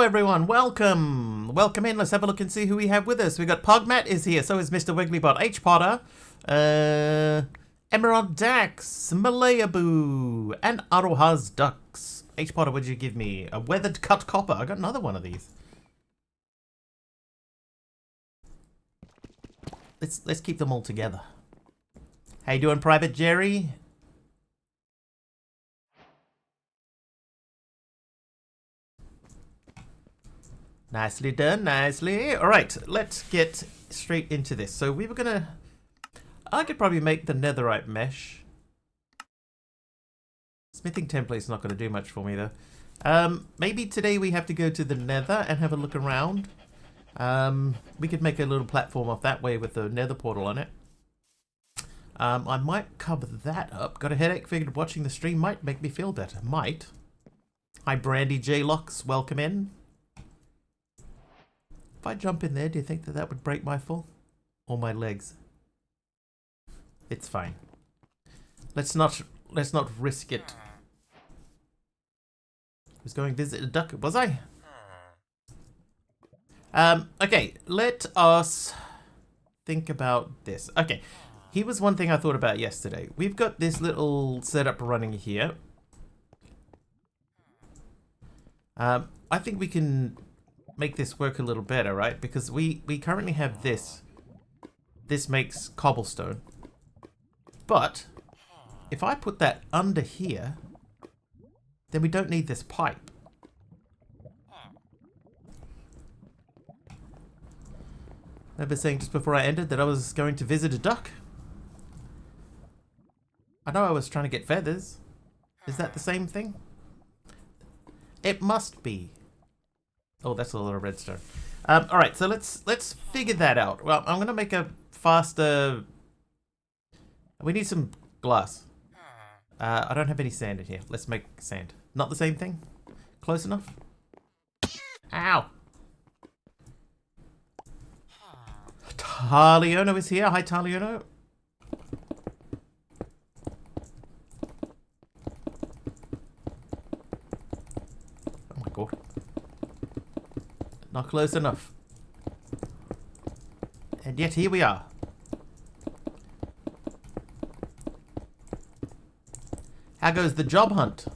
everyone, welcome! Welcome in, let's have a look and see who we have with us. We got Pogmat is here, so is Mr. Wigglybot, H. Potter, Emerald Dax, Malayaboo, and Aroha's Ducks. H. Potter, what did you give me? A weathered cut copper. I got another one of these. Let's keep them all together. How you doing, Private Jerry? Nicely done, nicely. Alright, let's get straight into this. So we were gonna... I could probably make the netherite mesh. Smithing template's not gonna do much for me though. Maybe today we have to go to the nether and have a look around. We could make a little platform off that way with the nether portal on it. I might cover that up. Got a headache, figured watching the stream might make me feel better. Might. Hi Brandy J. Locks, welcome in. If I jump in there, do you think that that would break my fall? Or my legs? It's fine. Let's not risk it. I was going to visit a duck, was I? Okay, let us think about this. Okay, here was one thing I thought about yesterday. We've got this little setup running here. I think we can make this work a little better, right? Because we currently have this. This makes cobblestone. But if I put that under here, then we don't need this pipe. I remember saying just before I ended that I was going to visit a duck. I know I was trying to get feathers. Is that the same thing? It must be. Oh, that's a lot of redstone. Alright, so let's figure that out. Well, I'm gonna make a faster... We need some glass. I don't have any sand in here. Let's make sand. Not the same thing? Close enough? Ow! Taliono is here. Hi, Taliono. Oh my god. Not close enough. And yet here we are. How goes the job hunt?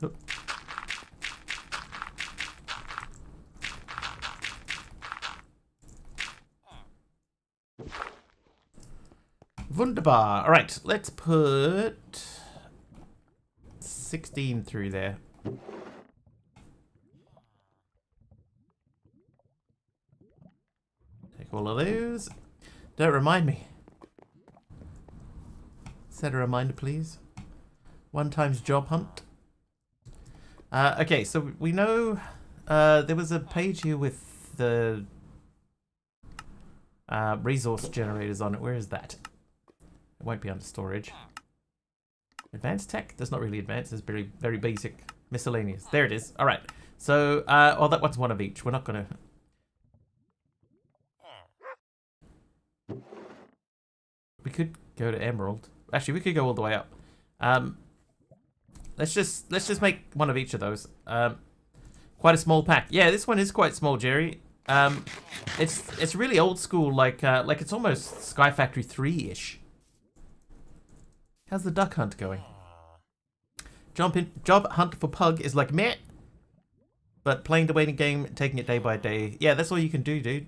Oh. Wunderbar. Alright, let's put 16 through there. Take all of those. Don't remind me. Set a reminder, please. 1 times job hunt. Okay, so we know there was a page here with the resource generators on it. Where is that? It won't be under storage. Advanced tech? That's not really advanced. It's very, very basic. Miscellaneous. There it is. All right. So, well, that one's one of each. We're not going to... We could go to Emerald. Actually, we could go all the way up. Let's just make one of each of those. Quite a small pack. Yeah, this one is quite small, Jerry. It's really old school, like it's almost Sky Factory 3-ish. How's the duck hunt going? Job hunt for Pug is like meh. But playing the waiting game, taking it day by day. Yeah, that's all you can do, dude.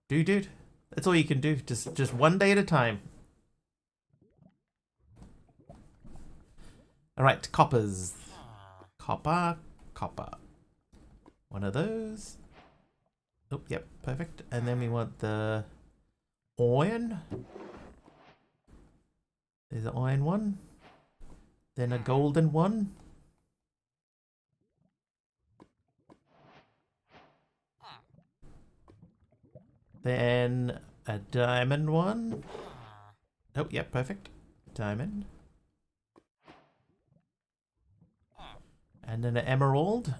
Dude. That's all you can do. Just one day at a time. Alright, coppers. Copper. One of those. Oh, yep, perfect. And then we want the iron. There's an iron one. Then a golden one. Then a diamond one. Oh, yeah, perfect. Diamond. And then an emerald.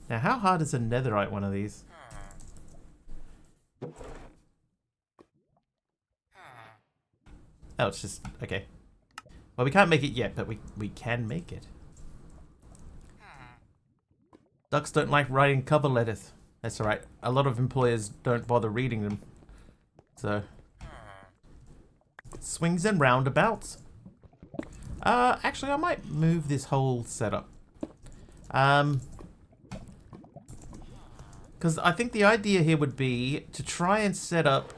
Now, how hard is a netherite one of these? Oh, it's just... Okay. Well, we can't make it yet, but we can make it. Ducks don't like writing cover letters. That's alright. A lot of employers don't bother reading them. So... Swings and roundabouts. Actually, I might move this whole setup. Because I think the idea here would be to try and set up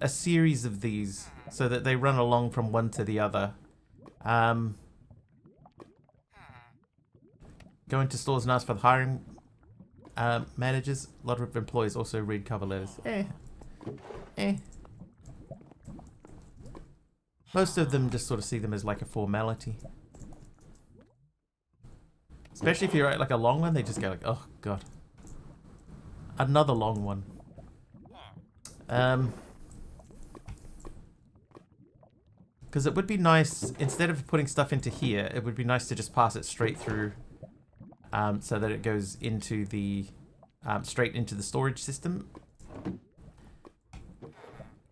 a series of these so that they run along from one to the other. Go into stores and ask for the hiring managers. A lot of employees also read cover letters. Most of them just sort of see them as like a formality. Especially if you write like a long one, they just go like, oh god. Another long one. Because it would be nice, instead of putting stuff into here, it would be nice to just pass it straight through so that it goes into the, straight into the storage system.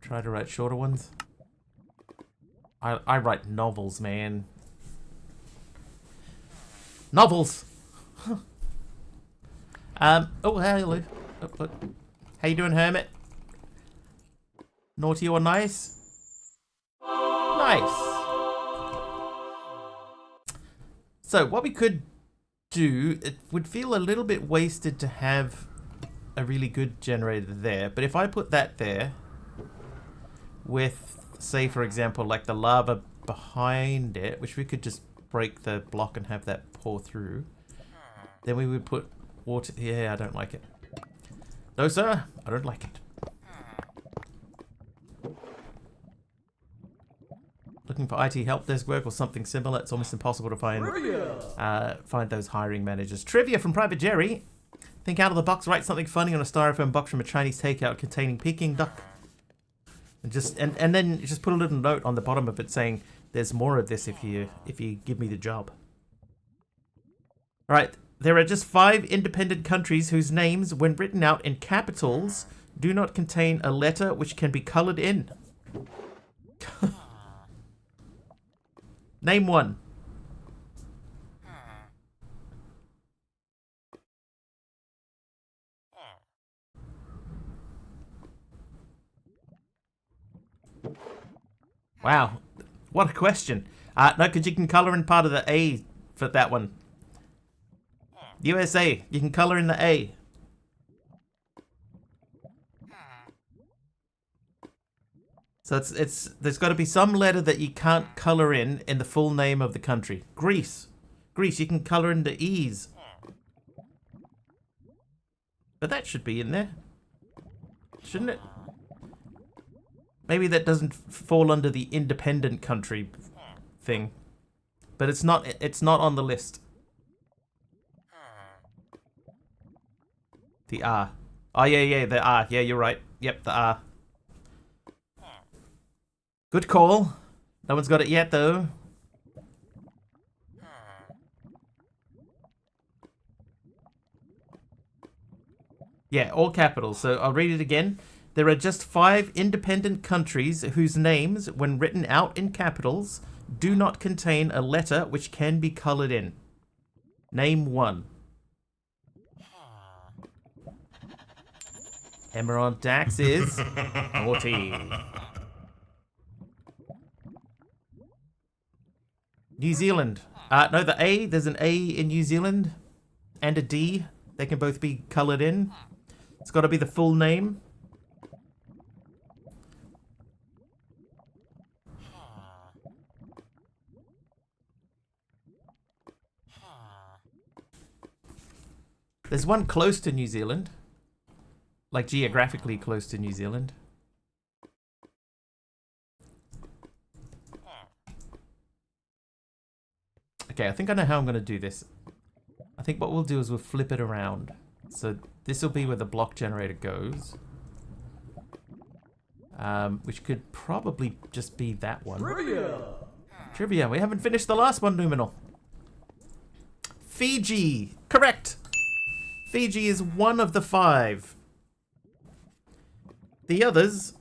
Try to write shorter ones. I write novels, man. Novels! Oh, hello. Oh. How you doing, Hermit? Naughty or nice? Nice. So, what we could do, it would feel a little bit wasted to have a really good generator there, but if I put that there with, say, for example, like the lava behind it, which we could just break the block and have that pour through, then we would put water. Yeah, I don't like it. No, sir, I don't like it. Looking for IT help desk work or something similar. It's almost impossible to find those hiring managers. Trivia from Private Jerry. Think out of the box. Write something funny on a styrofoam box from a Chinese takeout containing Peking duck. And then just put a little note on the bottom of it saying, "There's more of this if you give me the job." All right. There are just 5 independent countries whose names, when written out in capitals, do not contain a letter which can be colored in. Name one. Wow. What a question. No, because you can color in part of the A for that one. USA, you can color in the A. So there's got to be some letter that you can't color in the full name of the country. Greece, you can color in the E's. But that should be in there, shouldn't it? Maybe that doesn't fall under the independent country thing, but it's not on the list. The R. Oh, yeah, the R. Yeah, you're right. Yep, the R. Good call. No one's got it yet, though. Yeah, all capitals. So I'll read it again. There are just 5 independent countries whose names, when written out in capitals, do not contain a letter which can be colored in. Name one. Emerald Dax is naughty. New Zealand. No, the A. There's an A in New Zealand and a D. They can both be colored in. It's got to be the full name. There's one close to New Zealand. Like geographically close to New Zealand. Okay, I think I know how I'm going to do this. I think what we'll do is we'll flip it around. So this will be where the block generator goes. Which could probably just be that one. Trivia Trivia. We haven't finished the last one, Numenor. Fiji. Correct. Fiji is one of the 5. The others,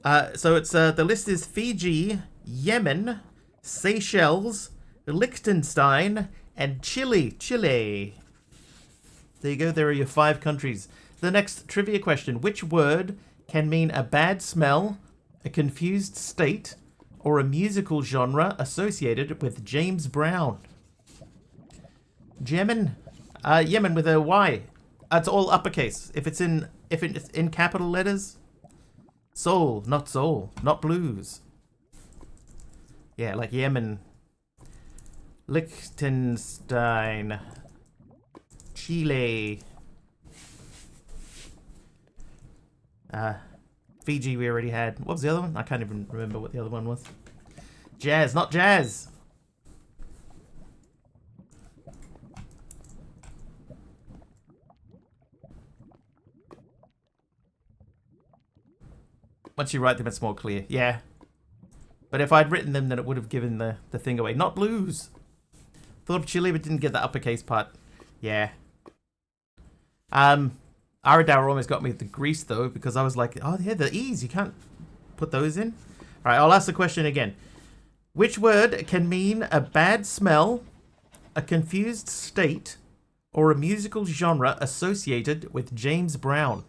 so it's the list is Fiji, Yemen, Seychelles, Liechtenstein, and Chile. Chile. There you go. There are your 5 countries. The next trivia question: which word can mean a bad smell, a confused state, or a musical genre associated with James Brown? Yemen. Yemen with a Y. It's all uppercase. If it's in capital letters. Soul, not blues. Yeah, like Yemen. Liechtenstein. Chile. Fiji we already had. What was the other one? I can't even remember what the other one was. Jazz, not jazz. Once you write them, it's more clear. Yeah. But if I'd written them, then it would have given the thing away. Not blues. Thought of Chile, but didn't get the uppercase part. Yeah. Aradar almost got me with the Greece, though, because I was like, oh, yeah, the E's. You can't put those in. All right, I'll ask the question again. Which word can mean a bad smell, a confused state, or a musical genre associated with James Brown?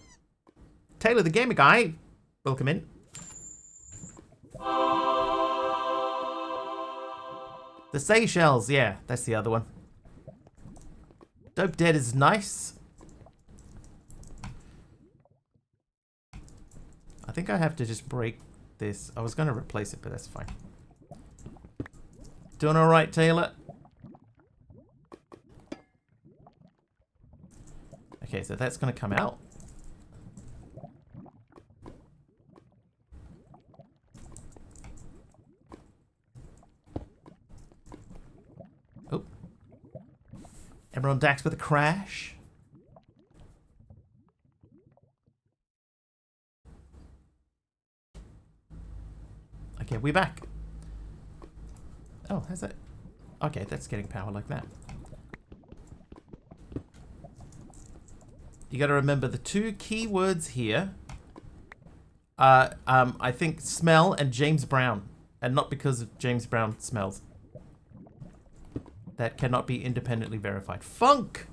Taylor, the gamer guy. Welcome in. The Seychelles, yeah, that's the other one. Dope Dead is nice. I think I have to just break this. I was going to replace it, but that's fine. Doing all right, Taylor? Okay, so that's going to come out. Oh. Emerald Dax with a crash. Okay, we're back. Oh, how's that? Okay, that's getting power like that. You got to remember the 2 key words here. I think smell and James Brown, and not because of James Brown smells. That cannot be independently verified. Funk.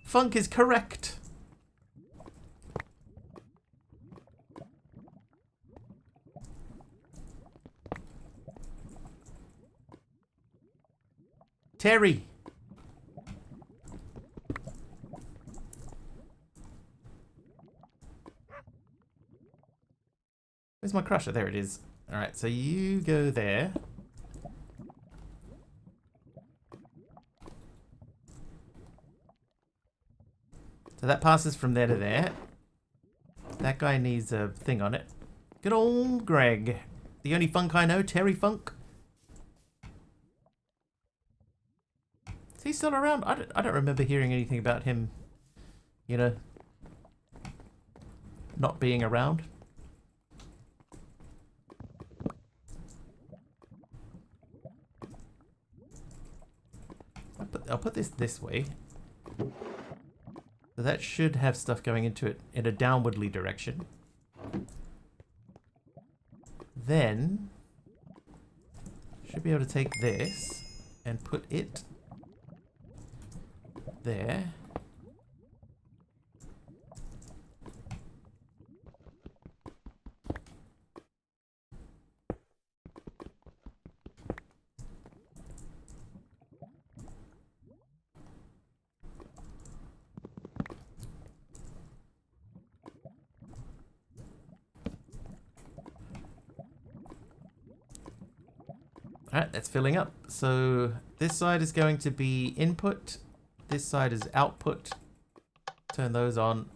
Funk is correct. Terry. Where's my crusher? There it is. Alright, so you go there. So that passes from there to there. That guy needs a thing on it. Good old Greg. The only Funk I know, Terry Funk. Is he still around? I don't remember hearing anything about him, you know, not being around. I'll put this way. So that should have stuff going into it in a downwardly direction. Then, should be able to take this and put it there. Alright, that's filling up. So this side is going to be input. This side is output. Turn those on.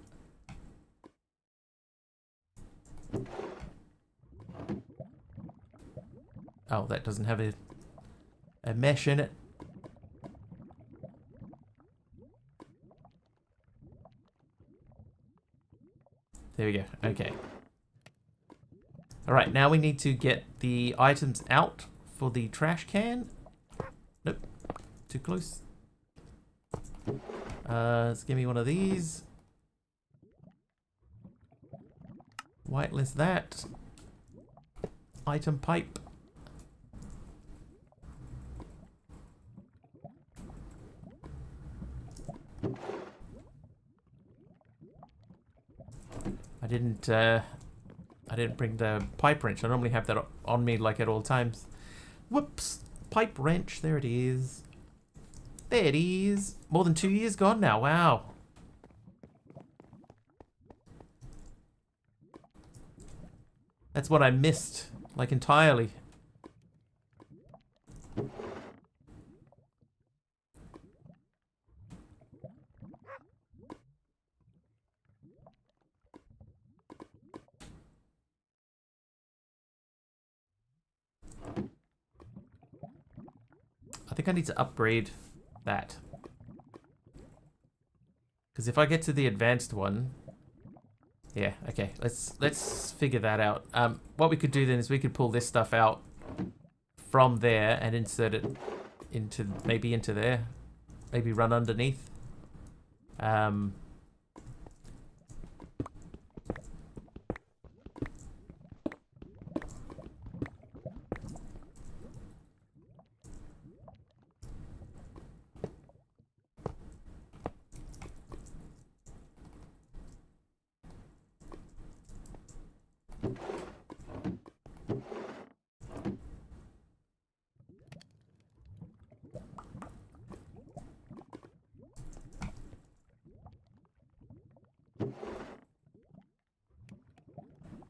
Oh, that doesn't have a mesh in it. There we go. Okay. Alright, now we need to get the items out for the trash can. Nope. Too close. Let's give me one of these. Whitelist that. Item pipe. I didn't bring the pipe wrench. I normally have that on me like at all times. Whoops. Pipe wrench. There it is. There it is. More than 2 years gone now. Wow. That's what I missed, like, entirely. I think I need to upgrade that. Because if I get to the advanced one... Yeah, okay. Let's figure that out. What we could do then is we could pull this stuff out from there and insert it into... maybe into there. Maybe run underneath.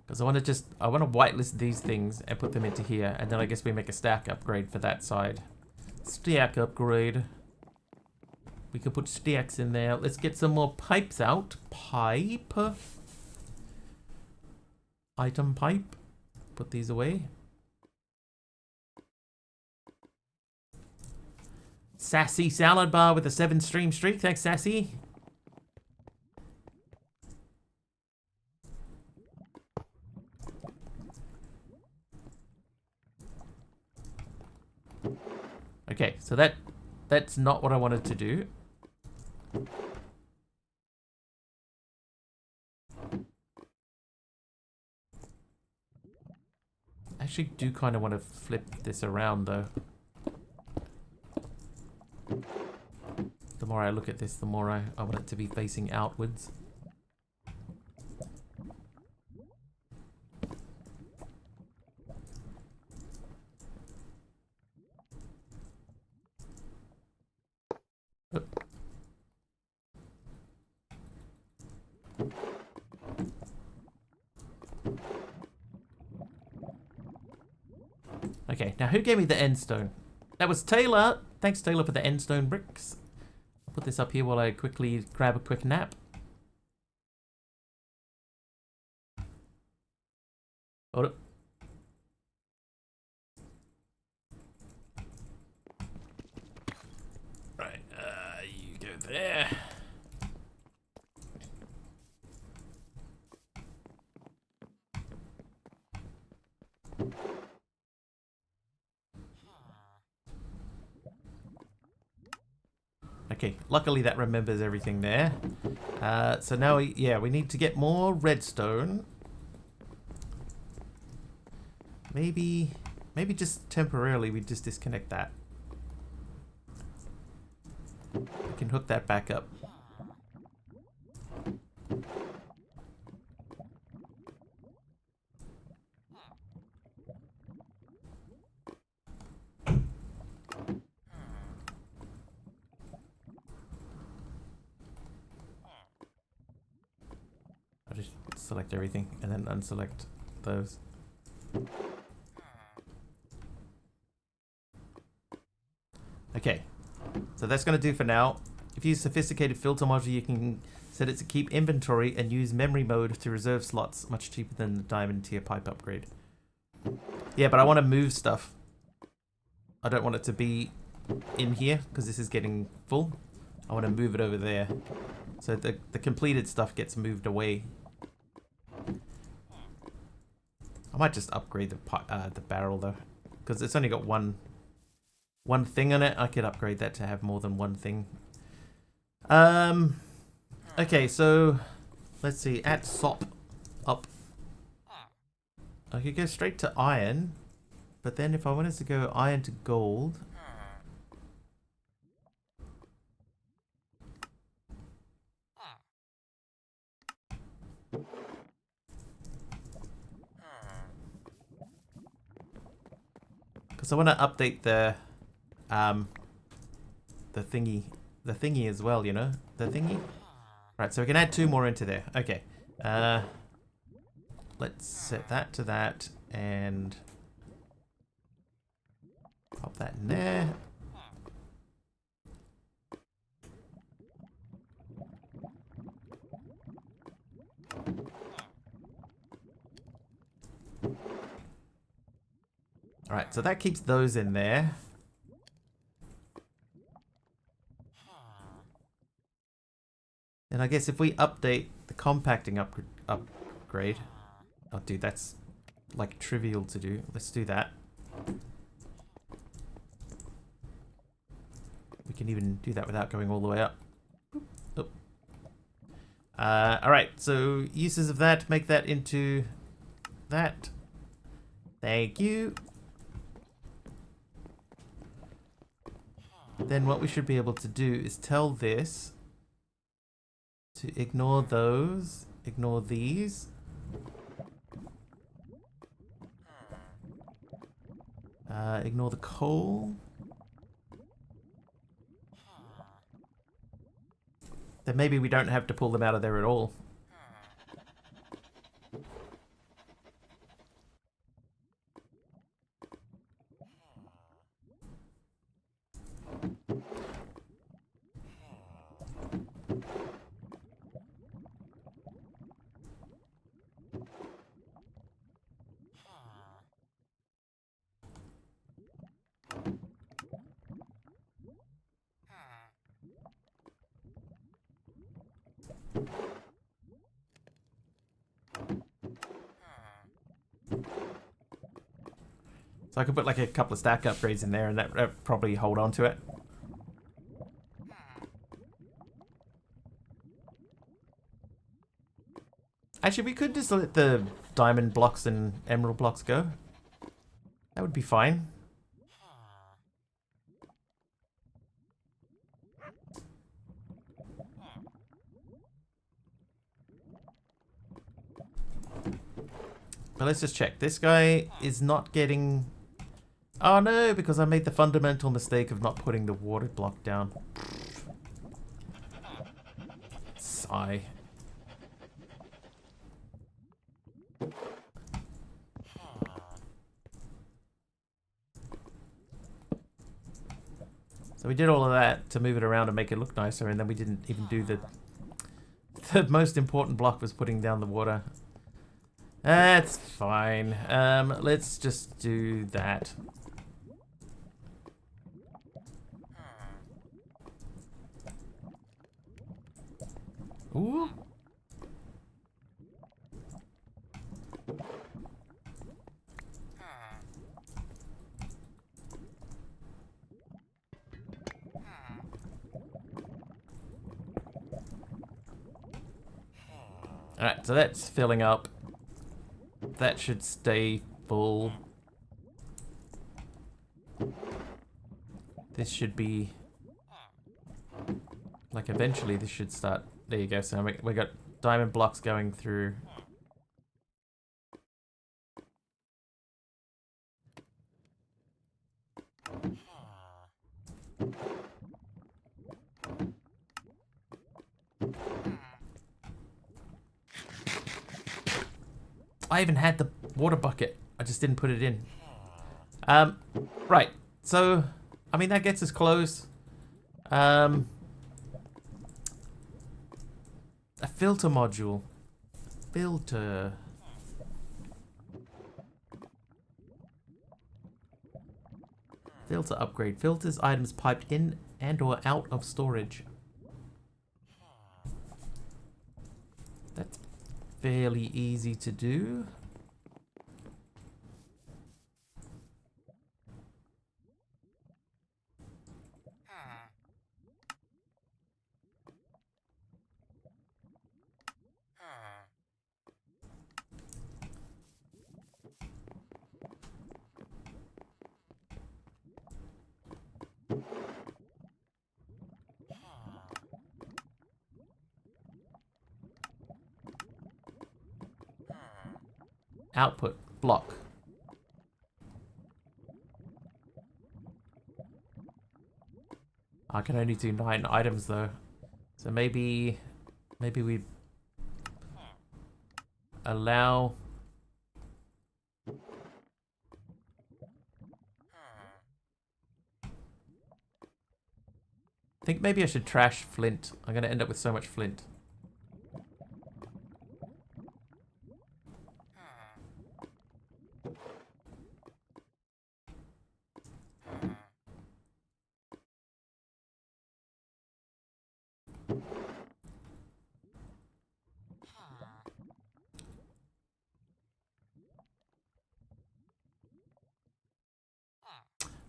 Because I want to whitelist these things and put them into here, and then I guess we make a stack upgrade for that side. Stack upgrade. We could put stacks in there. Let's get some more pipes out. Pipe. Item pipe. Put these away. Sassy salad bar with a 7-stream streak. Thanks, Sassy. Okay, so that's not what I wanted to do. I actually do kind of want to flip this around though. The more I look at this, the more I want it to be facing outwards. Okay, now who gave me the end stone? That was Taylor. Thanks, Taylor, for the end stone bricks. I'll put this up here while I quickly grab a quick nap. Hold up. Right, you go there. Okay, luckily that remembers everything there. So now, we need to get more redstone. Maybe just temporarily we just disconnect that. We can hook that back up. I'll just select everything and then unselect those. Okay, so that's going to do for now. If you use sophisticated filter module, you can set it to keep inventory and use memory mode to reserve slots, much cheaper than the diamond tier pipe upgrade. Yeah, but I want to move stuff. I don't want it to be in here because this is getting full. I want to move it over there. So the completed stuff gets moved away. I might just upgrade the barrel though, because it's only got one thing on it. I could upgrade that to have more than one thing. Okay, so let's see. At SOP up, I could go straight to iron, but then if I wanted to go iron to gold. Because I want to update the thingy as well, you know, the thingy. Right, so we can add 2 more into there. Okay, let's set that to that and pop that in there. Alright, so that keeps those in there. And I guess if we update the compacting upgrade... Oh, dude, that's like trivial to do. Let's do that. We can even do that without going all the way up. Oh. Alright, so uses of that, make that into that. Thank you. Then what we should be able to do is tell this to ignore those, ignore these. Ignore the coal. Then maybe we don't have to pull them out of there at all. So I could put like a couple of stack upgrades in there and that probably hold on to it. Actually, we could just let the diamond blocks and emerald blocks go. That would be fine. But let's just check. This guy is not getting... Oh no, because I made the fundamental mistake of not putting the water block down. Sigh. So we did all of that to move it around and make it look nicer, and then we didn't even do the most important block was putting down the water. That's fine. Let's just do that. Ooh. Alright, so that's filling up. That should stay full. This should be... Like, eventually this should start... There you go, so we got diamond blocks going through. I even had the water bucket. I just didn't put it in. Right. So, I mean, that gets us close. A filter module. Filter. Filter upgrade. Filters items piped in and or out of storage. That's fairly easy to do. output block. I can only do 9 items though. So maybe we allow I think maybe I should trash flint. I'm going to end up with so much flint.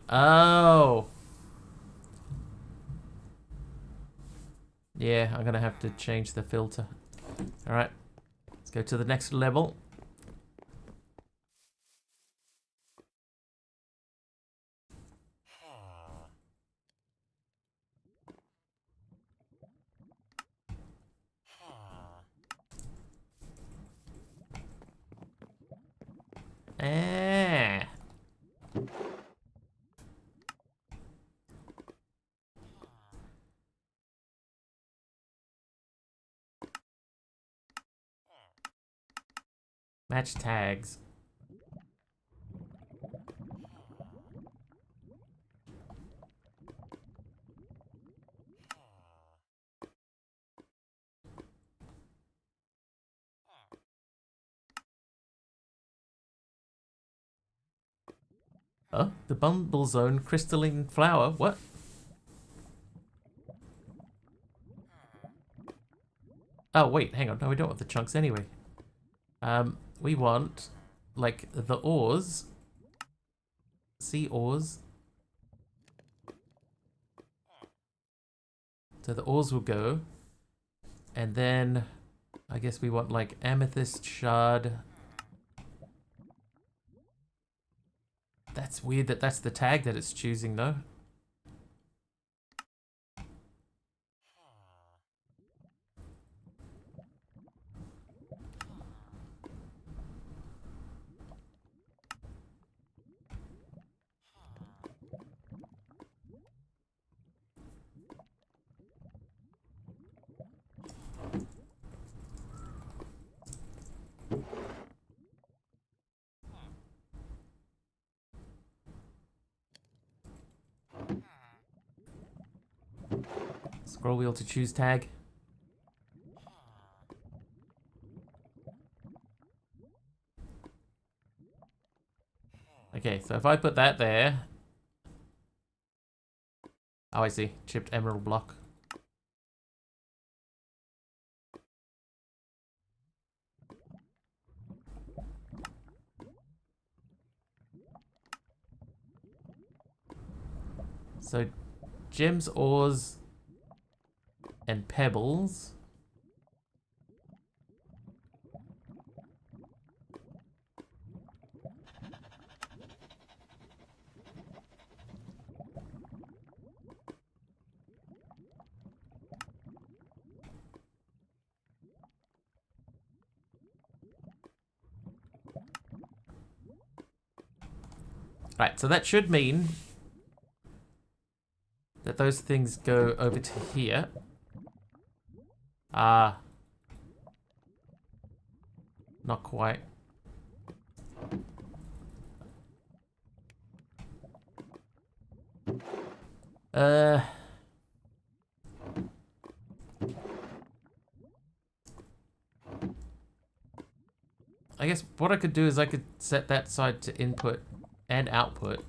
Oh. Yeah, I'm going to have to change the filter. Alright. Let's go to the next level. Ah. Match tags. Oh, the Bumble Zone crystalline flower. What? Oh, wait, hang on. No, we don't want the chunks anyway. We want, like, the ores. Sea ores. So the ores will go. And then, I guess we want, like, amethyst shard. That's weird that that's the tag that it's choosing, though. Scroll wheel to choose tag. Okay, so if I put that there... Oh, I see. Chipped emerald block. So, gems, ores, and pebbles. Right, so that should mean that those things go over to here. Not quite. I guess what I could do is I could set that side to input and output.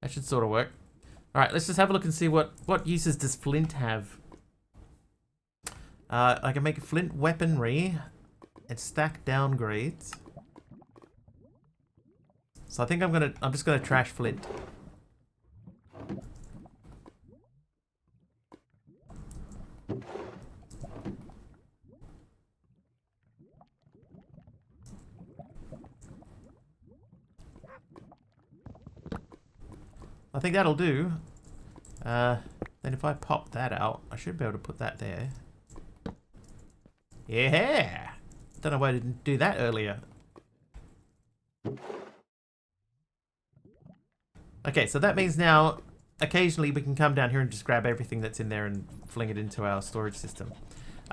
That should sort of work. Alright, let's just have a look and see what uses does flint have. I can make flint weaponry and stack downgrades. So I think I'm just gonna trash flint. I think that'll do. Then if I pop that out, I should be able to put that there. Yeah! Don't know why I didn't do that earlier. Okay, so that means now occasionally we can come down here and just grab everything that's in there and fling it into our storage system.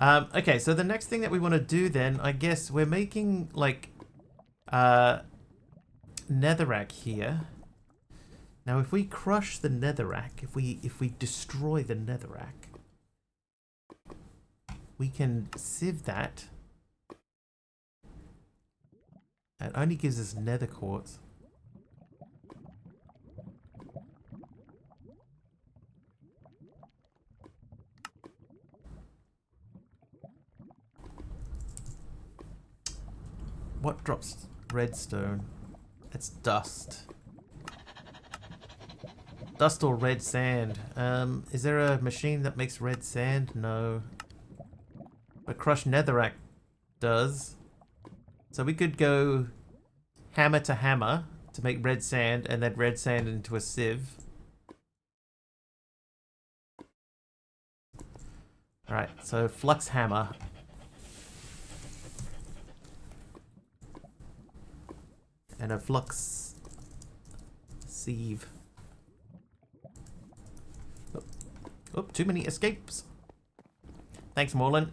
Okay, so the next thing that we want to do then, I guess we're making like netherrack here. Now if we crush the netherrack, if we destroy the netherrack, we can sieve that. It only gives us nether quartz. What drops redstone? It's dust. Dust or red sand. Is there a machine that makes red sand? No. But crushed netherrack does. So we could go hammer to hammer to make red sand and then red sand into a sieve. Alright, so flux hammer. And a flux sieve. Oh, too many escapes. Thanks, Morlin.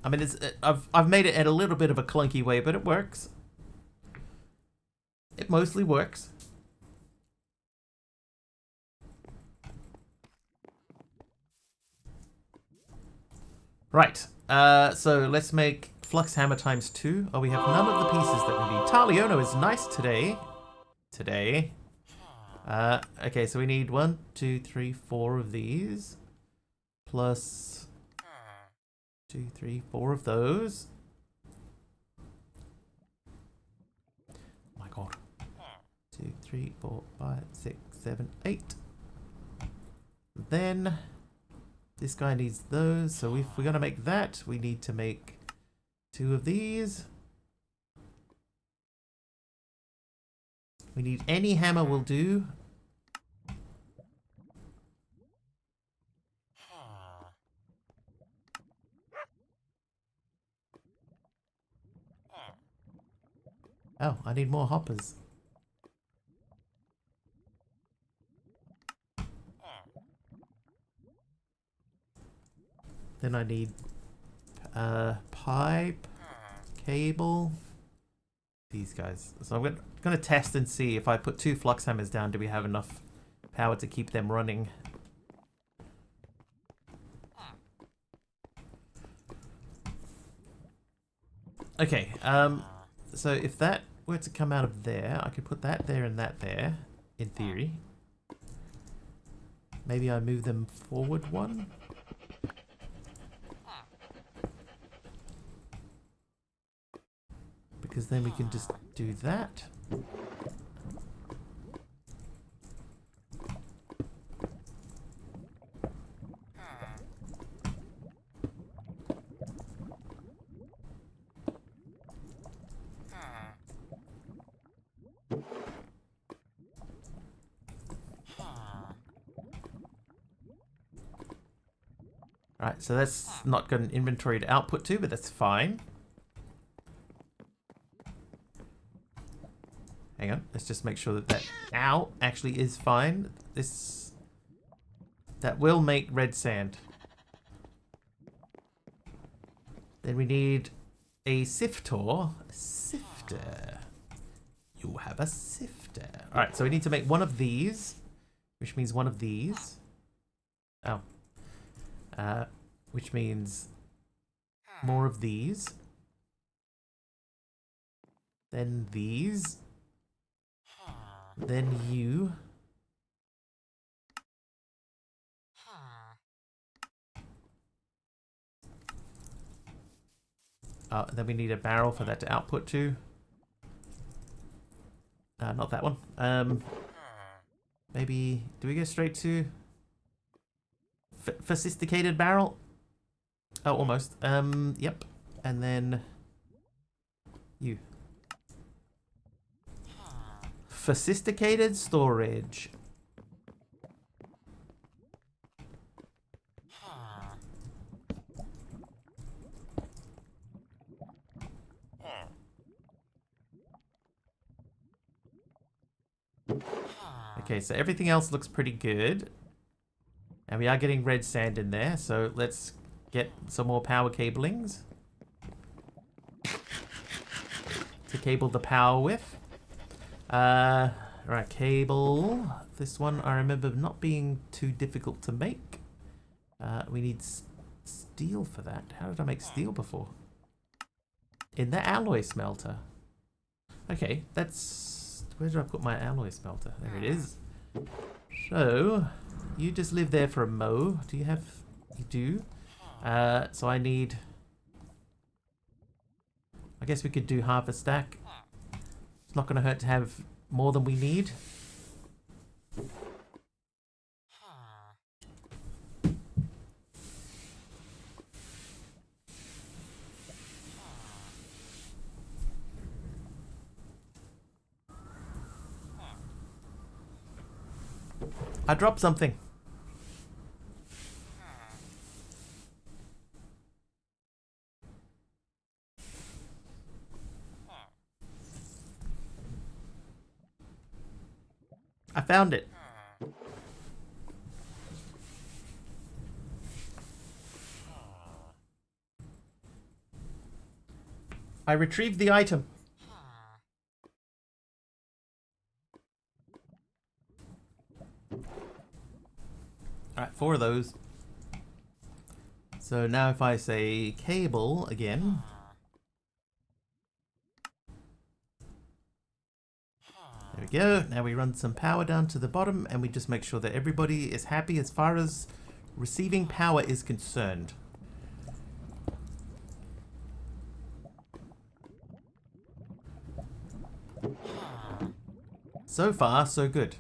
I mean, I've made it in a little bit of a clunky way, but it works. It mostly works. Right. So let's make flux hammer times 2. Oh, we have none of the pieces that we need. Taliono is nice today. Okay, so we need 1, 2, 3, 4 of these. Plus 2, 3, 4 of those. Oh my god. 2, 3, 4, 5, 6, 7, 8. Then this guy needs those. So if we're going to make that, we need to make 2 of these. We need any hammer will do. Oh, I need more hoppers. Then I need pipe, cable, these guys. So I'm gonna test and see if I put 2 flux hammers down, do we have enough power to keep them running? Okay, so if that were to come out of there, I could put that there and that there, in theory. Maybe I move them forward 1. Because then we can just do that. Right, so that's not got an inventory to output to, but that's fine. Hang on, let's just make sure that that ow actually is fine. That will make red sand. Then we need a sifter. Sifter. You have a sifter. Alright, so we need to make 1 of these, which means 1 of these. Oh. Which means more of these. Then these. Then you. Then we need a barrel for that to output to. Not that one. Maybe, do we go straight to sophisticated barrel? Oh, almost. Yep. And then you. Sophisticated storage. Okay, so everything else looks pretty good. And we are getting red sand in there, so let's get some more power cablings to cable the power with. Right, cable. This one I remember not being too difficult to make. We need steel for that. How did I make steel before? In the alloy smelter. Okay, that's... Where did I put my alloy smelter? There it is. So, you just live there for a mo. Do you have... You do. So I need... I guess we could do half a stack. It's not going to hurt to have more than we need. I dropped something. I found it. I retrieved the item. Alright, 4 of those. So now if I say cable again. There we go. Now we run some power down to the bottom and we just make sure that everybody is happy as far as receiving power is concerned. So far, so good.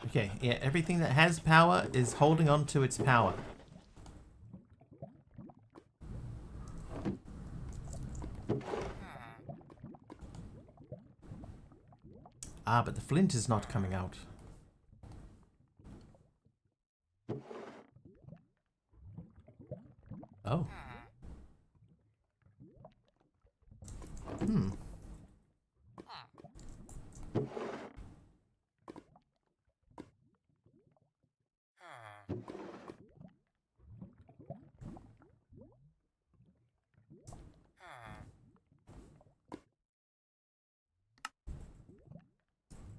Okay, yeah, everything that has power is holding on to its power. Ah, but the flint is not coming out. Oh.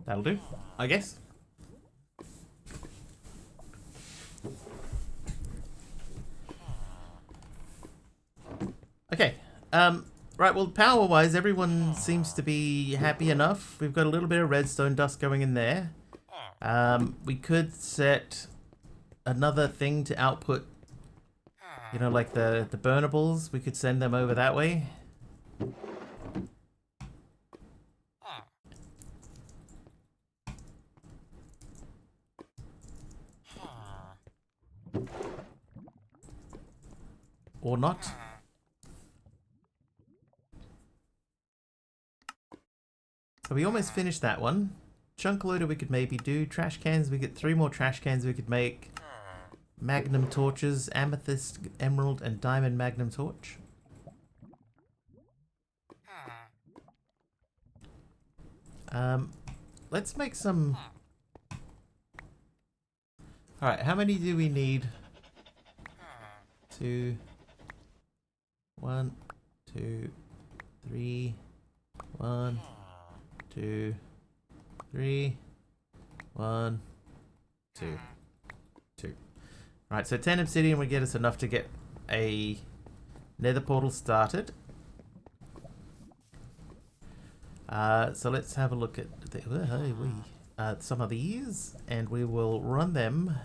That'll do, I guess. Okay. Right, well, power-wise, everyone seems to be happy enough. We've got a little bit of redstone dust going in there. We could set another thing to output, you know, like the burnables. We could send them over that way. Or not. So we almost finished that one. Chunk loader we could maybe do. Trash cans, we get 3 more trash cans we could make. Magnum torches, amethyst, emerald, and diamond magnum torch. Let's make some... Alright, how many do we need? 2... 1, 2, 3, 1, 2, 3, 1, 2, 2. Right, so 10 obsidian would get us enough to get a nether portal started. So let's have a look at some of these, and we will run them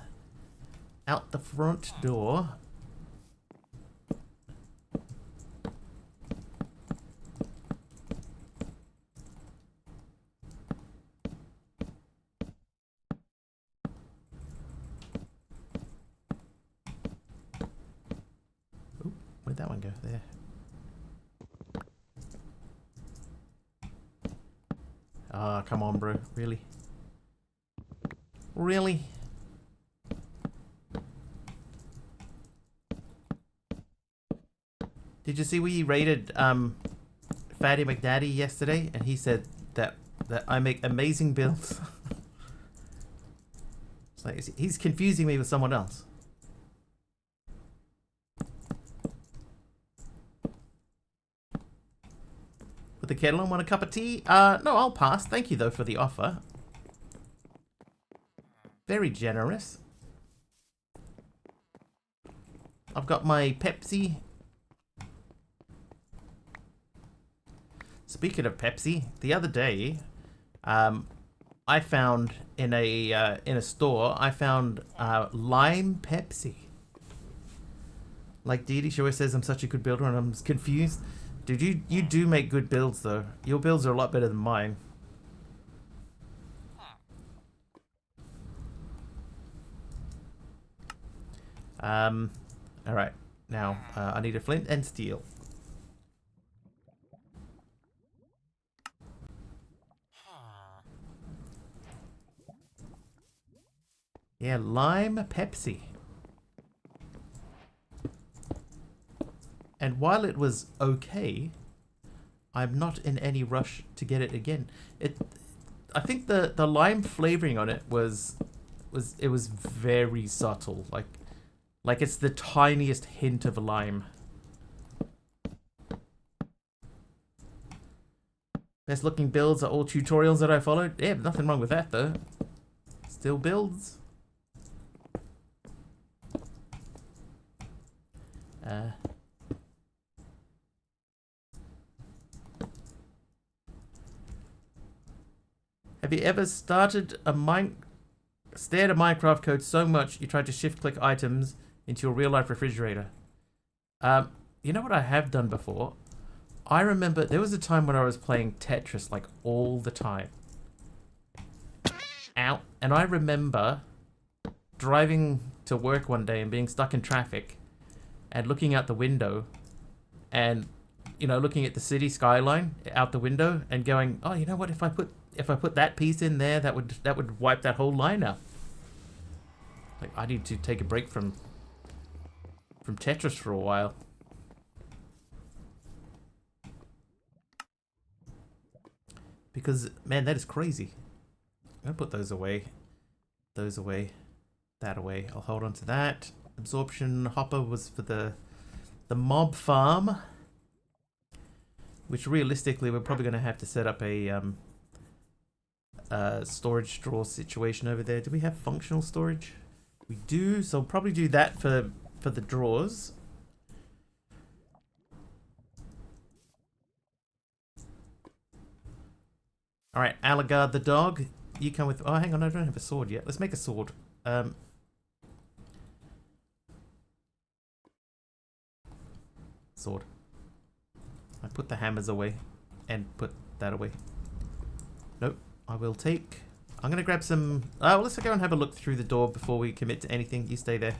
out the front door. Where'd that one go? There. Oh, come on, bro. Really? Really? Did you see we rated Fatty McDaddy yesterday, and he said that I make amazing builds? It's like he's confusing me with someone else. Put the kettle on, want a cup of tea? No, I'll pass. Thank you though for the offer. Very generous. I've got my Pepsi. Speaking of Pepsi, the other day, I found in a store, I found lime Pepsi. Like Dee Dee, she always says I'm such a good builder, and I'm confused. Dude, you do make good builds though. Your builds are a lot better than mine. All right. Now I need a flint and steel. Yeah, lime Pepsi. And while it was okay, I'm not in any rush to get it again. I think the lime flavoring on it was very subtle. Like it's the tiniest hint of lime. Best looking builds are all tutorials that I followed. Yeah, nothing wrong with that though. Still builds. Have you ever stared at Minecraft code so much you tried to shift click items into your real life refrigerator? You know what I have done before? I remember there was a time when I was playing Tetris like all the time. Ow. And I remember driving to work one day and being stuck in traffic and looking out the window and, you know, looking at the city skyline out the window and going, oh, you know what, if I put that piece in there, that would wipe that whole line out. Like, I need to take a break from Tetris for a while. Because, man, that is crazy. I'm gonna put those away. Those away. That away. I'll hold on to that. Absorption hopper was for the mob farm. Which realistically we're probably gonna have to set up a storage drawer situation over there. Do we have functional storage? We do, so I'll probably do that for the drawers. Alright, Alagard the dog, you come with... Oh, hang on, I don't have a sword yet. Let's make a sword. Sword. I put the hammers away and put that away. Nope, I will take... I'm going to grab some... Oh, let's go and have a look through the door before we commit to anything. You stay there.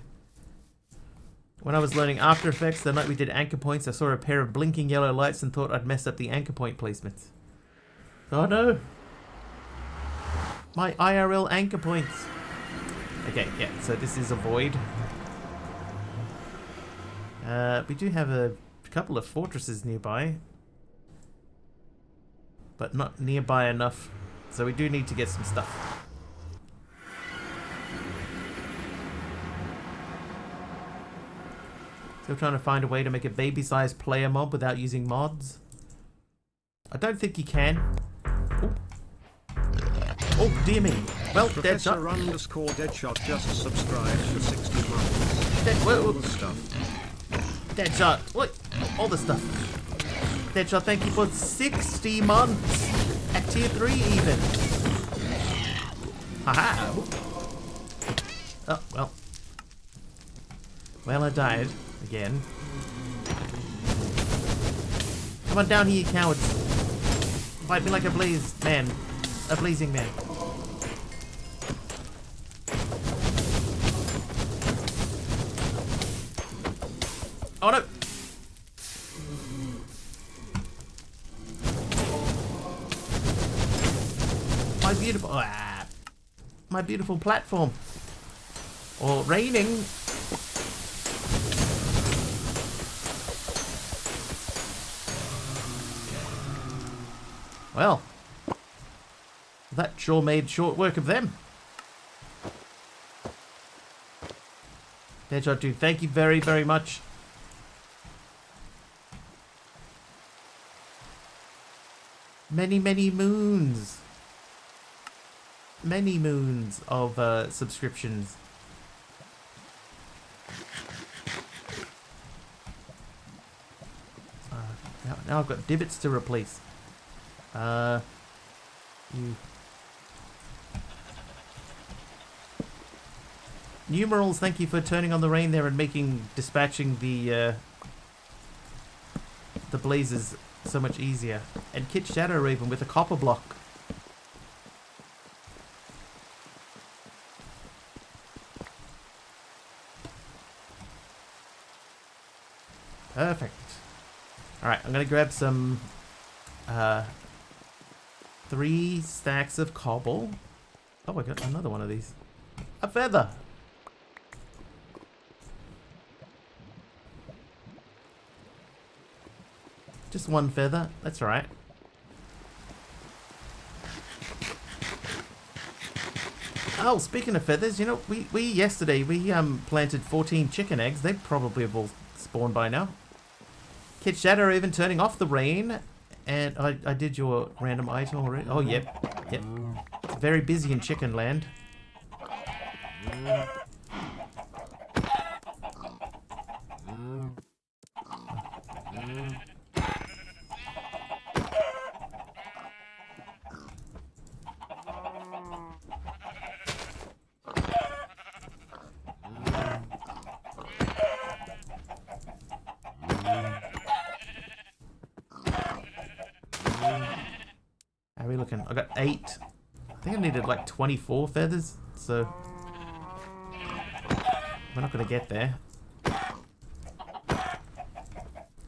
When I was learning After Effects, the night we did anchor points, I saw a pair of blinking yellow lights and thought I'd mess up the anchor point placements. Oh no! My IRL anchor points! Okay, yeah, so this is a void. We do have a couple of fortresses nearby. But not nearby enough. So we do need to get some stuff. Still trying to find a way to make a baby-sized player mob without using mods. I don't think you can. Oh, oh dear me. Well, Professor Deadshot. Deadshot just subscribed for 60 months. Whoa. All the stuff. Deadshot. What? All the stuff. Deadshot, thank you for 60 months. At tier 3 even. Haha. Oh, well. Well, I died. Again. Come on down here, you cowards. Fight me like a blazing man. Oh no! My beautiful... Ah. my beautiful platform. Or raining. Well, that sure made short work of them. Deadshot Dude, thank you very, very much. Many, many moons. Many moons of subscriptions. Now I've got divots to replace. You. Numerals, thank you for turning on the rain there and dispatching the blazes so much easier. And Kit Shadow Raven with a copper block. Perfect. Alright, I'm gonna grab some 3 stacks of cobble. Oh, I got another one of these. A feather. Just one feather. That's all right. Oh, speaking of feathers, you know, we yesterday planted 14 chicken eggs. They probably have all spawned by now. Kid Shadow even turning off the rain, and I did your random item already. Oh, yep. It's very busy in chicken land. How are we looking? I got 8. I think I needed like 24 feathers, so we're not going to get there.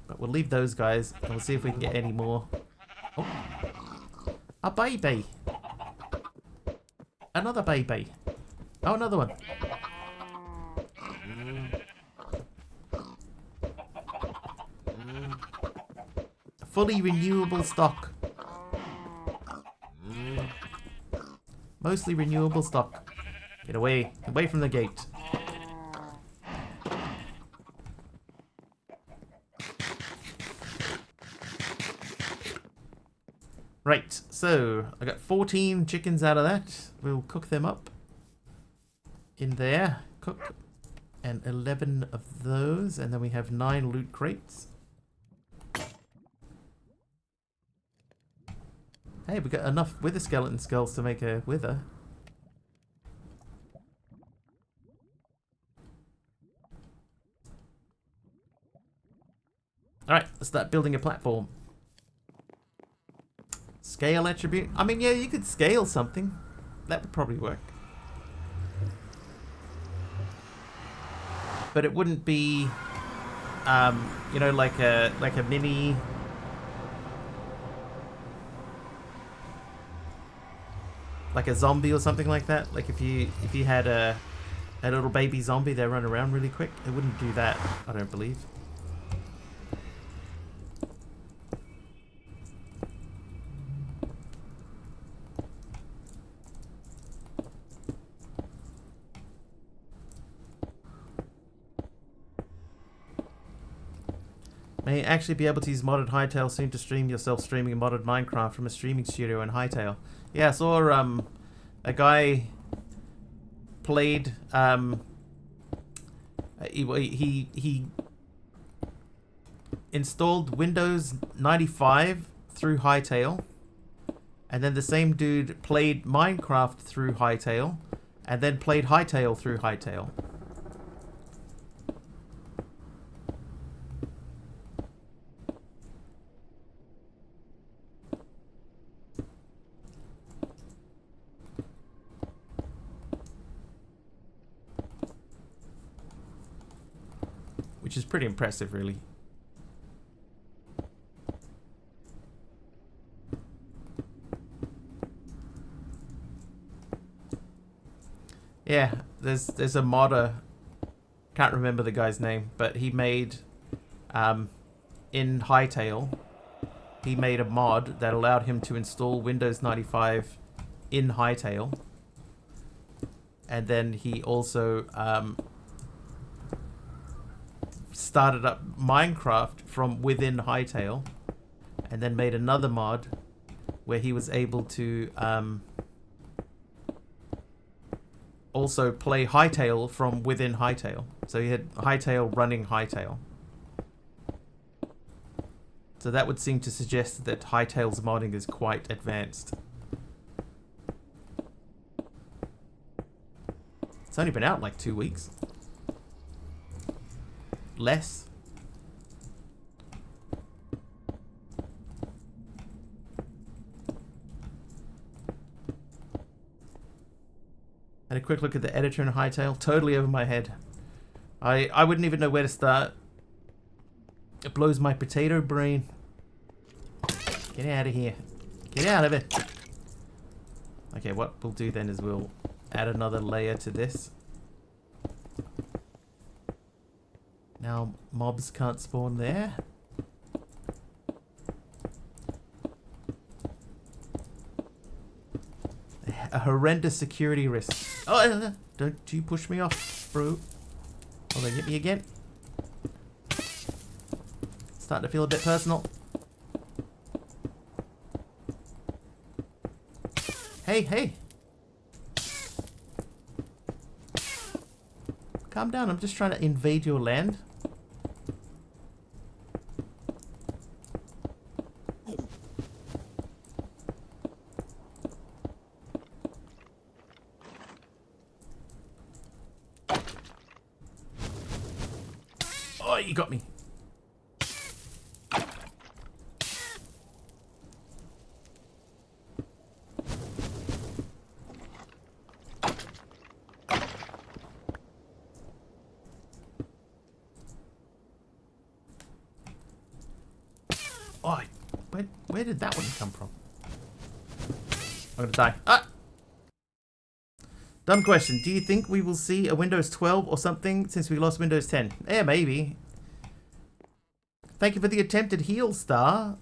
But we'll leave those guys and we'll see if we can get any more. Oh, a baby. Another baby. Oh, another one. Fully renewable stock. Mostly renewable stock. Get away. Away from the gate. Right, so I got 14 chickens out of that. We'll cook them up in there. Cook. And 11 of those. And then we have 9 loot crates. Hey, we got enough wither skeleton skulls to make a wither. Alright, let's start building a platform. Scale attribute. I mean, yeah, you could scale something. That would probably work. But it wouldn't be, you know, like a mini... like a zombie or something like that. Like if you had a little baby zombie that run around really quick, it wouldn't do that, I don't believe. May actually be able to use modded Hytale soon to stream yourself streaming modded Minecraft from a streaming studio in Hytale. Yeah, I saw a guy played he installed Windows 95 through Hytale, and then the same dude played Minecraft through Hytale, and then played Hytale through Hytale. Which is pretty impressive, really. Yeah, there's a modder. Can't remember the guy's name, but he made in Hytale, he made a mod that allowed him to install Windows 95 in Hytale, and then he also started up Minecraft from within Hytale, and then made another mod where he was able to also play Hytale from within Hytale. So he had Hytale running Hytale. So that would seem to suggest that Hytale's modding is quite advanced. It's only been out like 2 weeks. Less. Had a quick look at the editor in Hytale. Totally over my head. I wouldn't even know where to start. It blows my potato brain. Get out of here. Get out of it. Okay, what we'll do then is we'll add another layer to this. Now mobs can't spawn there. A horrendous security risk. Oh, don't you push me off, bro. Oh, they hit me again. Starting to feel a bit personal. Hey, hey. Calm down, I'm just trying to invade your land. Oh, you got me. Oh, where did that one come from? I'm gonna die. Ah! Dumb question. Do you think we will see a Windows 12 or something since we lost Windows 10? Yeah, maybe. Thank you for the attempted heal, Star.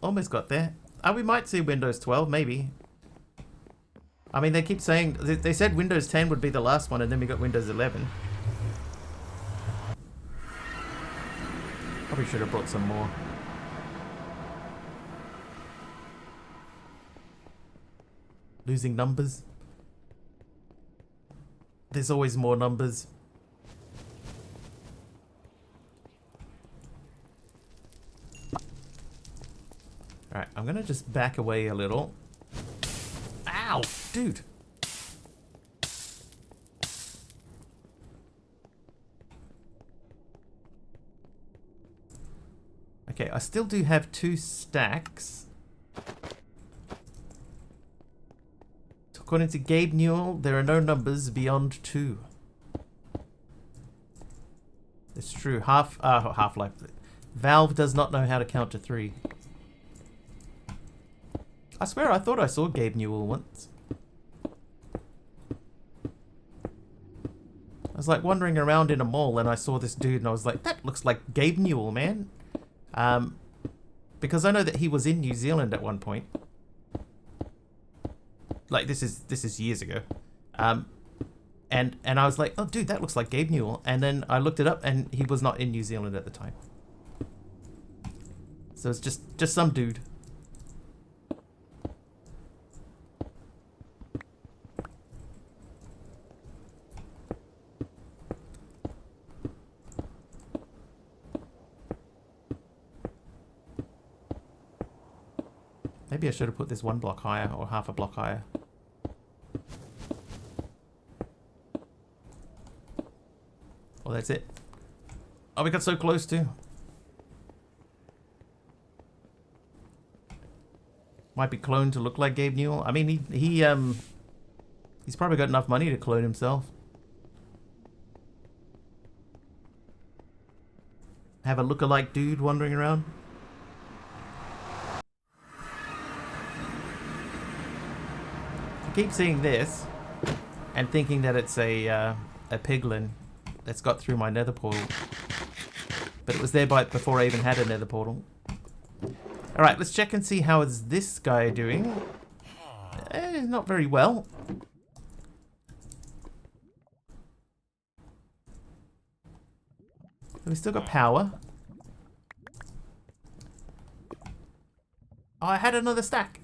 Almost got there. We might see Windows 12, maybe. I mean, they keep saying... They said Windows 10 would be the last one, and then we got Windows 11. Probably should have brought some more. Losing numbers. There's always more numbers. Alright, I'm gonna just back away a little. Ow! Dude! Okay, I still do have 2 stacks. According to Gabe Newell, there are no numbers beyond 2. It's true. Half-Life. Valve does not know how to count to 3. I swear I thought I saw Gabe Newell once. I was like wandering around in a mall and I saw this dude and I was like, that looks like Gabe Newell, man. Because I know that he was in New Zealand at one point. Like this is years ago. And I was like, oh dude, that looks like Gabe Newell. And then I looked it up and he was not in New Zealand at the time. So it's just some dude. Maybe I should have put this 1 block higher or half a block higher. Oh, that's it. Oh, we got so close too. Might be cloned to look like Gabe Newell. I mean, he's probably got enough money to clone himself. Have a look-alike dude wandering around. Keep seeing this. and thinking that it's a piglin that's got through my nether portal. But it was there before I even had a nether portal. Alright, let's check and see how is this guy doing. Not very well. We still got power. Oh, I had another stack.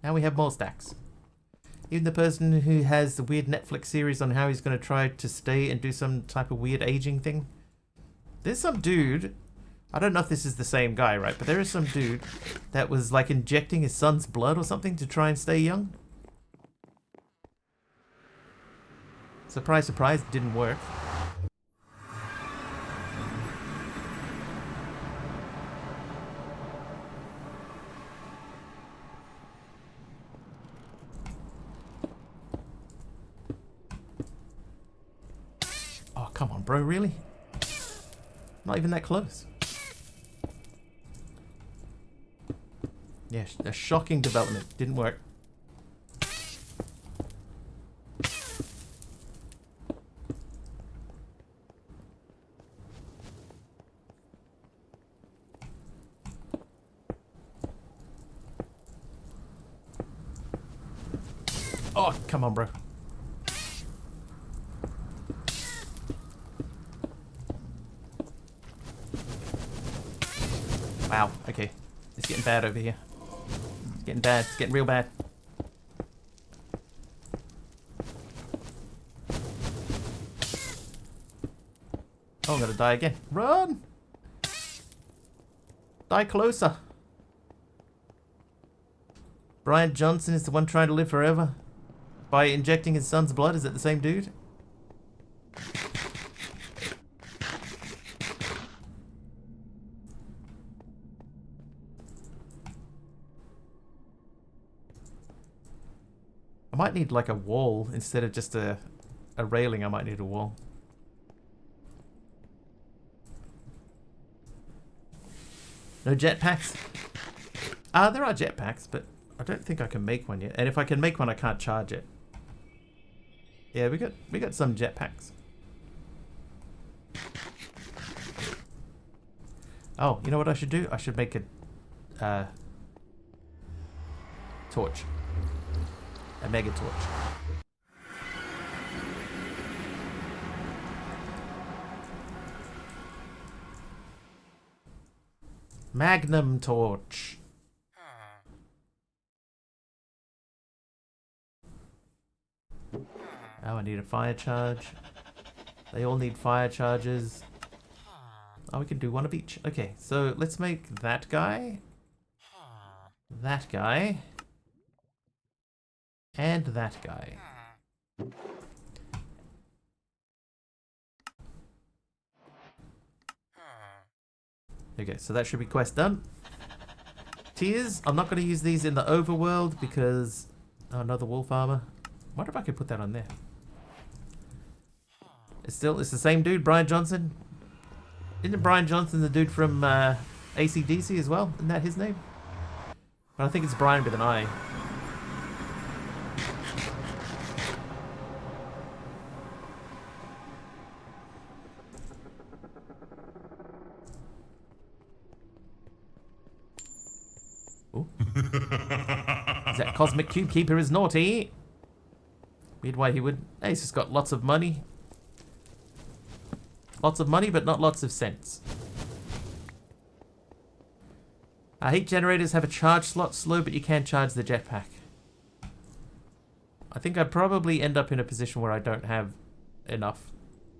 Now we have more stacks. Even the person who has the weird Netflix series on how he's going to try to stay and do some type of weird aging thing. There's some dude, I don't know if this is the same guy, right? But there is some dude that was like injecting his son's blood or something to try and stay young. Surprise, surprise, didn't work. Oh, come on, bro, really? Not even that close. Yeah, a shocking development. Didn't work. Oh, come on, bro. Wow, okay. It's getting bad over here. It's getting bad. It's getting real bad. Oh, I'm gonna die again. Run! Die closer. Brian Johnson is the one trying to live forever by injecting his son's blood. Is it the same dude? I might need like a wall instead of just a railing. I might need a wall. No jetpacks? There are jetpacks, but I don't think I can make one yet. And if I can make one, I can't charge it. Yeah, we got some jetpacks. Oh, you know what I should do? I should make a torch. A mega torch. Magnum torch. Oh, I need a fire charge. They all need fire charges. Oh, we can do one of each. Okay, so let's make that guy. That guy. And that guy. Okay, so that should be quest done. Tears. I'm not going to use these in the overworld because... Oh, another wolf armor. I wonder if I could put that on there. It's the same dude, Brian Johnson. Isn't Brian Johnson the dude from AC/DC as well? Isn't that his name? But I think it's Brian with an I. Ooh. Is that Cosmic Cube Keeper is naughty? Weird why he would. Hey, he's just got lots of money. Lots of money, but not lots of sense. Heat generators have a charge slot slow, but you can charge the jetpack. I think I'd probably end up in a position where I don't have enough.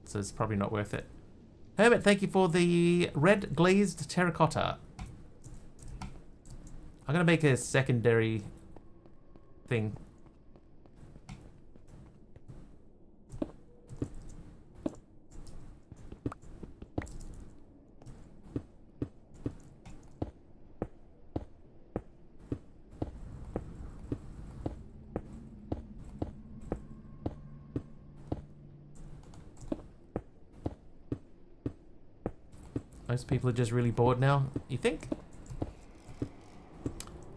So it's probably not worth it. Hermit, thank you for the red glazed terracotta. I'm going to make a secondary thing. Most people are just really bored now, you think?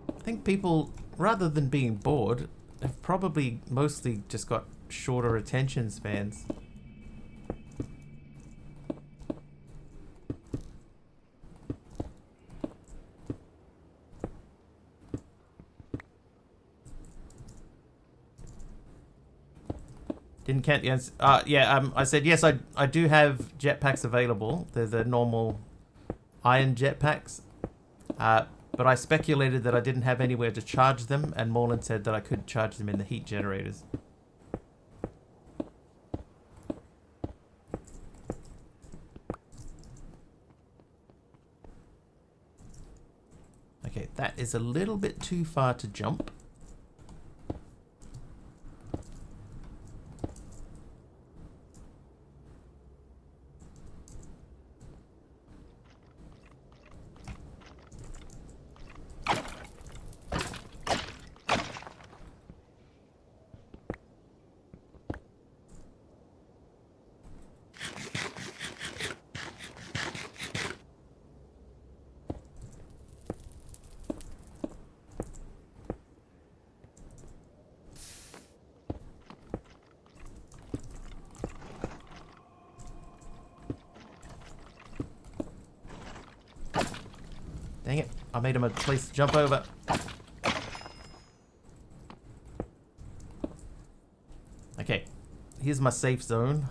I think people, rather than being bored, have probably mostly just got shorter attention spans. Didn't count the answer. I said yes, I do have jetpacks available. They're the normal iron jetpacks. But I speculated that I didn't have anywhere to charge them, and Morland said that I could charge them in the heat generators. Okay, that is a little bit too far to jump. Dang it, I made him a place to jump over. Okay, here's my safe zone.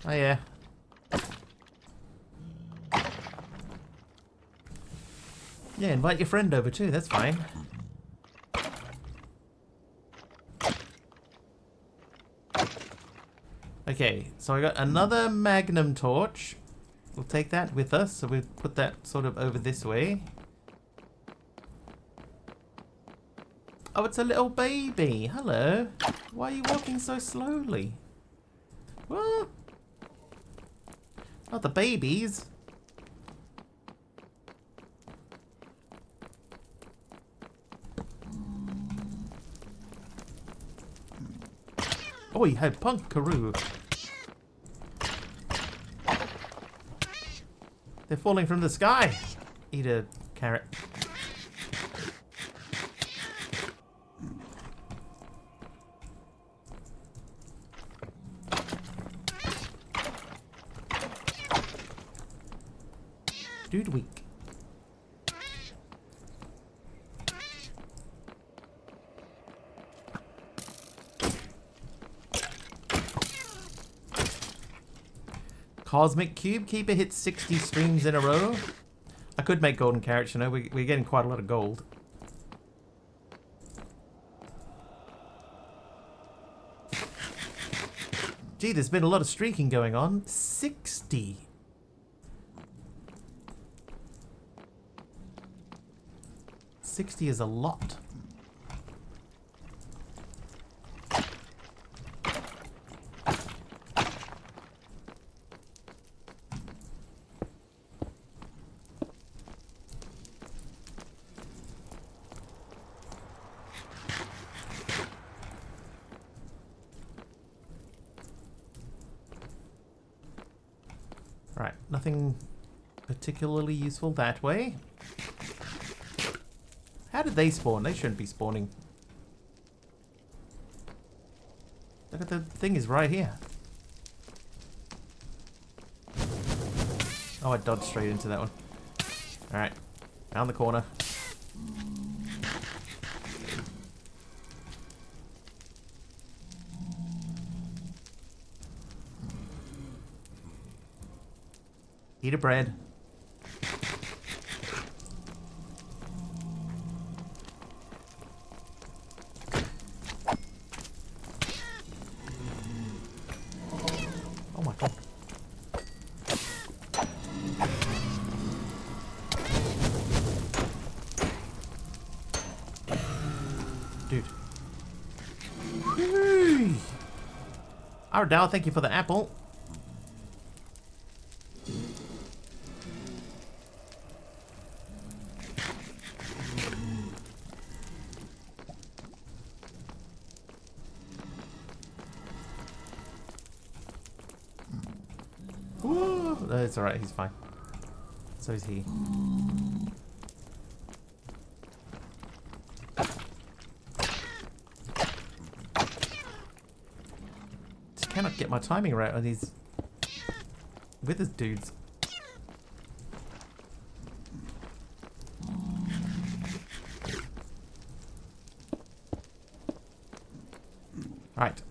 Oh yeah. Yeah, invite your friend over too, that's fine. Okay, so I got another magnum torch. We'll take that with us, so we'll put that sort of over this way. Oh, it's a little baby. Hello. Why are you walking so slowly? What? Not the babies. Oh, you had Punkaroo. They're falling from the sky. Eat a carrot. Dude weak. Cosmic Cube Keeper hits 60 streams in a row. I could make golden carrots, you know, we're getting quite a lot of gold. Gee, there's been a lot of streaking going on. 60. $60 is a lot. Right, nothing particularly useful that way. How did they spawn? They shouldn't be spawning. Look at the thing is right here. Oh, I dodged straight into that one. Alright, down the corner. Eat a bread. Oh my god. Dude. Ardal, thank you for the apple. Ooh, no, it's alright, he's fine. So is he. Just cannot get my timing right on these withers dudes. Right.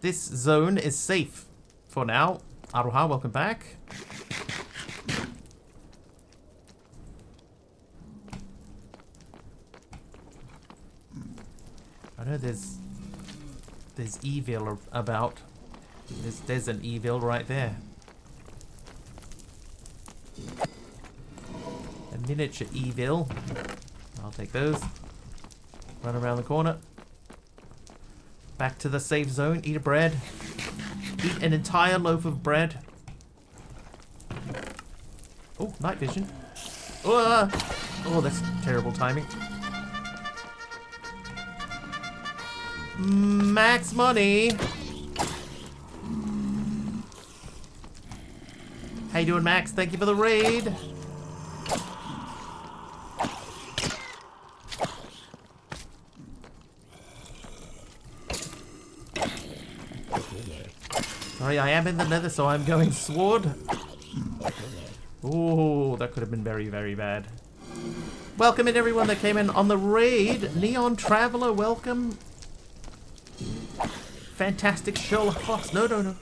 This zone is safe for now. Aroha, welcome back. I know there's evil about. There's an evil right there. A miniature evil. I'll take those. Run around the corner. Back to the safe zone. Eat a bread. Eat an entire loaf of bread. Oh, night vision. Oh, that's terrible timing. Max money. How you doing, Max? Thank you for the raid. Sorry, I am in the nether, so I'm going sword. Oh, that could have been very, very bad. Welcome in everyone that came in on the raid. Neon Traveler, welcome. Fantastic Sherlock Fox. No, no, no.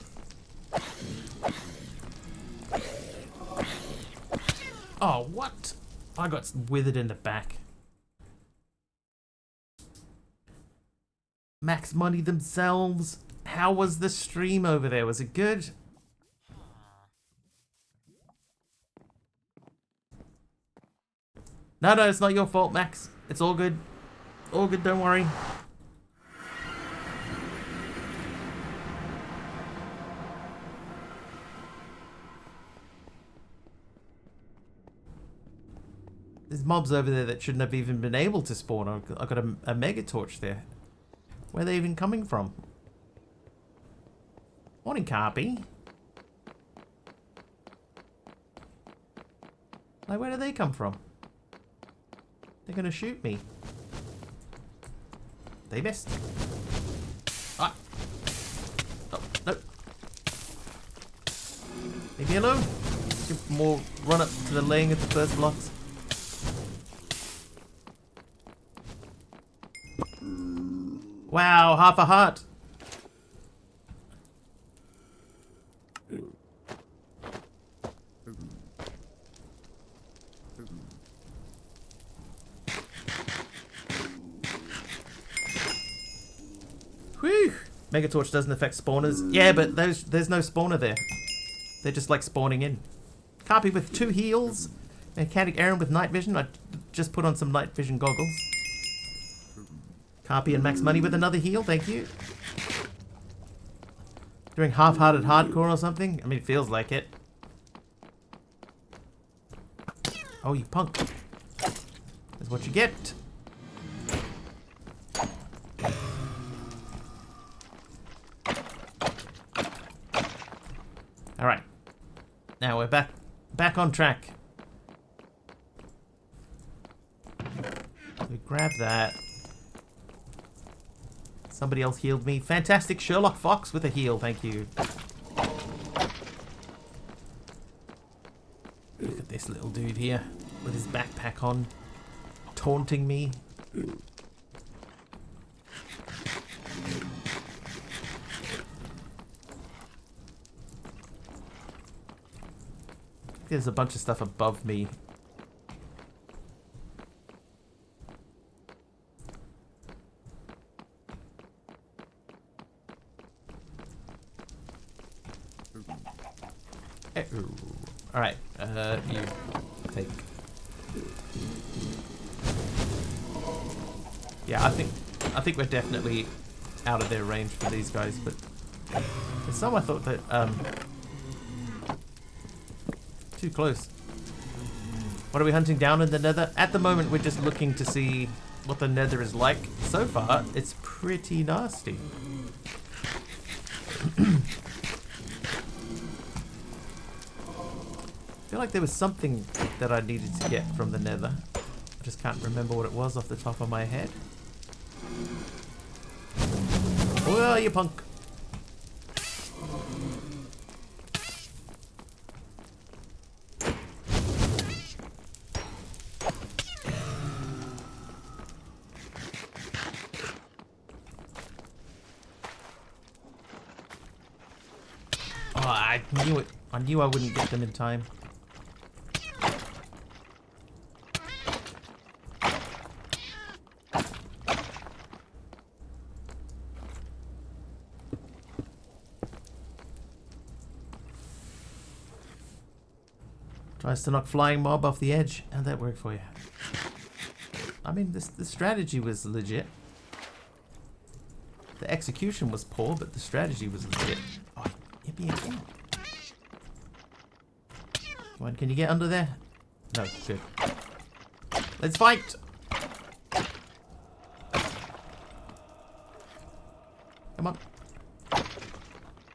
Oh, what? I got withered in the back. Max Money themselves. How was the stream over there? Was it good? No, no, it's not your fault, Max. It's all good. All good, don't worry. There's mobs over there that shouldn't have even been able to spawn. I've got a mega torch there. Where are they even coming from? Morning, Carpy. Like, where do they come from? They're gonna shoot me. They missed. Ah! Oh, no. Leave me alone. Give more run up to the laying of the first blocks. Wow, half a heart. Whew. Megatorch doesn't affect spawners. Yeah, but there's no spawner there. They're just like spawning in. Carpy with 2 heals. Mechanic Aaron with night vision. I just put on some night vision goggles. Carpy and Max Money with another heal, thank you. Doing half-hearted hardcore or something? I mean, it feels like it. Oh, you punk. That's what you get. Alright. Now we're back on track. We grab that. Somebody else healed me. Fantastic Sherlock Fox with a heal, thank you. Look at this little dude here with his backpack on, taunting me. There's a bunch of stuff above me. Alright, you take. Yeah, I think we're definitely out of their range for these guys, but there's some I thought that too close. What are we hunting down in the nether? At the moment we're just looking to see what the nether is like. So far, it's pretty nasty. feel like there was something that I needed to get from the nether. I just can't remember what it was off the top of my head. Oh, you punk. Oh, I knew it. I knew I wouldn't get them in time. Tries to knock flying mob off the edge. How'd that work for you? I mean, the strategy was legit. The execution was poor, but the strategy was legit. Oh, yippee again. Come on, can you get under there? No, good. Let's fight! Come on.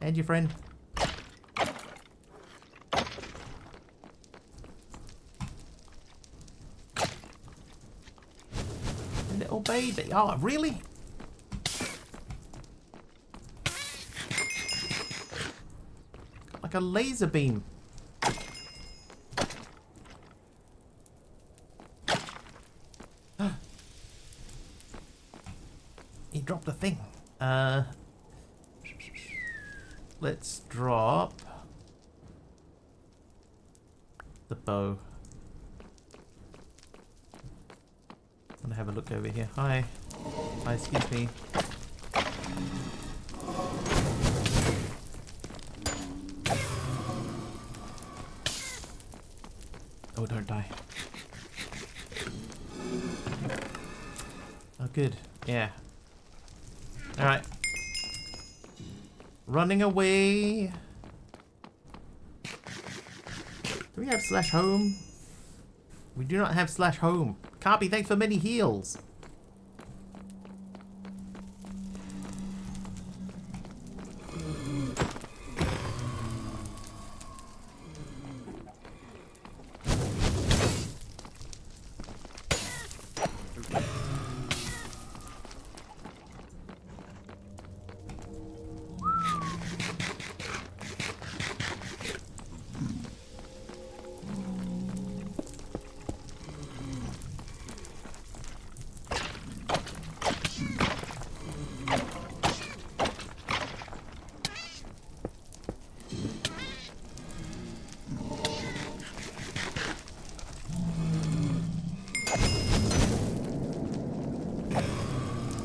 And your friend. Little baby. Oh, really? Got like a laser beam. He dropped the thing. Let's drop the bow. I'm gonna have a look over here. Hi. Hi, excuse me. Oh, don't die. Oh, good. Yeah. Alright. Running away. Do we have slash home? We do not have slash home. Carpy, thanks for many heals.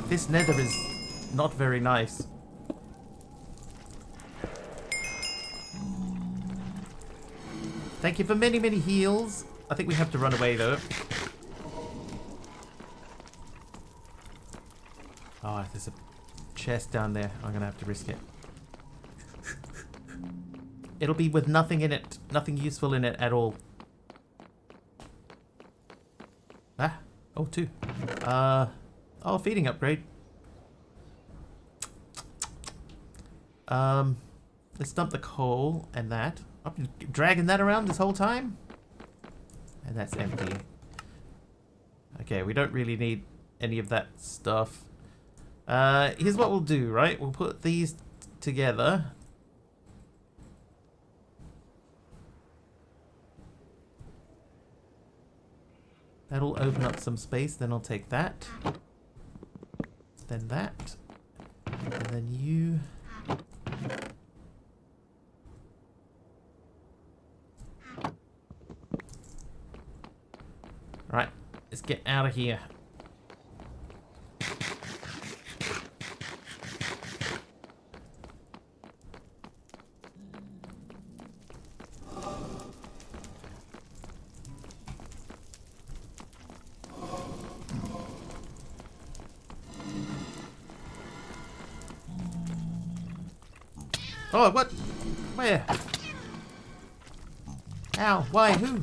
This nether is not very nice. Thank you for many, many heals. I think we have to run away though. Oh, there's a chest down there. I'm gonna have to risk it. It'll be with nothing in it. Nothing useful in it at all. Ah. Oh, two. Oh, feeding upgrade. Let's dump the coal and that. I've been dragging that around this whole time. And that's empty. Okay, we don't really need any of that stuff. Here's what we'll do, right? We'll put these together. That'll open up some space. Then I'll take that. Then that. And then you. Right, let's get out of here. Oh, what? Where? How? Why? Who?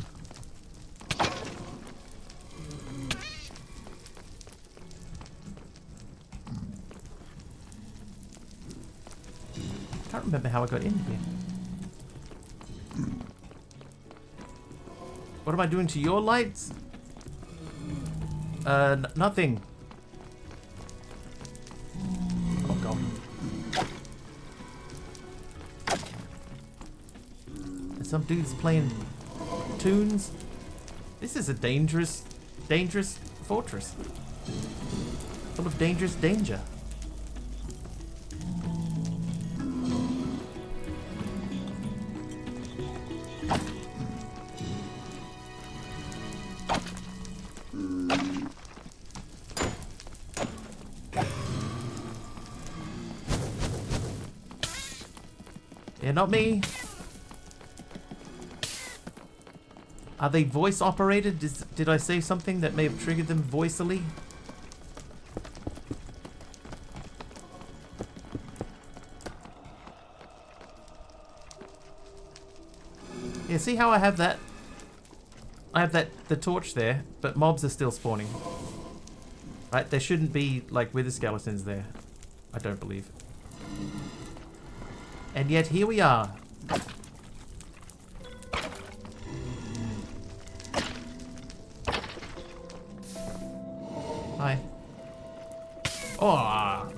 Can't remember how I got in here. What am I doing to your lights? Nothing. Oh god. And some dude's playing tunes. This is a dangerous fortress. Full of dangerous danger. Yeah, not me. Are they voice operated? Did I say something that may have triggered them voicily? Yeah, see how I have that? I have the torch there, but mobs are still spawning. Right, there shouldn't be, like, wither skeletons there. I don't believe. And yet, here we are. Hi. Oh!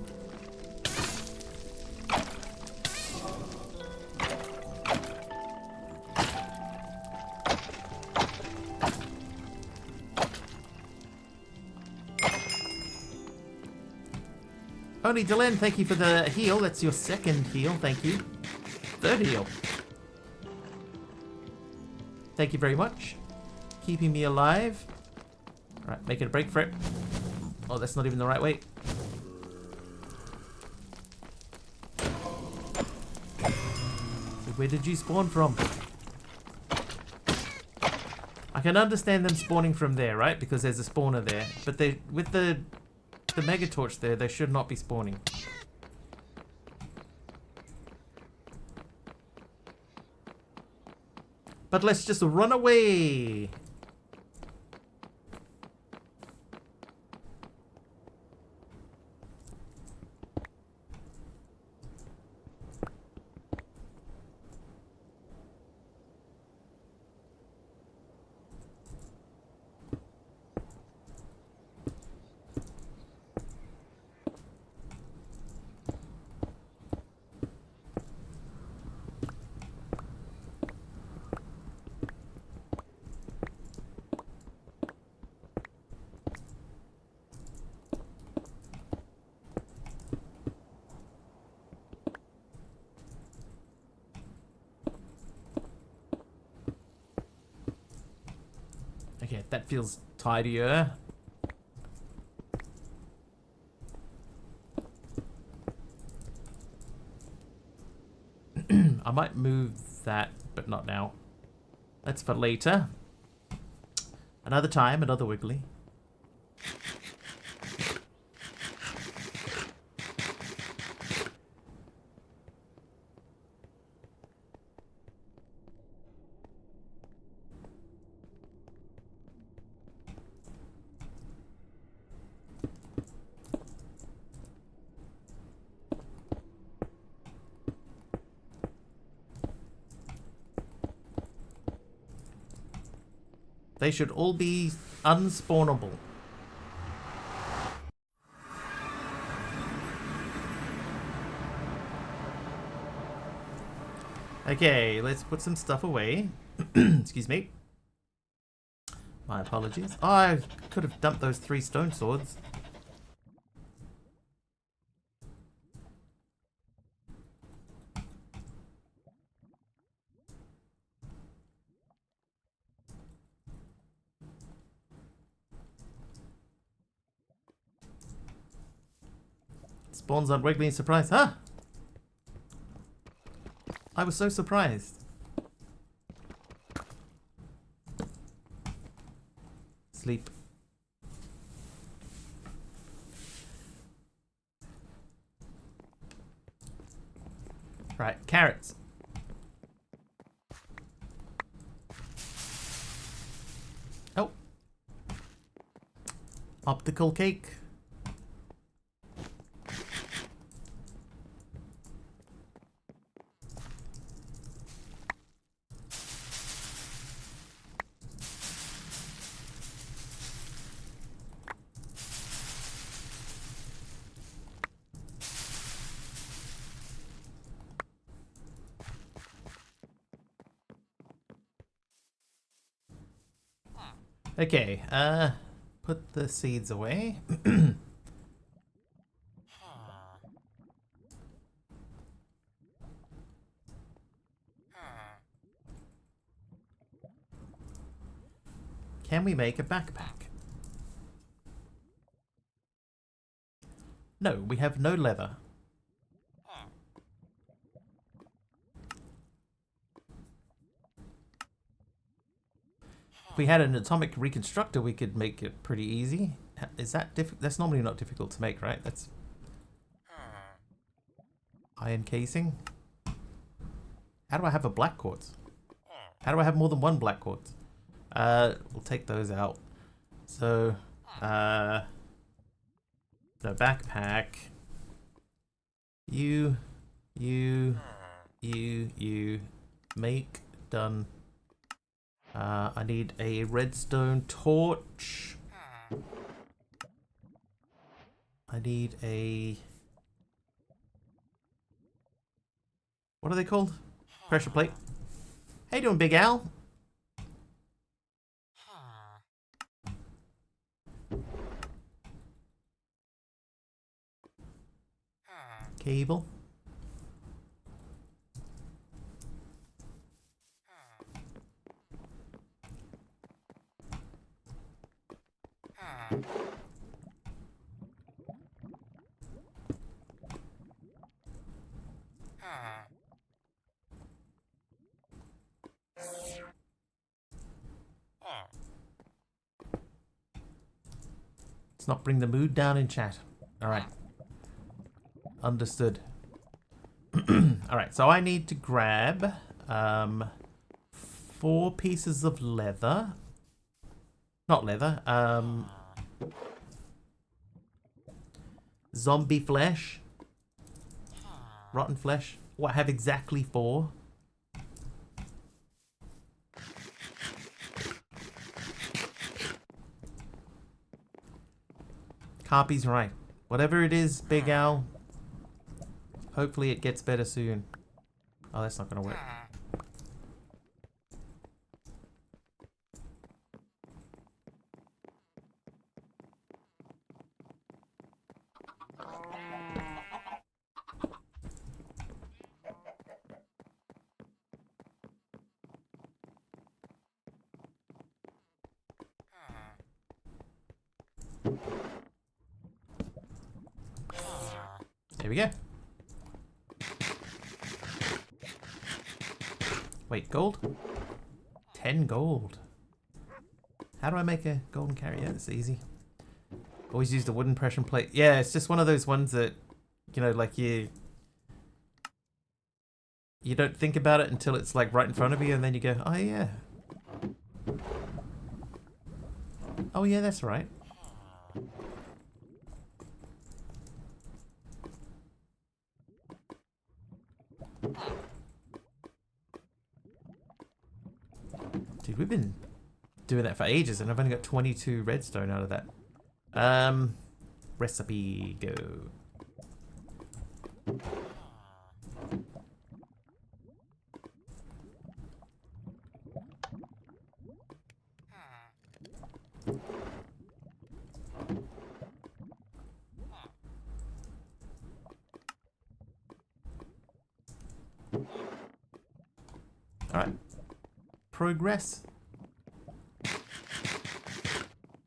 Only Delenn, thank you for the heal. That's your second heal, thank you. Third heal. Thank you very much. Keeping me alive. Alright, making a break for it. Oh, that's not even the right way. So where did you spawn from? I can understand them spawning from there, right? Because there's a spawner there. But they, with the mega torch there, they should not be spawning. But let's just run away. Okay, that feels tidier. I might move that, but not now. That's for later. Another time, another wiggly. They should all be unspawnable. Okay, let's put some stuff away. Excuse me. My apologies. Oh, I could have dumped those 3 stone swords. Spawns on Wiggly in surprise. Huh? I was so surprised. Sleep. Right, carrots. Oh. Optical cake. Okay, put the seeds away. Can we make a backpack? No, we have no leather. If we had an atomic reconstructor, we could make it pretty easy. Is that difficult? That's normally not difficult to make, right? That's iron casing. How do I have a black quartz? How do I have more than one black quartz? We'll take those out. So, the backpack. You, make, done. I need a redstone torch. I need a... What are they called? Pressure plate. How you doing, Big Al? Cable. Let's not bring the mood down in chat. Alright. Understood. Alright, so I need to grab 4 pieces of leather. Not leather. Zombie flesh. Rotten flesh. Oh, I have exactly 4. Carpy's right. Whatever it is, Big Al, hopefully it gets better soon. Oh, that's not gonna work. There we go. Wait, gold? 10 gold. How do I make a golden carrier? It's easy. Always use the wooden pressure plate. Yeah, it's just one of those ones that, you know, like you don't think about it until it's like right in front of you, and then you go, oh yeah. Oh yeah, that's right. Dude, we've been doing that for ages, and I've only got 22 redstone out of that. Recipe, go. Alright. Progress.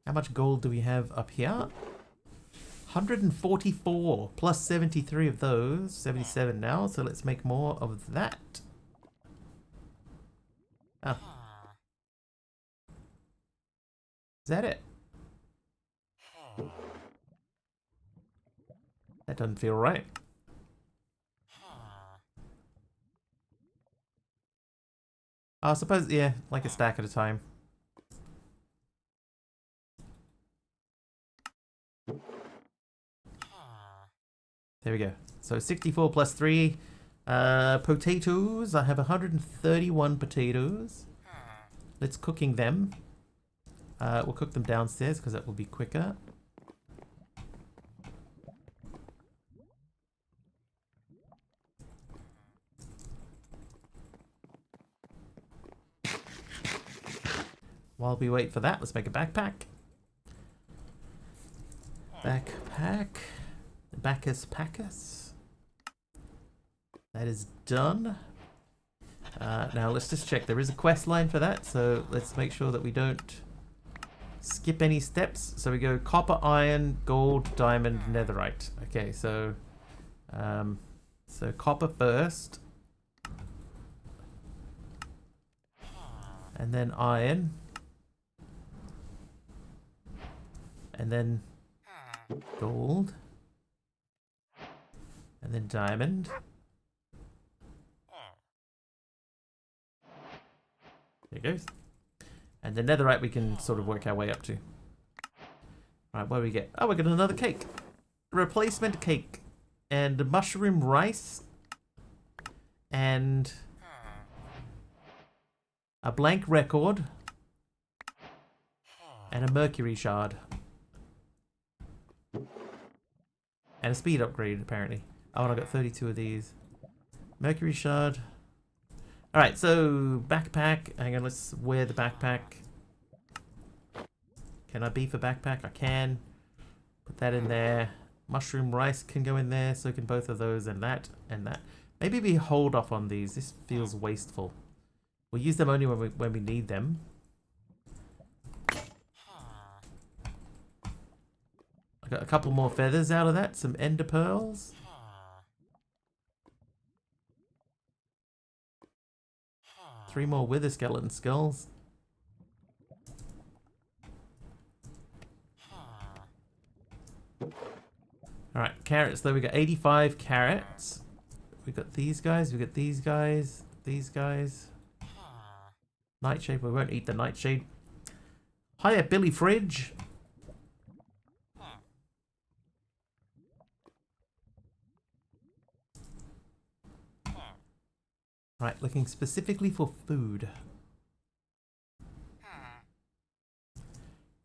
How much gold do we have up here? 144 plus 73 of those. 77 now, so let's make more of that. Oh. Is that it? That doesn't feel right. I suppose, yeah, like a stack at a time. There we go. So 64 plus 3. Potatoes. I have 131 potatoes. Let's cooking them. We'll cook them downstairs because that will be quicker. while we wait for that, let's make a backpack. Backpack. Bacchus Packus. That is done. Now let's just check. There is a quest line for that, so let's make sure that we don't skip any steps. So we go copper, iron, gold, diamond, netherite. Okay, so copper first, and then iron, and then gold, and then diamond. There it goes. And the netherite we can sort of work our way up to. Right, what do we get? Oh, we got another cake. Replacement cake. And mushroom rice. And a blank record. And a mercury shard. And a speed upgrade, apparently. Oh, and I got 32 of these. Mercury shard. Alright, so backpack. Hang on, let's wear the backpack. Can I beef a backpack? I can. Put that in there. Mushroom rice can go in there, so can both of those, and that, and that. Maybe we hold off on these. This feels wasteful. We'll use them only when we need them. I got a couple more feathers out of that. Some ender pearls. Three more wither skeleton skulls. Alright, carrots though. We got 85 carrots. We got these guys. We got these guys. These guys. Nightshade. We won't eat the nightshade. Hiya, Billy Fridge. Right, looking specifically for food.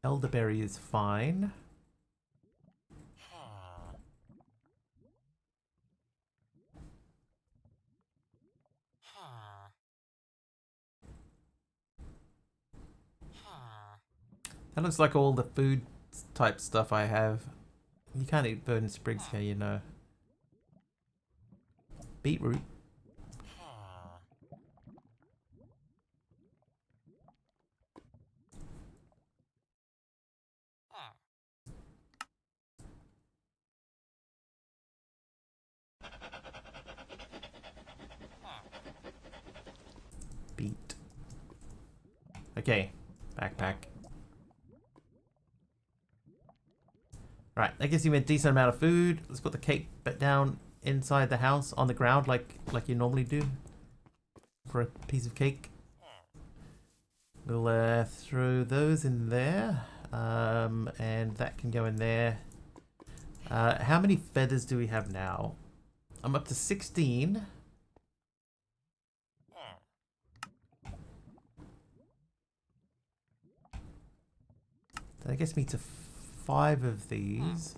Elderberry is fine. That looks like all the food type stuff I have. You can't eat burning sprigs here, you know. Beetroot. Beet. Okay, backpack. Right, that gives you a decent amount of food. Let's put the cake back down inside the house on the ground like you normally do for a piece of cake. We'll throw those in there, and that can go in there. How many feathers do we have now? I'm up to 16. That gets me to 5 of these.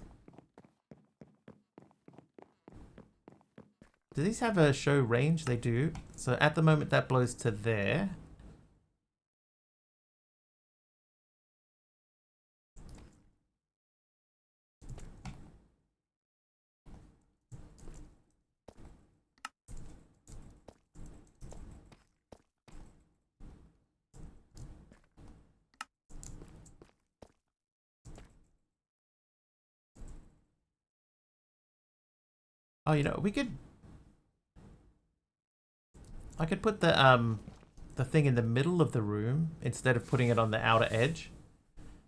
Do these have a show range? They do. So at the moment that blows to there. Oh, you know, we could... I could put the thing in the middle of the room instead of putting it on the outer edge.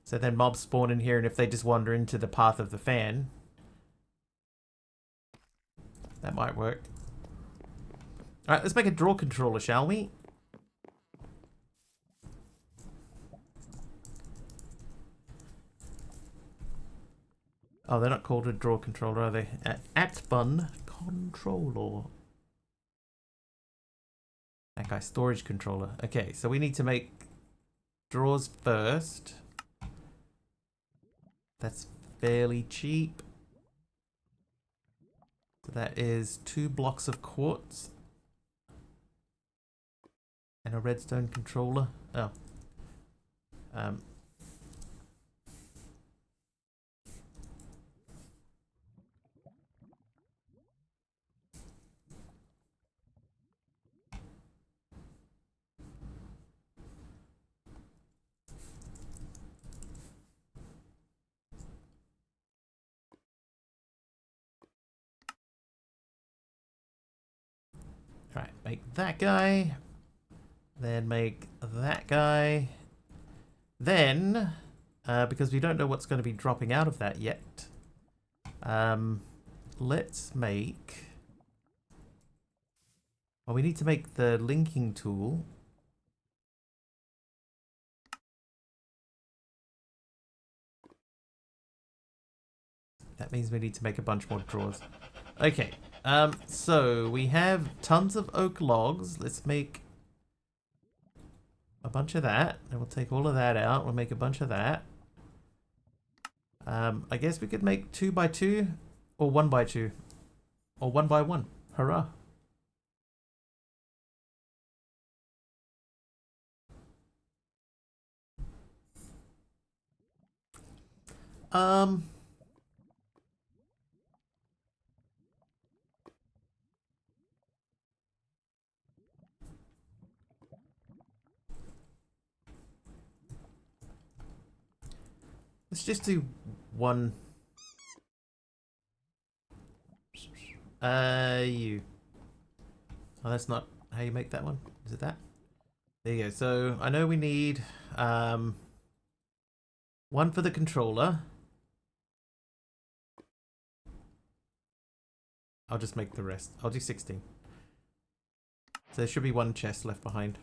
So then mobs spawn in here, and if they just wander into the path of the fan, that might work. Alright, let's make a draw controller, shall we? Oh, they're not called a draw controller, are they? Atbun controller. That guy, storage controller. Okay, so we need to make drawers first. That's fairly cheap. So that is 2 blocks of quartz. And a redstone controller. Oh. Um, Alright, make that guy. Then make that guy. Then, because we don't know what's going to be dropping out of that yet, let's make... Well, we need to make the linking tool. That means we need to make a bunch more drawers. Okay, so we have tons of oak logs. Let's make a bunch of that. And we'll take all of that out. We'll make a bunch of that. I guess we could make 2 by 2 or 1 by 2 or 1 by 1. Hurrah. Let's just do 1. You. Oh, that's not how you make that one. Is it that? There you go. So I know we need 1 for the controller. I'll just make the rest. I'll do 16. So there should be 1 chest left behind.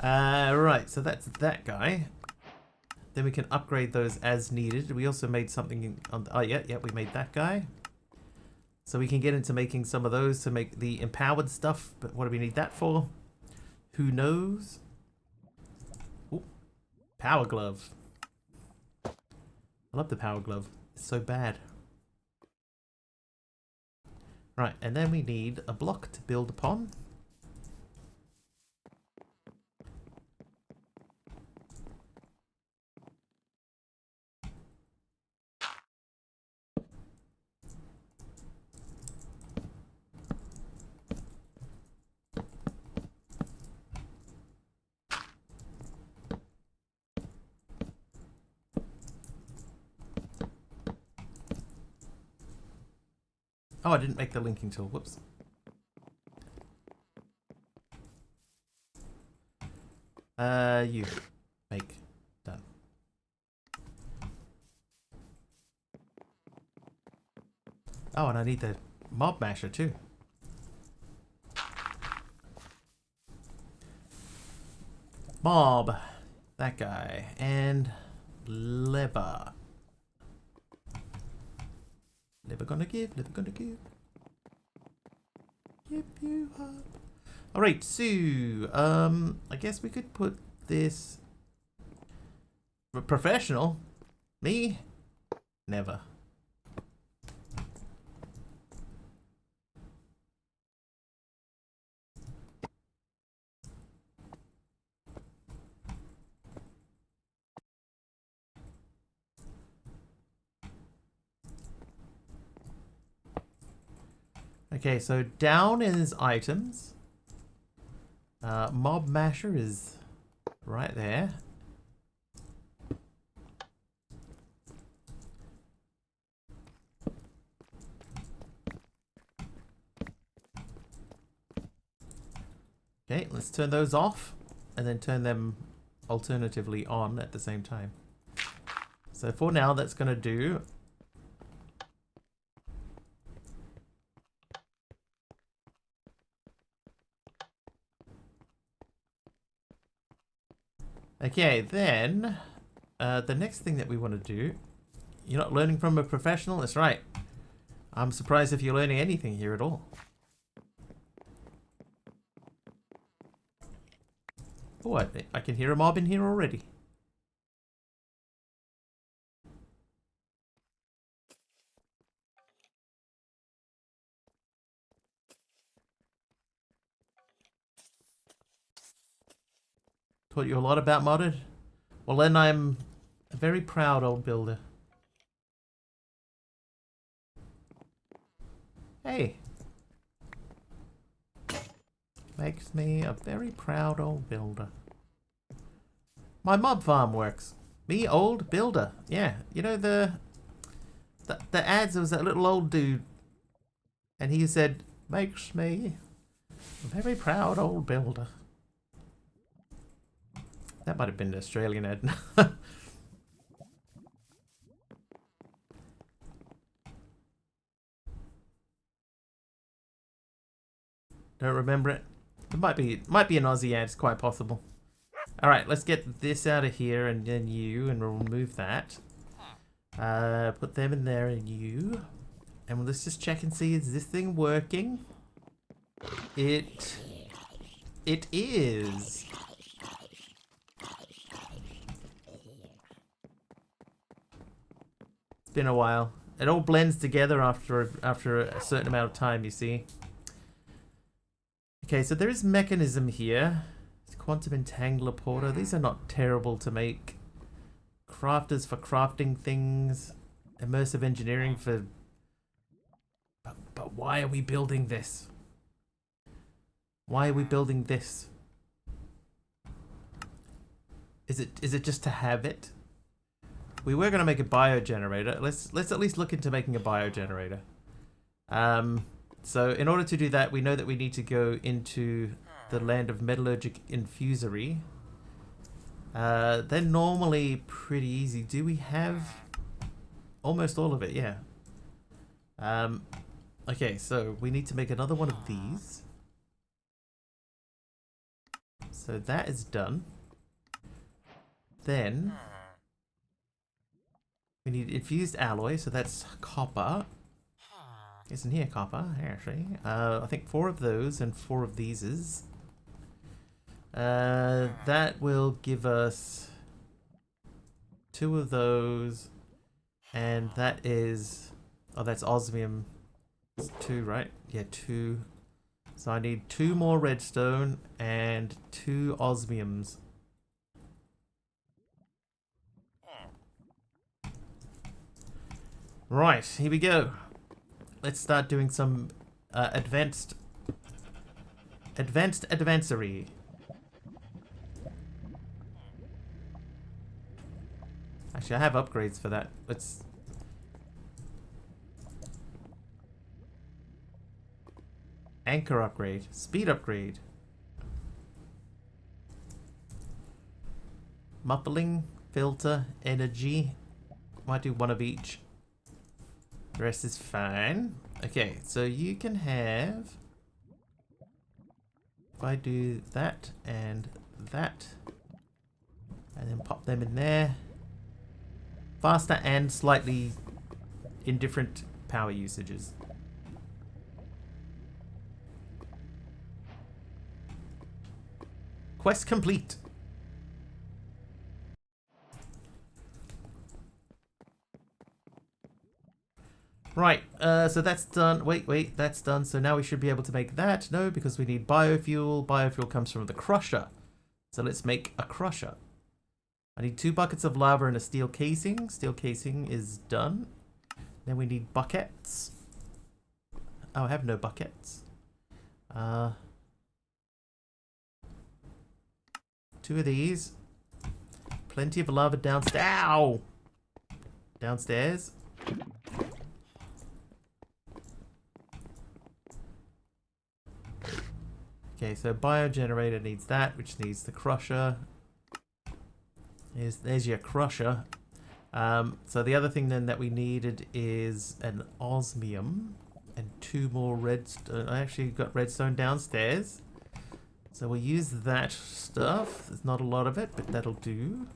Right, so that's that guy. Then we can upgrade those as needed. We also made something on... Oh, yeah, we made that guy. So we can get into making some of those to make the empowered stuff. But what do we need that for? Who knows? Ooh, power glove. I love the power glove. It's so bad. Right, and then we need a block to build upon. Oh, I didn't make the linking tool. Whoops. You. Make. Done. Oh, and I need the mob masher too. Mob. That guy. And lever. Never gonna give, never gonna give. Give you up. Alright, so I guess we could put this professional. Me? Never. Okay, so down is items. Mob masher is right there. Okay, let's turn those off and then turn them alternatively on at the same time. So for now, that's going to do. Okay, then the next thing that we want to do, you're not learning from a professional? That's right. I'm surprised if you're learning anything here at all. Oh, I can hear a mob in here already. Taught you a lot about modded. Well, then I'm a very proud old builder. Hey. Makes me a very proud old builder. My mob farm works. Me old builder. Yeah, you know the ads, there was that little old dude and he said, makes me a very proud old builder. That might have been an Australian ad. Don't remember it. It might be an Aussie ad, it's quite possible. Alright, let's get this out of here and then you, and we'll remove that. Put them in there and you. And let's just check and see, is this thing working? It is. It's been a while. It all blends together after a certain amount of time, you see. Okay, so there is mechanism here. It's quantum entangler porter. These are not terrible to make. Crafters for crafting things. Immersive engineering for... But why are we building this? Why are we building this? Is it just to have it? We were going to make a biogenerator. Let's at least look into making a biogenerator. So in order to do that, we know that we need to go into the land of metallurgic infusory. They're normally pretty easy. Do we have almost all of it? Yeah. Okay, so we need to make another one of these. So that is done. Then we need infused alloy, so that's copper. Isn't here copper, actually. I think 4 of those and 4 of these is. That will give us 2 of those, and that is, oh, that's osmium. It's 2, right? Yeah, 2. So I need 2 more redstone and 2 osmiums. Right, here we go. Let's start doing some advancery. Actually, I have upgrades for that. Let's... Anchor upgrade. Speed upgrade. Muffling, filter, energy. Might do one of each. The rest is fine. Okay, so you can have... If I do that and that, and then pop them in there. Faster and slightly indifferent power usages. Quest complete. Right, so that's done. Wait, that's done. So now we should be able to make that. No, because we need biofuel. Biofuel comes from the crusher. So let's make a crusher. I need 2 buckets of lava and a steel casing. Steel casing is done. Then we need buckets. Oh, I have no buckets. 2 of these. Plenty of lava downstairs. Ow! Downstairs. Okay, so biogenerator needs that, which needs the crusher. There's your crusher. So the other thing then that we needed is an osmium and 2 more redstone. I actually got redstone downstairs. So we'll use that stuff. There's not a lot of it, but that'll do.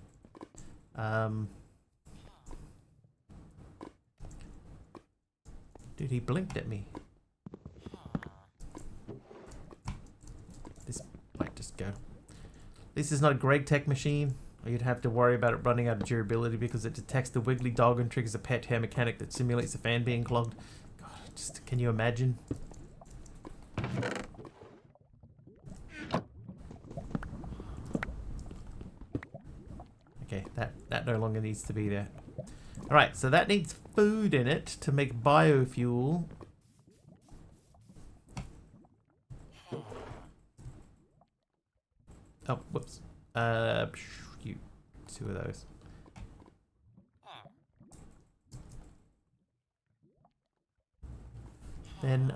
Dude, he blinked at me. This might just go. This is not a great tech machine. Or you'd have to worry about it running out of durability because it detects the wiggly dog and triggers a pet hair mechanic that simulates the fan being clogged. God, just can you imagine? Okay, that no longer needs to be there. Alright, so that needs food in it to make biofuel. Oh, whoops. Shoot. 2 of those. Then,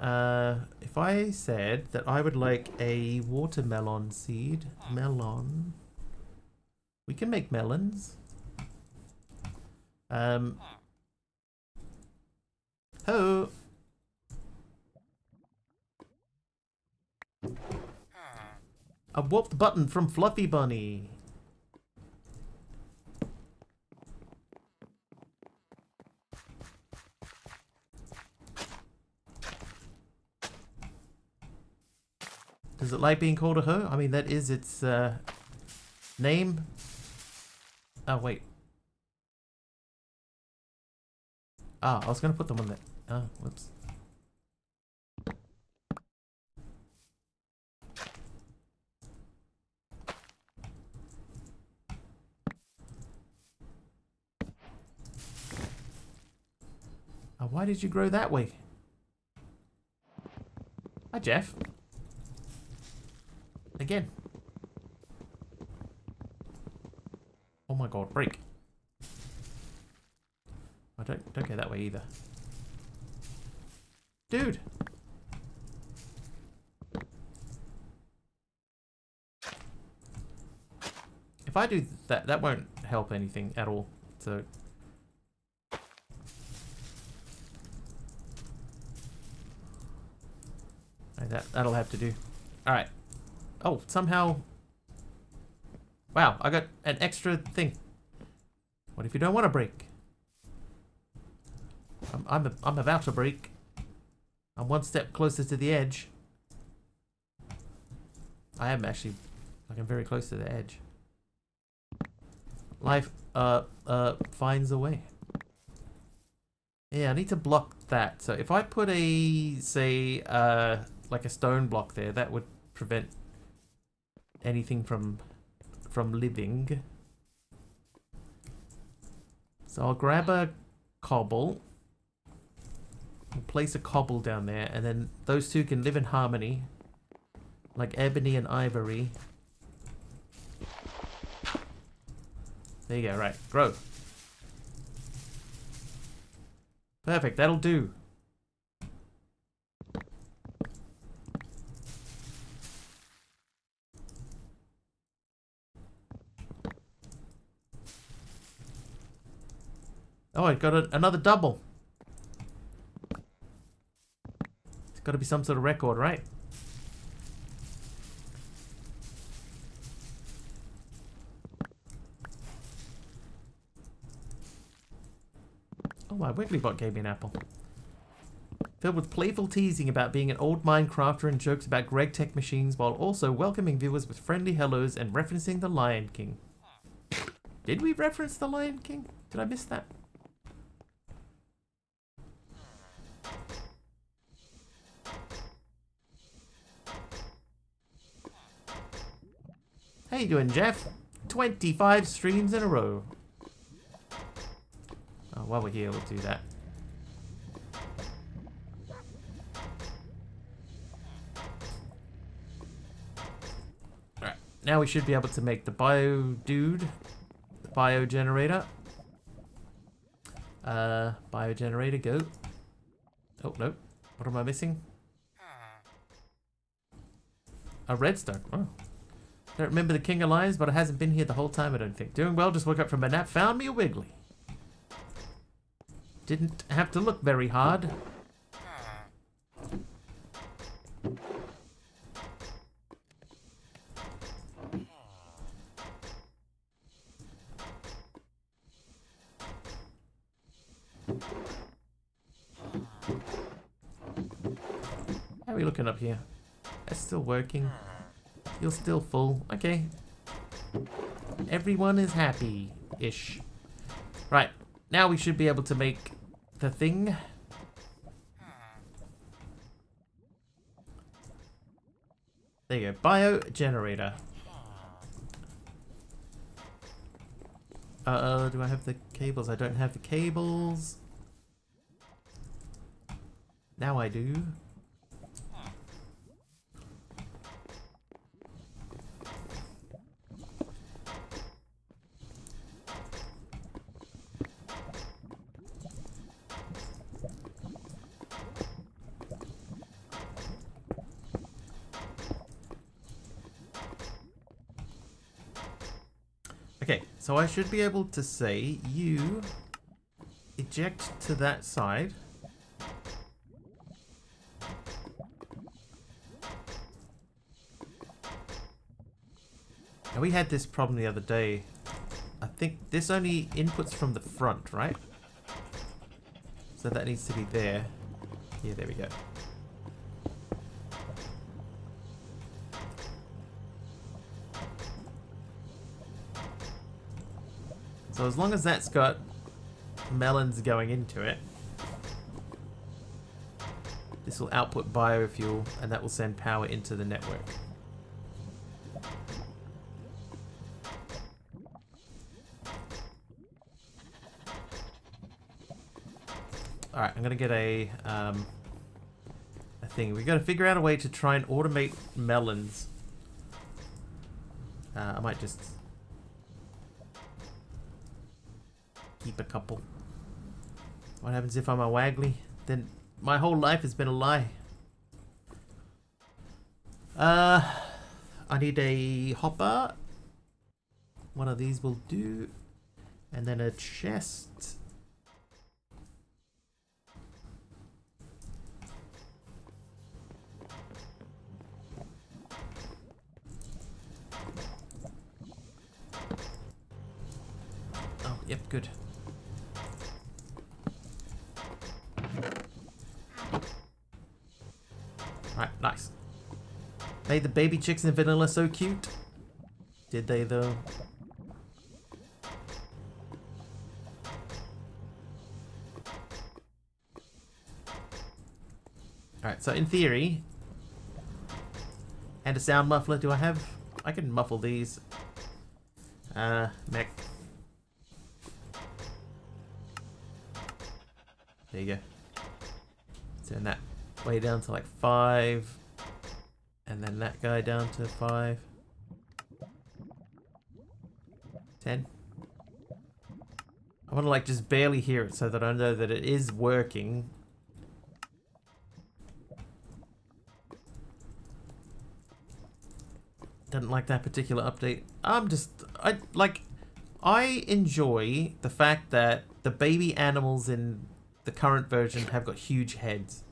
if I said that I would like a watermelon seed, melon, we can make melons. Ho! A warped button from Fluffy Bunny. Does it like being called a hoe? I mean, that is its name. Oh, wait. Ah, I was going to put them on that. Oh, whoops. Oh, why did you grow that way? Hi, Jeff. Again. Oh my god, break. I don't go that way either. Dude! If I do that, that won't help anything at all. So... that'll have to do. Alright. Oh, somehow... Wow, I got an extra thing. What if you don't want to break? I'm about to break. I'm one step closer to the edge. I am actually, like, I'm very close to the edge. Life, finds a way. Yeah, I need to block that. So if I put a, say, like a stone block there, that would prevent anything from living. So I'll grab a cobble. We'll place a cobble down there, and then those two can live in harmony. Like ebony and ivory. There you go, right. Grow. Perfect, that'll do. Oh, I got another double. It's got to be some sort of record, right? Oh, my Wigglybot gave me an apple. Filled with playful teasing about being an old Minecrafter and jokes about Greg Tech machines, while also welcoming viewers with friendly hellos and referencing the Lion King. Did we reference the Lion King? Did I miss that? How you doing, Jeff? 25 streams in a row. Oh, while we're here, we'll do that. Alright, now we should be able to make the bio dude, the bio generator. Bio generator, go. Oh, no. What am I missing? A redstone. Oh. Don't remember the King of Lions, but it hasn't been here the whole time, I don't think. Doing well, just woke up from a nap, found me a Wiggly. Didn't have to look very hard. How are we looking up here? That's still working. You're still full. Okay. Everyone is happy-ish. Right. Now we should be able to make the thing. There you go. Bio generator. Do I have the cables? I don't have the cables. Now I do. Okay, so I should be able to say you eject to that side. Now we had this problem the other day. I think this only inputs from the front, right? So that needs to be there. Yeah, there we go. So as long as that's got melons going into it, this will output biofuel and that will send power into the network. Alright, I'm gonna get a thing. We gotta figure out a way to try and automate melons. I might just keep a couple. What happens if I'm a waggly? Then my whole life has been a lie. I need a hopper. One of these will do. And then a chest. Oh, yep, good. Alright, nice. Made the baby chicks in vanilla so cute. Did they though? Alright, so in theory, and a sound muffler, do I have? I can muffle these. Mech. There you go. Turn that way down to like 5. And then that guy down to 5. 10. I want to like just barely hear it so that I know that it is working. Didn't like that particular update. I enjoy the fact that the baby animals in the current version have got huge heads.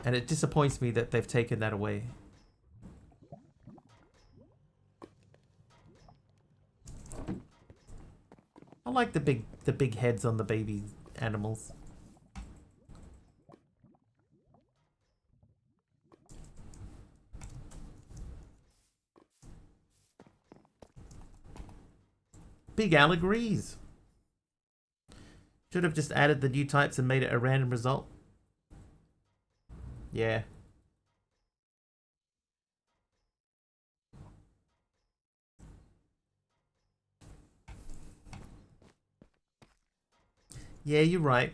And it disappoints me that they've taken that away. I like the big heads on the baby animals. Big Al agrees. Should have just added the new types and made it a random result. Yeah. Yeah, you're right.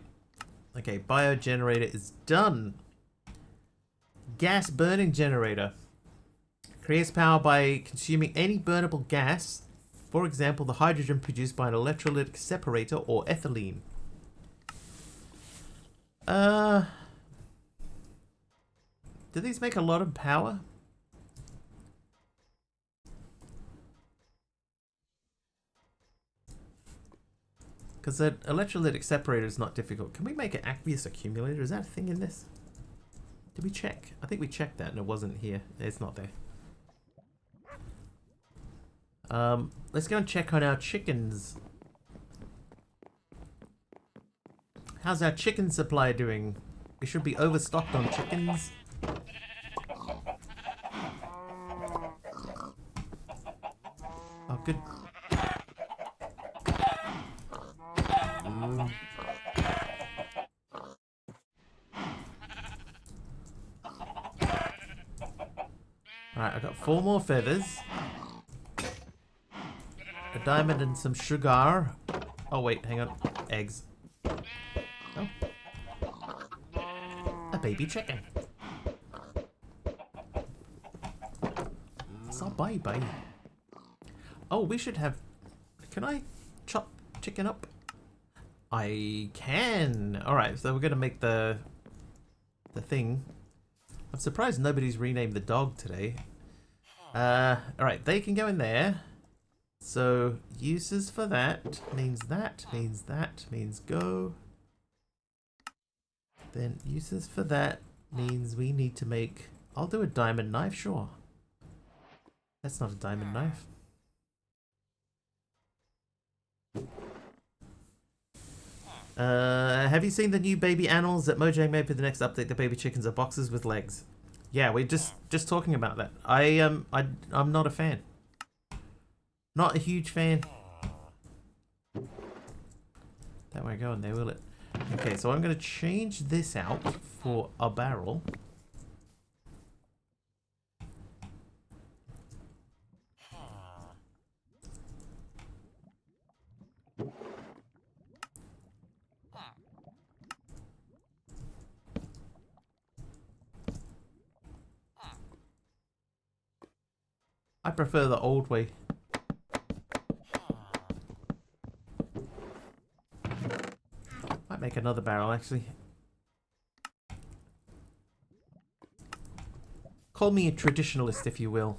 Okay, biogenerator is done. Gas burning generator. Creates power by consuming any burnable gas. For example, the hydrogen produced by an electrolytic separator or ethylene. Do these make a lot of power? Because the electrolytic separator is not difficult. Can we make an aqueous accumulator? Is that a thing in this? Did we check? I think we checked that and it wasn't here. It's not there. Let's go and check on our chickens. How's our chicken supply doing? We should be overstocked on chickens. Oh, good. Alright, I've got 4 more feathers. A diamond and some sugar. Oh wait, hang on. Eggs. Oh. A baby chicken. So bye. Oh, we should have... Can I chop chicken up? I can. Alright, so we're going to make the thing. I'm surprised nobody's renamed the dog today. Alright, they can go in there. So, uses for that means that, means that, means go. Then uses for that means we need to make... I'll do a diamond knife, sure. That's not a diamond knife. Have you seen the new baby animals that Mojang made for the next update? The baby chickens are boxes with legs. Yeah, we're just talking about that. I'm not a fan. Not a huge fan. That won't go in there, will it? Okay, so I'm going to change this out for a barrel. I prefer the old way. Might make another barrel, actually. Call me a traditionalist, if you will.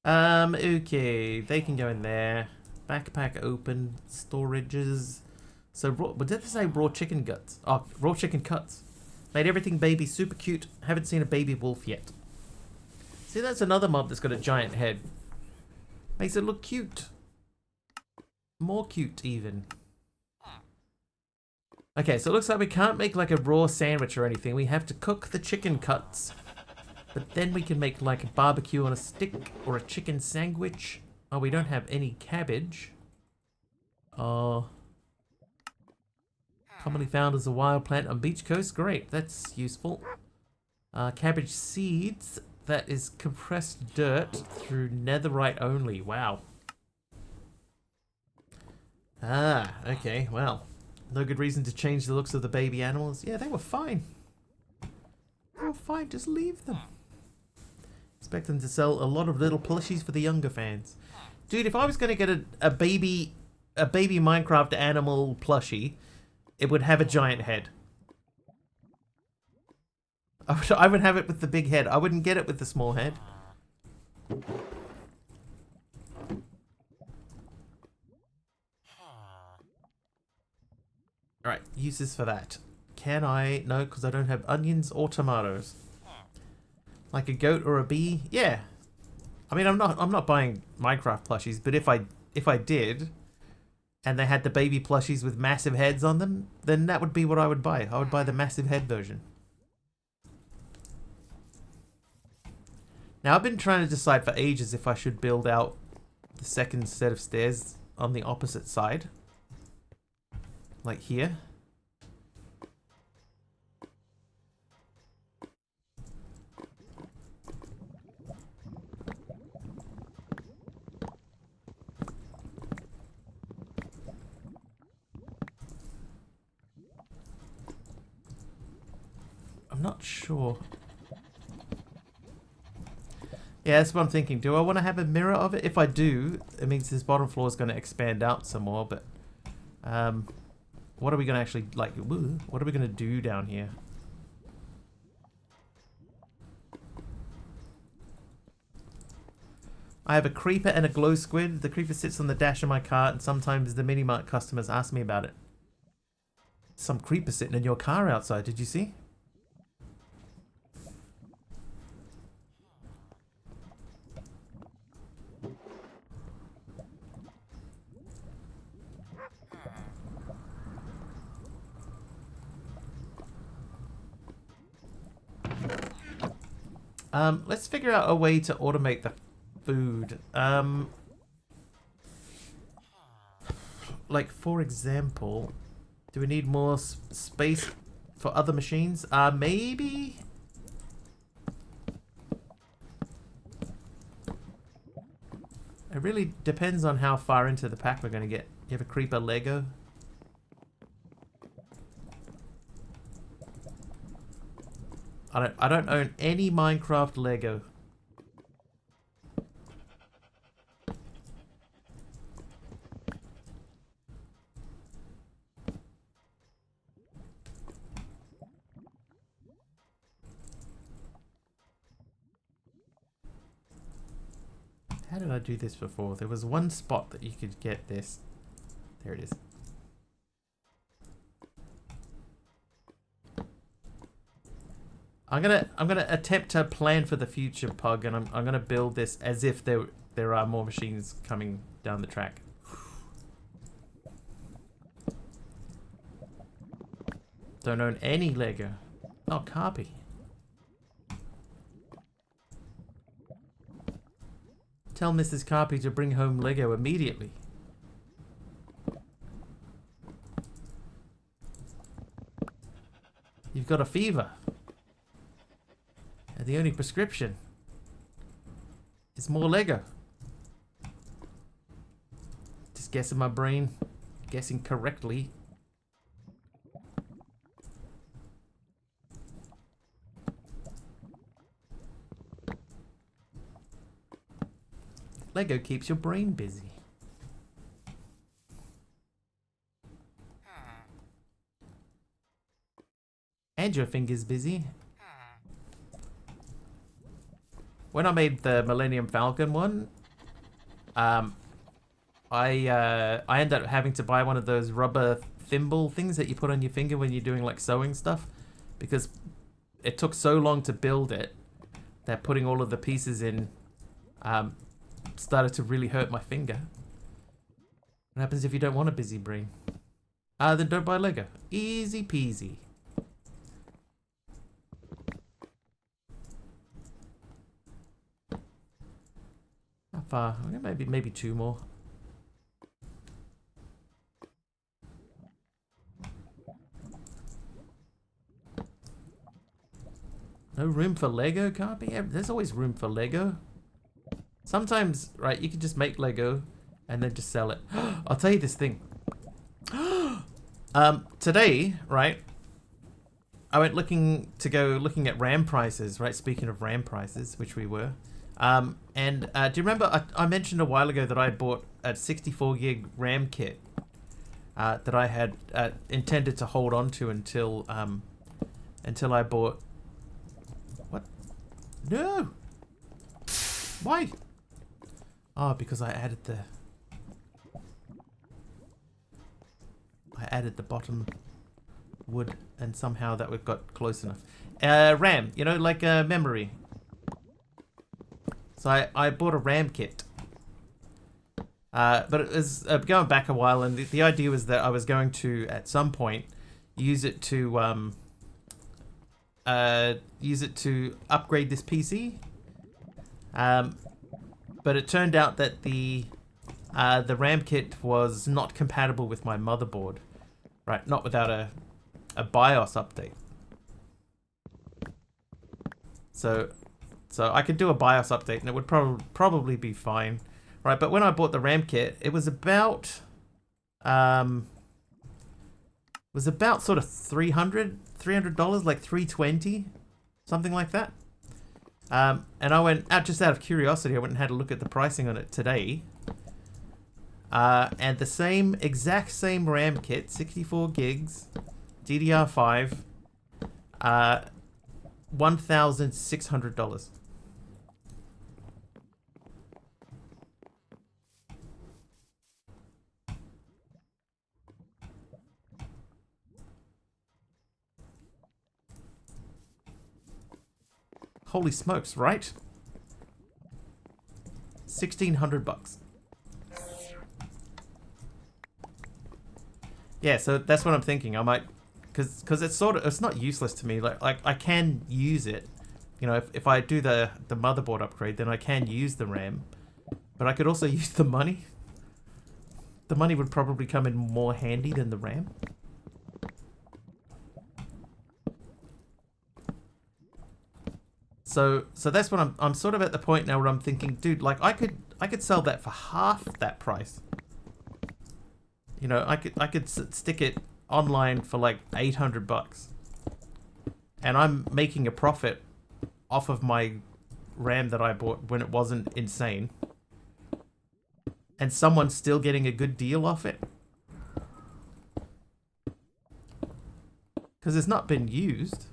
Okay, they can go in there. Backpack open, storages. So, raw, what did they say? Raw chicken guts. Oh, raw chicken cuts. Made everything baby super cute. Haven't seen a baby wolf yet. See, that's another mob that's got a giant head. Makes it look cute. More cute, even. Okay, so it looks like we can't make like a raw sandwich or anything. We have to cook the chicken cuts. But then we can make like a barbecue on a stick or a chicken sandwich. Oh, we don't have any cabbage. Commonly found as a wild plant on beach coast. Great, that's useful. Cabbage seeds. That is compressed dirt through netherite only. Wow. Ah, okay, well. No good reason to change the looks of the baby animals. Yeah, they were fine. They were fine, just leave them. Expect them to sell a lot of little plushies for the younger fans. Dude, if I was going to get a baby Minecraft animal plushie, it would have a giant head. I would have it with the big head. I wouldn't get it with the small head. Alright, uses for that. Can I? No, because I don't have onions or tomatoes. Like a goat or a bee? Yeah. I mean, I'm not buying Minecraft plushies, but if I did, and they had the baby plushies with massive heads on them, then that would be what I would buy. I would buy the massive head version. Now, I've been trying to decide for ages if I should build out the second set of stairs on the opposite side. Like here. I'm not sure. Yeah, that's what I'm thinking. Do I want to have a mirror of it? If I do, it means this bottom floor is going to expand out some more, but what are we going to actually, like, what are we going to do down here? I have a creeper and a glow squid. The creeper sits on the dash of my cart, and sometimes the Minimart customers ask me about it. Some creeper sitting in your car outside, did you see? Let's figure out a way to automate the food. Like, for example, do we need more space for other machines? Maybe? It really depends on how far into the pack we're going to get. You have a creeper Lego? I don't own any Minecraft Lego. How did I do this before? There was one spot that you could get this. There it is. I'm gonna attempt to plan for the future, Pug, and I'm gonna build this as if there are more machines coming down the track. Don't own any Lego. Oh, Carpy. Tell Mrs. Carpy to bring home Lego immediately. You've got a fever. And the only prescription is more Lego. Just guessing my brain, guessing correctly. Lego keeps your brain busy. And your fingers busy. When I made the Millennium Falcon one, I ended up having to buy one of those rubber thimble things that you put on your finger when you're doing like sewing stuff, because it took so long to build it that putting all of the pieces in started to really hurt my finger. What happens if you don't want a busy brain? Then don't buy Lego. Easy peasy. How far? Maybe two more. No room for Lego, Carpy? There's always room for Lego. Sometimes, right, you can just make Lego and then just sell it. I'll tell you this thing. Today, right, I went looking at RAM prices, right? Speaking of RAM prices, which we were. Do you remember I mentioned a while ago that I bought a 64 gig RAM kit that I had intended to hold on to until I bought... What? No! Why? Oh, because I added the bottom wood, and somehow that we've got close enough. RAM, you know, like memory. So I bought a RAM kit. But it was going back a while, and the idea was that I was going to, at some point, use it to upgrade this PC. But it turned out that the RAM kit was not compatible with my motherboard, right? Not without a BIOS update. So I could do a BIOS update and it would probably be fine, right? But when I bought the RAM kit, it was about sort of $300, like $320, something like that. And I went out just out of curiosity. I went and had a look at the pricing on it today. And the exact same RAM kit, 64 gigs, DDR5, $1,600. Holy smokes, right? $1,600. Yeah, so that's what I'm thinking. I might, because it's not useless to me. Like I can use it. You know, if I do the motherboard upgrade, then I can use the RAM. But I could also use the money. The money would probably come in more handy than the RAM. So that's what I'm sort of at the point now where I'm thinking, dude, like I I could sell that for half that price. You know, I could stick it online for like $800, and I'm making a profit off of my RAM that I bought when it wasn't insane, and someone's still getting a good deal off it because it's not been used.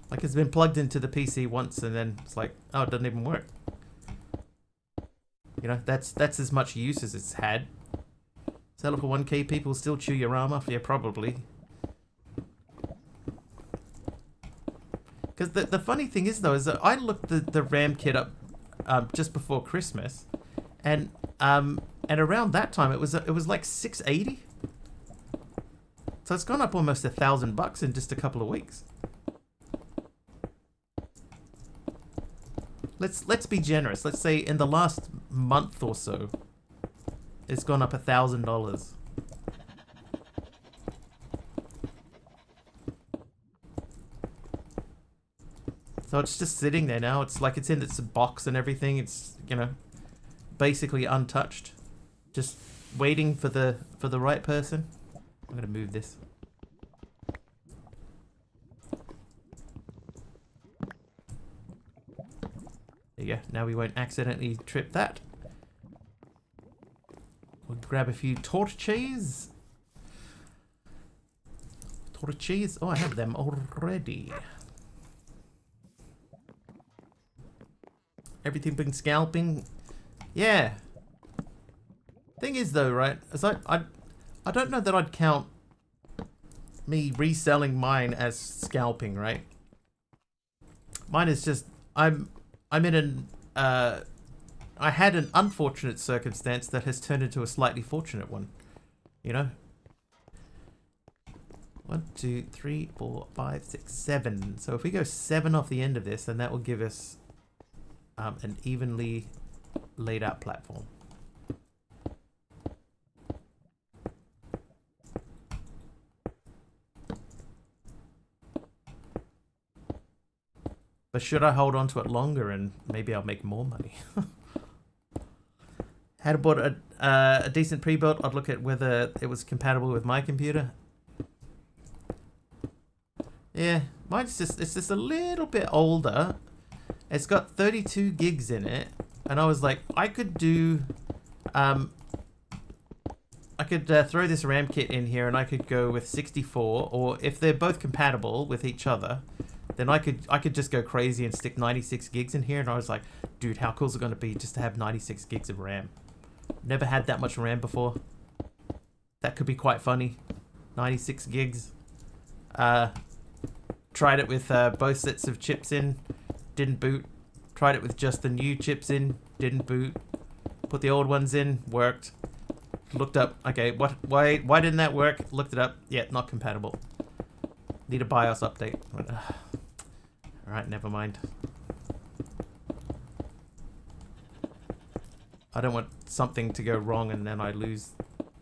Like, it's been plugged into the PC once and then it's like, oh, it doesn't even work. You know, that's as much use as it's had. Sell it for 1k, people still chew your arm off? Yeah, probably. Because the funny thing is, though, is that I looked the RAM kit up just before Christmas, and around that time it was like $680. So it's gone up almost $1,000 in just a couple of weeks. Let's be generous. Let's say in the last month or so, it's gone up $1,000. So it's just sitting there now. It's like it's in its box and everything. It's, you know, basically untouched, just waiting for the right person. I'm gonna move this. There you go. Now we won't accidentally trip that. We'll grab a few tortillas. Tortillas. Oh, I have them already. Everything been scalping. Yeah. Thing is, though, right? As I don't know that I'd count me reselling mine as scalping, right? Mine is just I'm in an I had an unfortunate circumstance that has turned into a slightly fortunate one. You know? 1, 2, 3, 4, 5, 6, 7. So if we go 7 off the end of this, then that will give us an evenly laid out platform. But should I hold on to it longer and maybe I'll make more money? Had I bought a decent pre-built, I'd look at whether it was compatible with my computer. Yeah, mine's it's just a little bit older. It's got 32 gigs in it, and I was like, I could do, I could throw this RAM kit in here, and I could go with 64, or if they're both compatible with each other, then I could just go crazy and stick 96 gigs in here. And I was like, dude, how cool is it going to be just to have 96 gigs of RAM? Never had that much RAM before. That could be quite funny. 96 gigs. Tried it with both sets of chips in. Didn't boot. Tried it with just the new chips in. Didn't boot. Put the old ones in. Worked. Looked up. Okay, why didn't that work? Looked it up. Yeah, not compatible. Need a BIOS update. Alright, never mind. I don't want something to go wrong and then I lose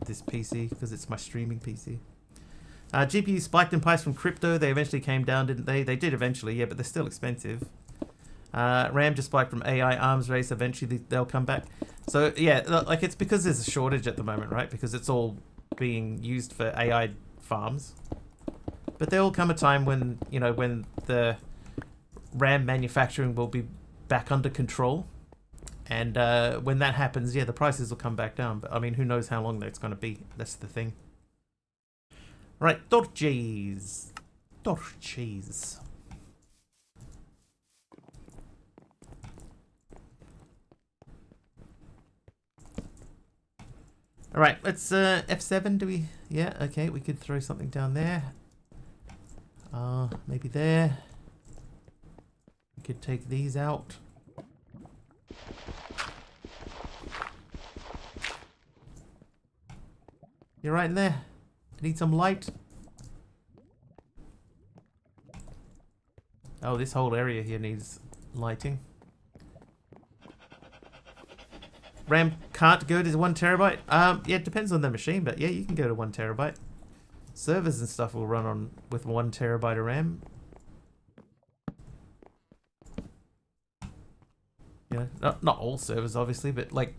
this PC because it's my streaming PC. GPU spiked in price from crypto. They eventually came down, didn't they? They did eventually, yeah, but they're still expensive. RAM just spiked from AI arms race. Eventually they'll come back. So yeah, like it's because there's a shortage at the moment, right? Because it's all being used for AI farms. But there will come a time when, you know, when the RAM manufacturing will be back under control. And when that happens, yeah, the prices will come back down. But I mean, who knows how long that's going to be? That's the thing. Right, torches. Torches. All right, let's F7. Do we? Yeah, okay. We could throw something down there. Maybe there. We could take these out. You're right in there. Need some light. Oh, this whole area here needs lighting. RAM can't go to 1 terabyte. Yeah, it depends on the machine, but yeah, you can go to 1 terabyte. Servers and stuff will run on with 1 terabyte of RAM. You know, not all servers obviously, but like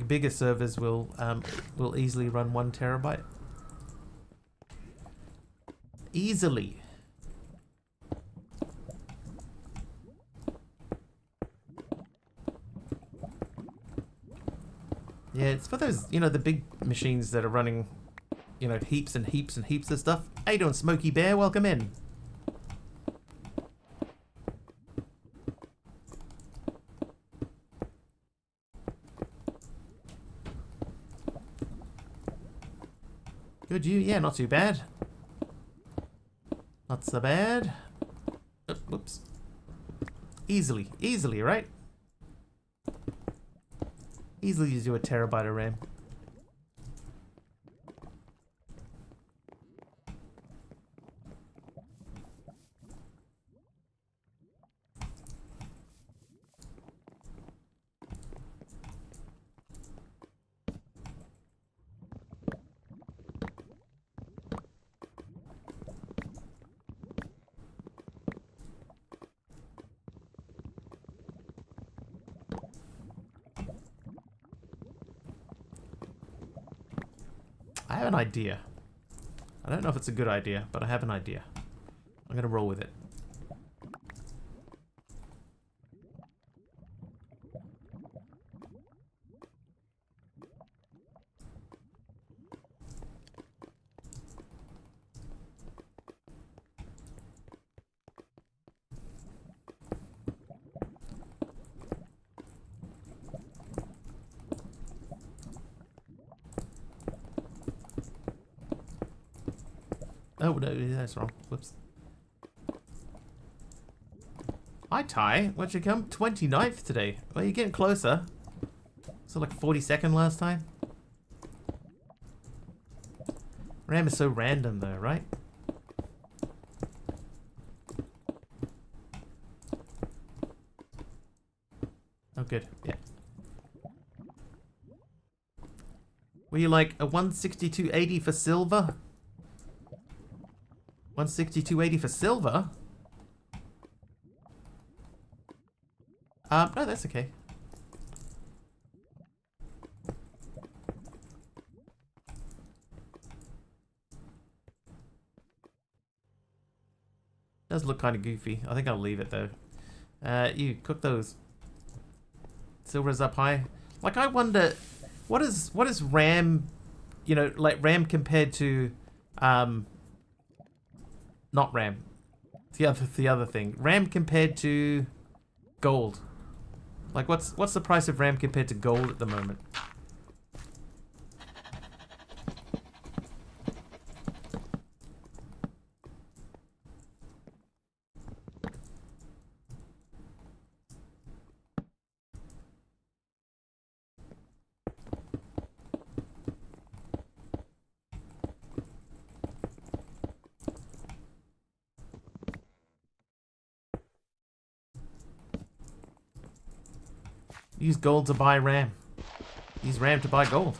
bigger servers will easily run 1 terabyte. Easily. Yeah, it's for those, you know, the big machines that are running, you know, heaps and heaps and heaps of stuff. How you doing, Smokey Bear? Welcome in. Good, you? Yeah, not too bad. Not so bad. Oh, whoops. Easily, right? Easily you do a terabyte of RAM. I have an idea. I don't know if it's a good idea, but I have an idea. I'm gonna roll with it. Oh, no, that's wrong. Whoops. Hi, Ty. When'd you come? 29th today. Well, you're getting closer. So like 42nd last time? RAM is so random though, right? Oh, good. Yeah. Were you like a 16280 for silver? 16280 for silver? No, that's okay. Does look kind of goofy. I think I'll leave it though. You cook those. Silver's up high. Like, I wonder, what is RAM? You know, like RAM compared to, not RAM. The other thing. RAM compared to gold. Like, what's the price of RAM compared to gold at the moment? Use gold to buy RAM. Use RAM to buy gold.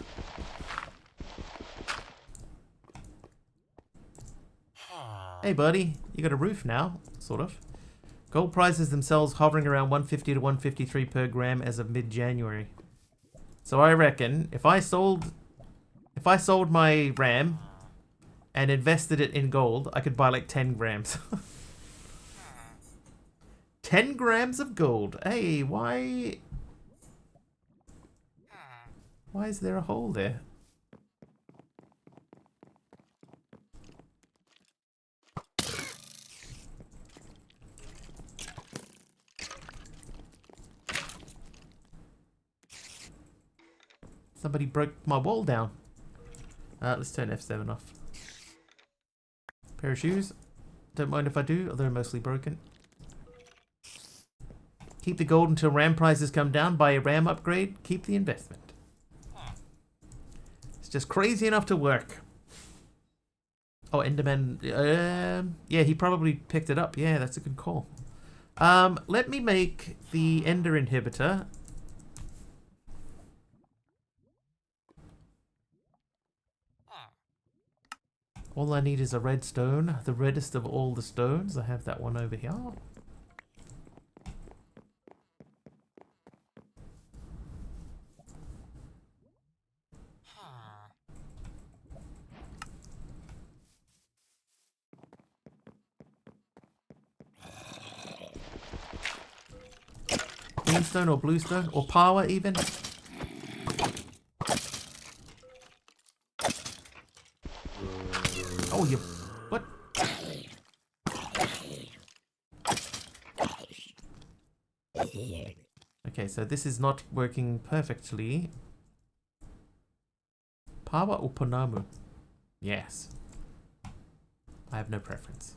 Hey buddy, you got a roof now, sort of. Gold prices themselves hovering around 150 to 153 per gram as of mid-January. So I reckon if I sold my RAM and invested it in gold, I could buy like 10 grams. 10 grams of gold. Hey, why is there a hole there? Somebody broke my wall down. Let's turn F7 off. Pair of shoes. Don't mind if I do, although they're mostly broken. Keep the gold until RAM prices come down. Buy a RAM upgrade. Keep the investment. It's just crazy enough to work. Oh, Enderman. Yeah, he probably picked it up. Yeah, that's a good call. Let me make the Ender inhibitor. All I need is a red stone, the reddest of all the stones. I have that one over here. green stone or blue stone or power even. Oh, you what? Okay, so this is not working perfectly. Power or Ponamu? Yes. I have no preference.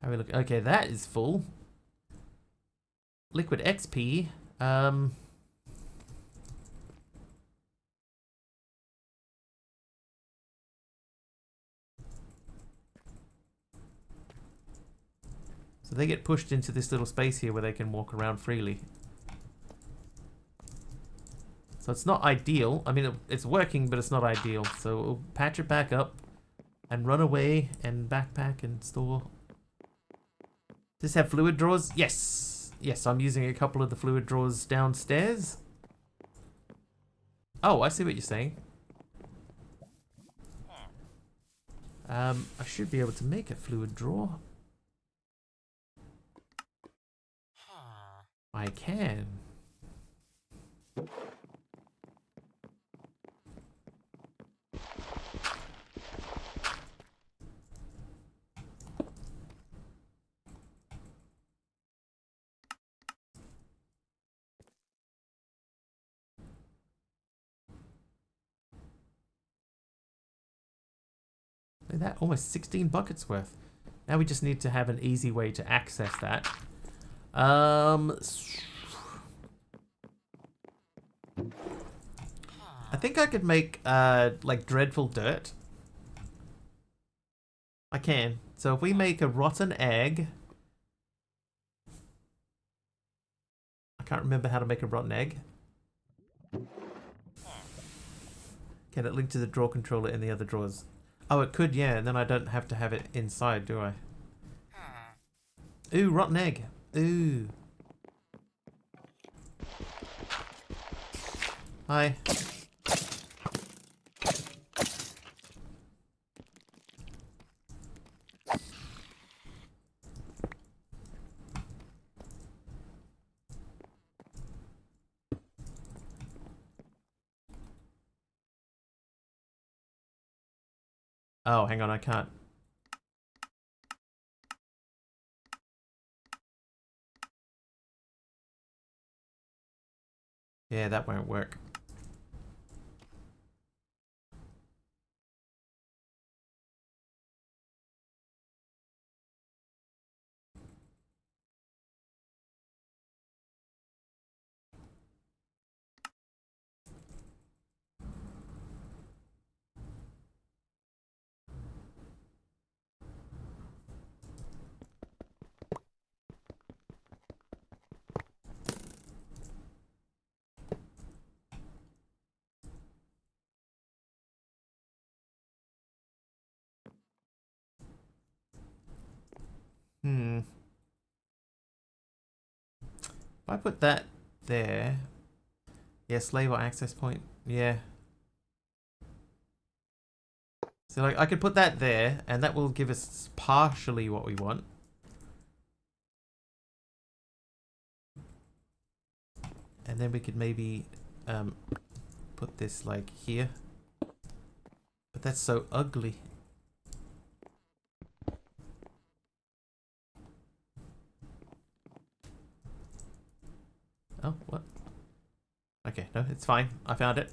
Have a look. Okay, that is full. Liquid XP. So they get pushed into this little space here where they can walk around freely. So it's not ideal. I mean, it's working, but it's not ideal. So we'll patch it back up and run away and backpack and store. Does this have fluid drawers? Yes. Yes, I'm using a couple of the fluid drawers downstairs. Oh, I see what you're saying. I should be able to make a fluid drawer. I can. Look at that, almost 16 buckets worth. Now we just need to have an easy way to access that. I think I could make like dreadful dirt. I can. So if we make a rotten egg, I can't remember how to make a rotten egg. Can it link to the drawer controller in the other drawers? Oh, it could, yeah, and then I don't have to have it inside, do I? Ooh, rotten egg. Ooh. Hi. Oh, hang on, I can't. Yeah, that won't work. If I put that there, yeah, slave or access point, yeah. So like I could put that there, and that will give us partially what we want. And then we could maybe put this like here. But that's so ugly. Oh, what? Okay, no, it's fine. I found it.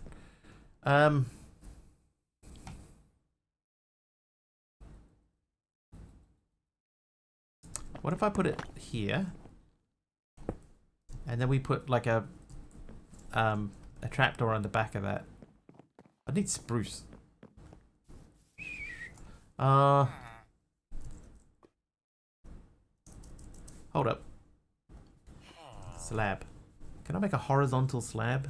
What if I put it here? And then we put like a trapdoor on the back of that. I need spruce. Hold up. Slab. Can I make a horizontal slab?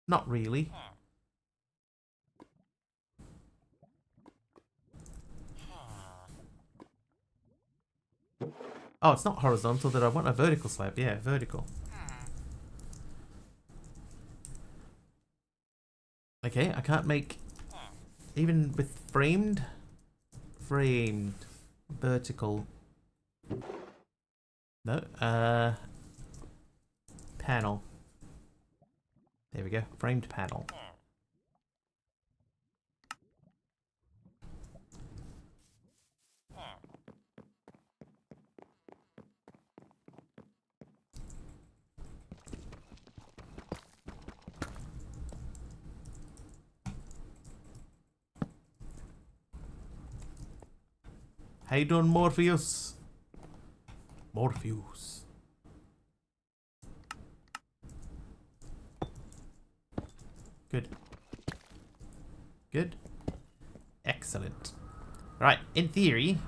Not really. Oh, it's not horizontal that I want, a vertical slab. Yeah, vertical. Okay, I can't make even with framed vertical. No, panel. There we go, framed panel. How you doing, Morpheus? Morpheus. Good. Good. Excellent. Right, in theory...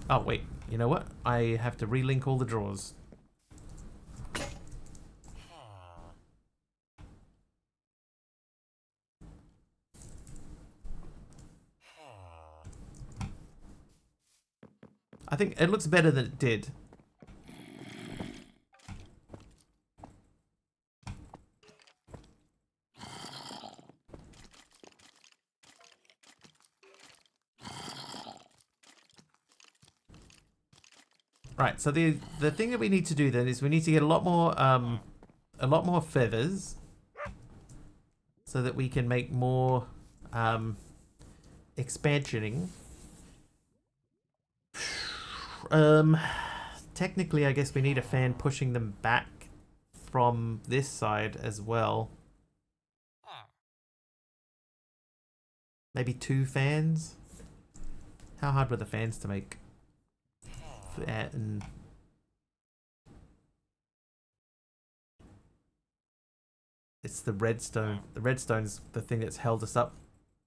Oh, wait. You know what? I have to relink all the drawers. I think it looks better than it did. Right, so the thing that we need to do then is we need to get a lot more feathers so that we can make more expansioning. Technically I guess we need a fan pushing them back from this side as well. Maybe 2 fans? How hard were the fans to make? And it's the redstone. The redstone's the thing that's held us up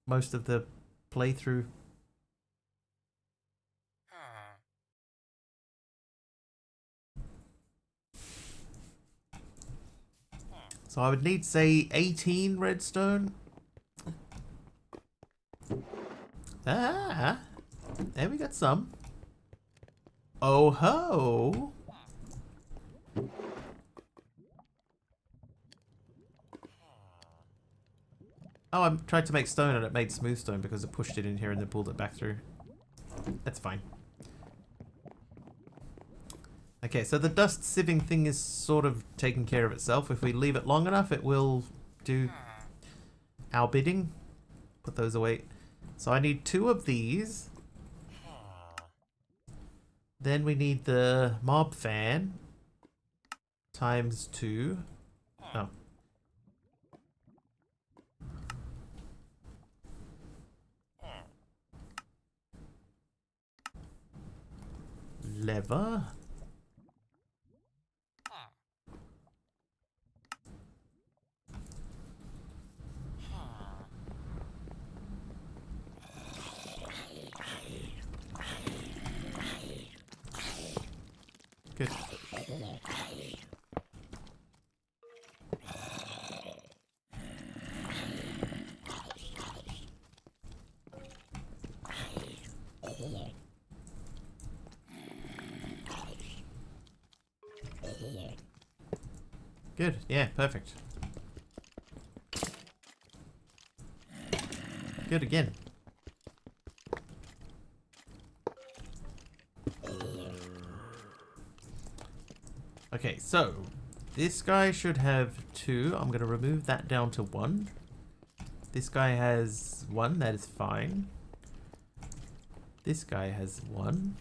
most of the playthrough. So I would need, say, 18 redstone. Ah, there we got some. Oh ho! Oh, I tried to make stone and it made smooth stone because it pushed it in here and then pulled it back through. That's fine. Okay, so the dust sieving thing is sort of taking care of itself. If we leave it long enough, it will do our bidding. Put those away. So I need 2 of these. Then we need the mob fan times 2. Oh. Lever. Good. Good, yeah, perfect. Good again. Okay, so this guy should have 2. I'm going to remove that down to 1. This guy has 1, that is fine. This guy has 1.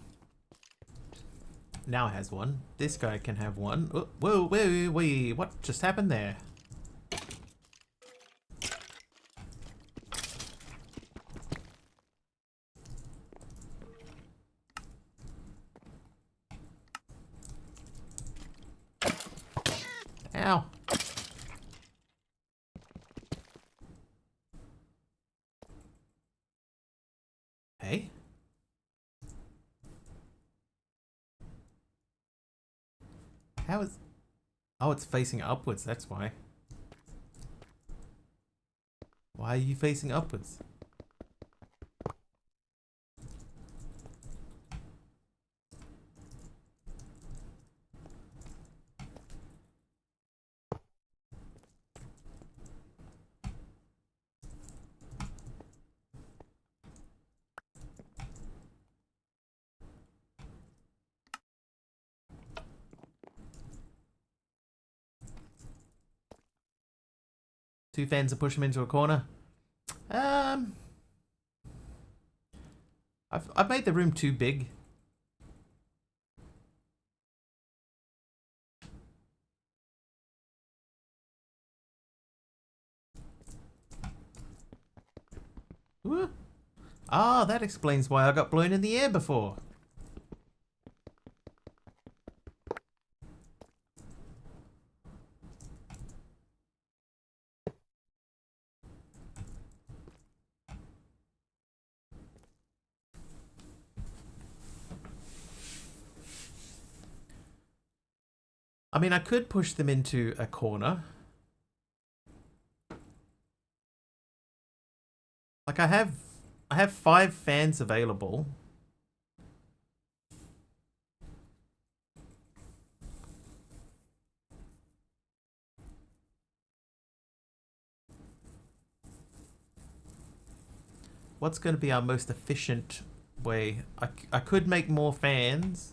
Now has 1. This guy can have 1. Oh, whoa, whoa, whoa, what just happened there? Ow. Hey? How is... Oh, it's facing upwards, that's why. Why are you facing upwards? 2 fans and push them into a corner. I've made the room too big. Ooh. Ah, that explains why I got blown in the air before. I mean, I could push them into a corner. Like I have 5 fans available. What's going to be our most efficient way? I could make more fans.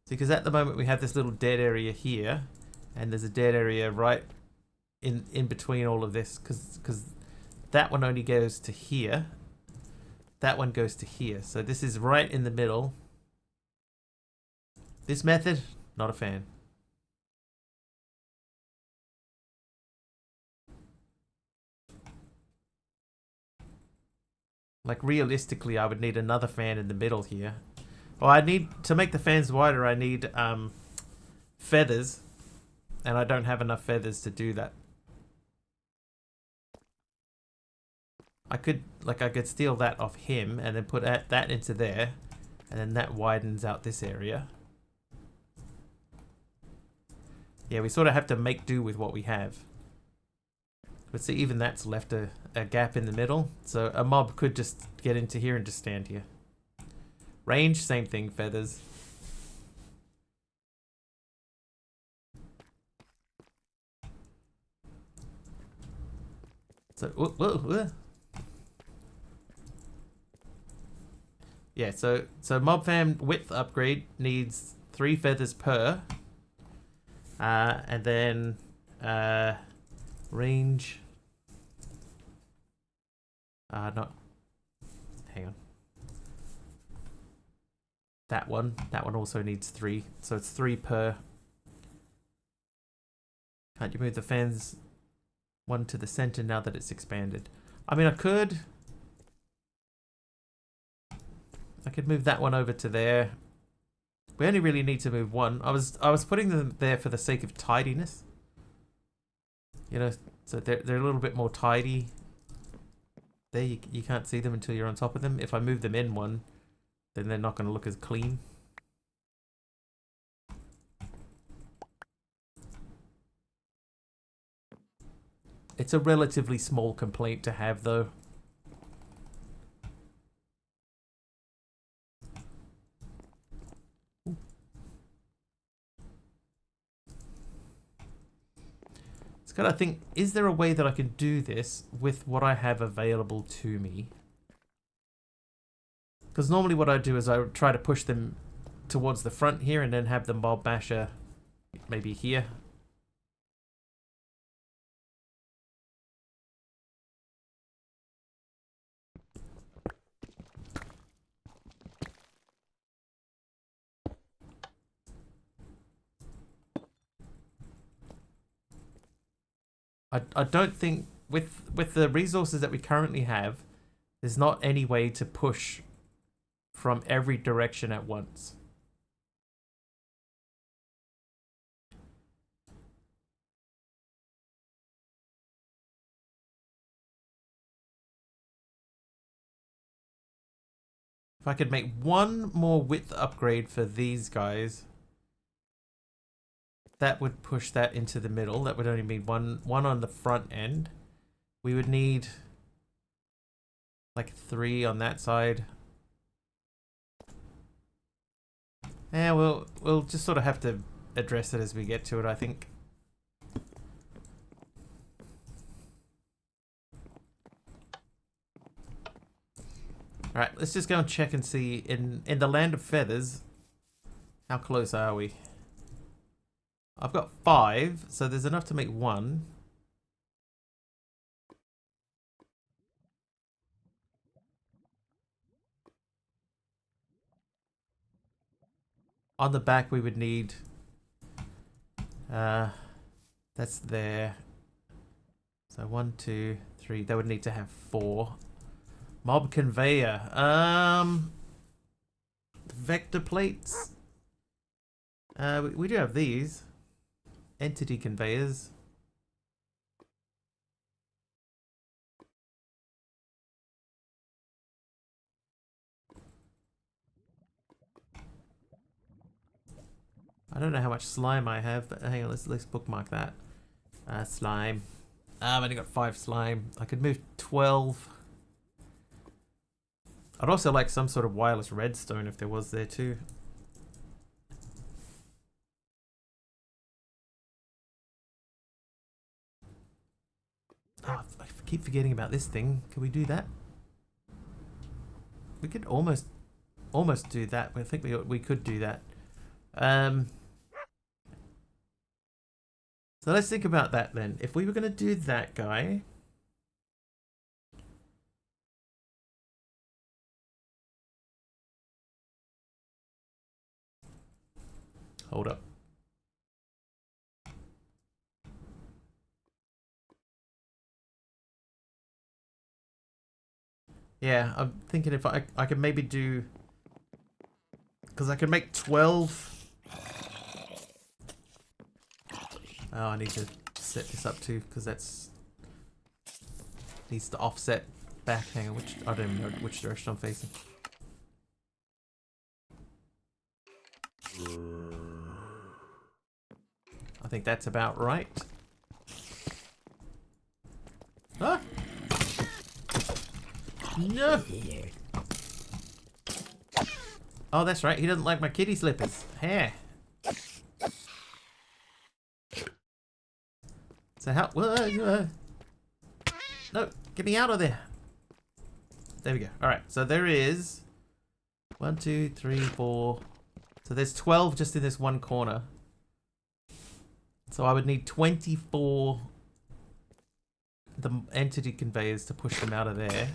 See, because at the moment we have this little dead area here, and there's a dead area right in between all of this, because that one only goes to here. That one goes to here. So this is right in the middle. This method, not a fan. Like realistically, I would need another fan in the middle here. Well, I need to make the fans wider. I need feathers, and I don't have enough feathers to do that. I could steal that off him and then put that into there, and then that widens out this area. Yeah, we sort of have to make do with what we have. But see, even that's left a gap in the middle, so a mob could just get into here and just stand here. Range, same thing, feathers. So, whoa. Yeah, so mob fam width upgrade needs 3 feathers per. And then range. Not. Hang on. That one also needs 3, so it's 3 per. Can't you move the fans one to the center now that it's expanded? I mean, I could move that one over to there. We only really need to move one. I was putting them there for the sake of tidiness. You know, so they're a little bit more tidy. There, you can't see them until you're on top of them. If I move them in one, then they're not going to look as clean. It's a relatively small complaint to have, though. It's gotta think, is there a way that I can do this with what I have available to me? Because normally what I do is I try to push them towards the front here and then have the mob basher maybe here. I don't think with the resources that we currently have, there's not any way to push from every direction at once. If I could make one more width upgrade for these guys, that would push that into the middle. That would only mean one on the front end. We would need like 3 on that side. Yeah, we'll just sort of have to address it as we get to it, I think. Alright, let's just go and check and see in the Land of Feathers, how close are we? I've got 5, so there's enough to make 1. On the back, we would need... that's there. So 1, 2, 3. They would need to have 4. Mob conveyor. Vector plates. We do have these. Entity conveyors. I don't know how much slime I have, but hang on, let's bookmark that. Slime. I've only got 5 slime. I could move 12. I'd also like some sort of wireless redstone if there was there too. Oh, I keep forgetting about this thing. Can we do that? We could almost do that. I think we could do that. So let's think about that then. If we were going to do that guy... Hold up. Yeah, I'm thinking if I could maybe do... Because I could make 12... Oh, I need to set this up too, because that's... Needs to offset back. Hang on, I don't even know which direction I'm facing. I think that's about right. Ah! No! Oh, that's right. He doesn't like my kitty slippers. Hair. So how... No, get me out of there. There we go. Alright, so there is... 1, 2, 3, 4... So there's 12 just in this one corner. So I would need 24... the entity conveyors to push them out of there.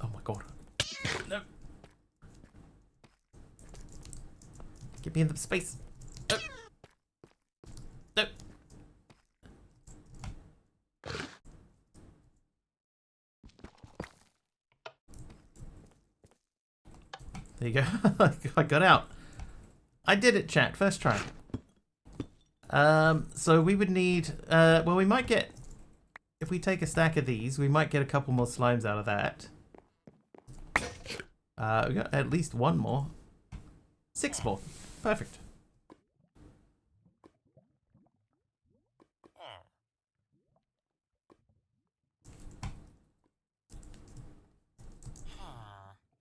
Oh my god. No. Get me in the space. No. No. There you go. I got out. I did it, chat. First try. So we would need... well, we might get... If we take a stack of these, we might get a couple more slimes out of that. We got at least 1 more. 6 more. Perfect.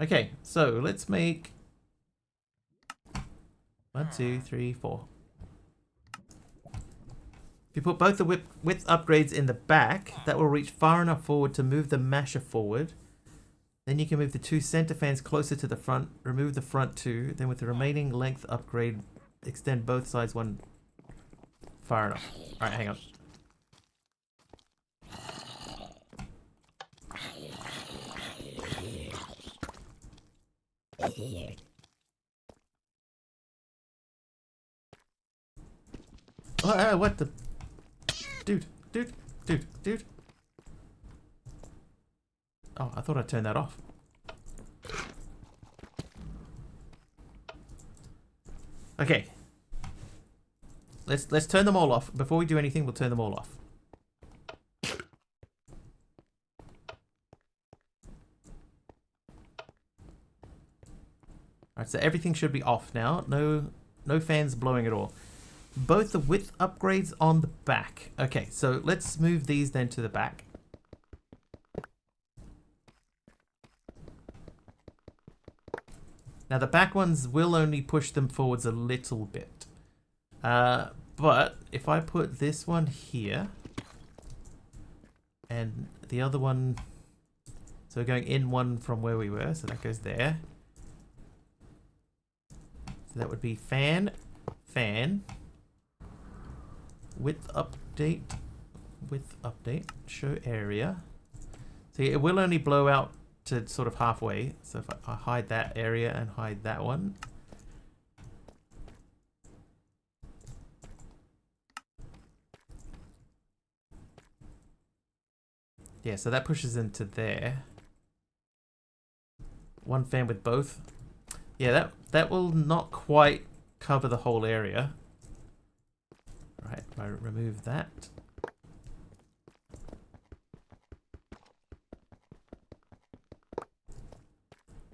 Okay, so let's make 1, 2, 3, 4. If you put both the width upgrades in the back, that will reach far enough forward to move the masher forward. Then you can move the 2 center fans closer to the front, remove the front 2, then with the remaining length upgrade, extend both sides 1 far enough. Alright, hang on. Oh, what the... Dude. Oh, I thought I turned that off. Okay. Let's turn them all off. Before we do anything, we'll turn them all off. Alright, so everything should be off now. No fans blowing at all. Both the width upgrades on the back. Okay, so let's move these then to the back. Now the back ones will only push them forwards a little bit. But if I put this one here and the other one So we're going in one from where we were, so that goes there. So that would be fan, width update, show area. So it will only blow out to sort of halfway. So if I hide that area and hide that one. Yeah, so that pushes into there. One fan with both. Yeah, that will not quite cover the whole area. Right, I remove that.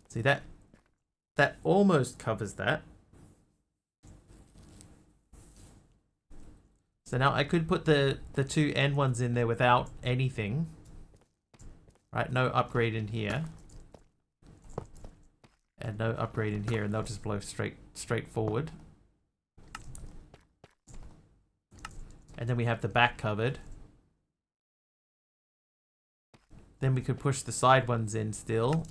See that almost covers that. So now I could put the two end ones in there without anything. Right, no upgrade in here. And no upgrade in here, and they'll just blow straight forward. And then we have the back covered. Then we could push the side ones in still.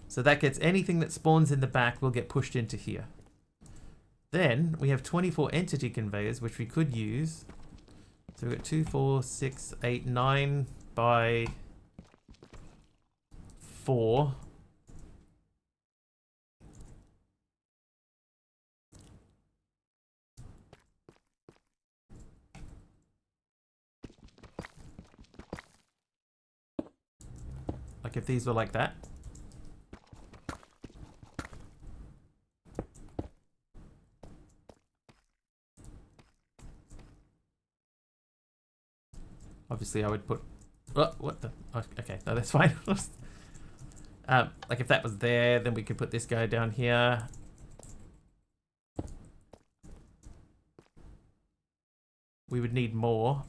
So that gets anything that spawns in the back will get pushed into here. Then we have 24 entity conveyors, which we could use. So we've got 2, 4, 6, 8, 9 by 4. Like if these were like that. Obviously I would put... Oh, what the... Oh, okay, no, that's fine. Like if that was there, then we could put this guy down here. We would need more.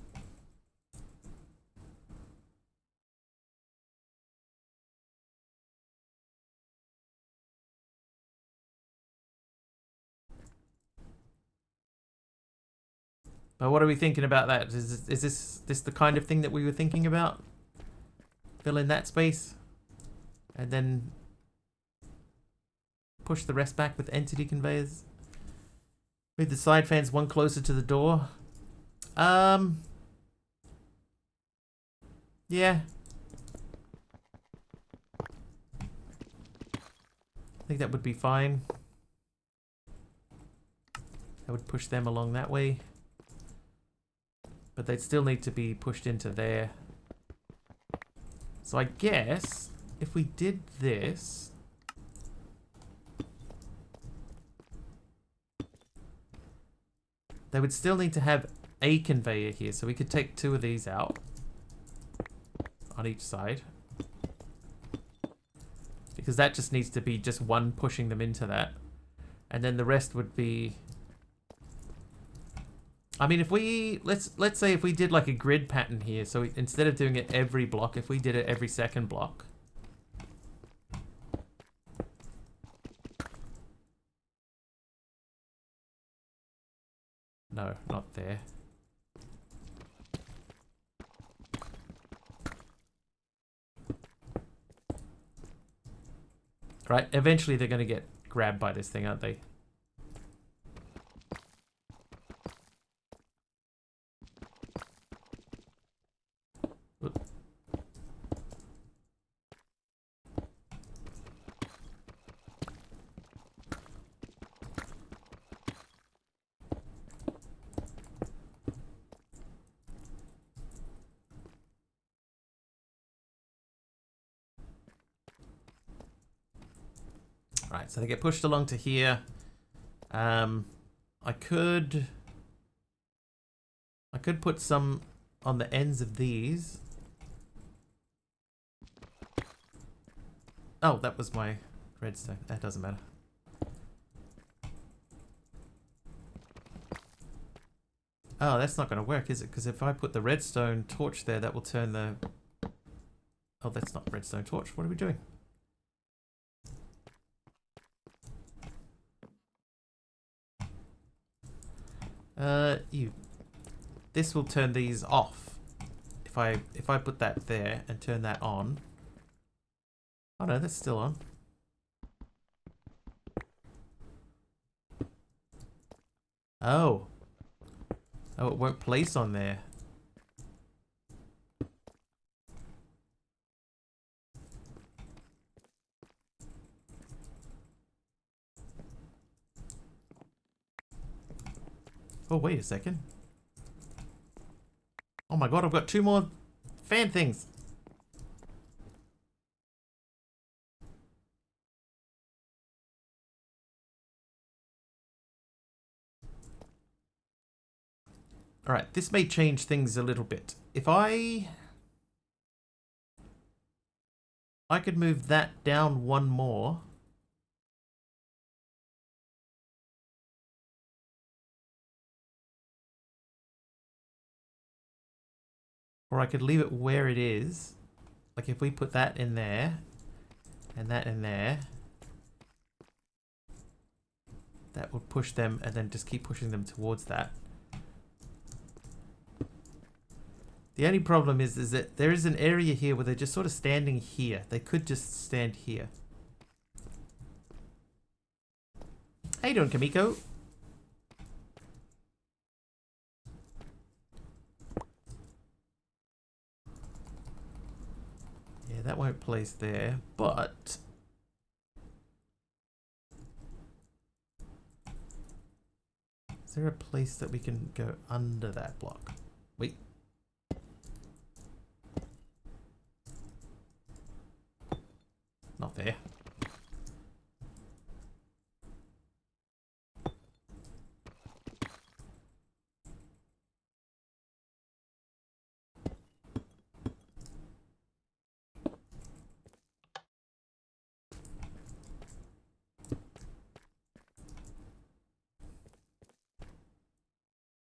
But what are we thinking about that? Is this the kind of thing that we were thinking about? Fill in that space and then push the rest back with entity conveyors. Move the side fans one closer to the door. Yeah. I think that would be fine. I would push them along that way. But they'd still need to be pushed into there. So I guess if we did this... they would still need to have a conveyor here. So we could take 2 of these out on each side. Because that just needs to be just one pushing them into that. And then the rest would be... I mean, if we... Let's say if we did like a grid pattern here. So instead of doing it every block, if we did it every second block. No, not there. Right, eventually they're going to get grabbed by this thing, aren't they? Right, so they get pushed along to here. I could put some on the ends of these. Oh, that was my redstone. That doesn't matter. Oh, that's not going to work, is it? Because if I put the redstone torch there, that will turn the... Oh, that's not redstone torch. What are we doing? This will turn these off if I put that there and turn that on. Oh no, that's still on. Oh. Oh, it won't place on there. Oh, wait a second. Oh my god, I've got 2 more fan things. Alright, this may change things a little bit. If I could move that down 1 more. Or I could leave it where it is. Like if we put that in there, and that in there, that would push them, and then just keep pushing them towards that. The only problem is that there is an area here where they're just sort of standing here. They could just stand here. How you doing, Kamiko? Yeah, that won't place there, but is there a place that we can go under that block? Wait. Not there.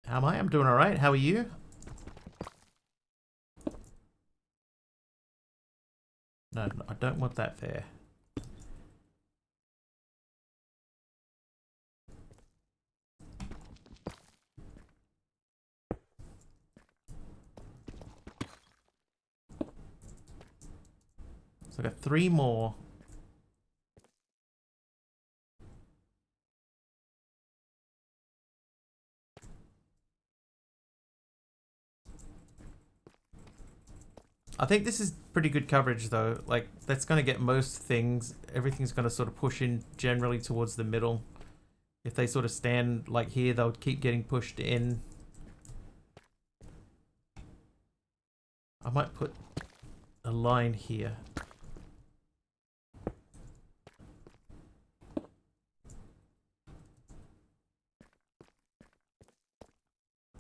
How am I? I'm doing alright. How are you? No, I don't want that there. So I got 3 more. I think this is pretty good coverage though. Like, that's going to get most things. Everything's going to sort of push in generally towards the middle. If they sort of stand like here, they'll keep getting pushed in. I might put a line here.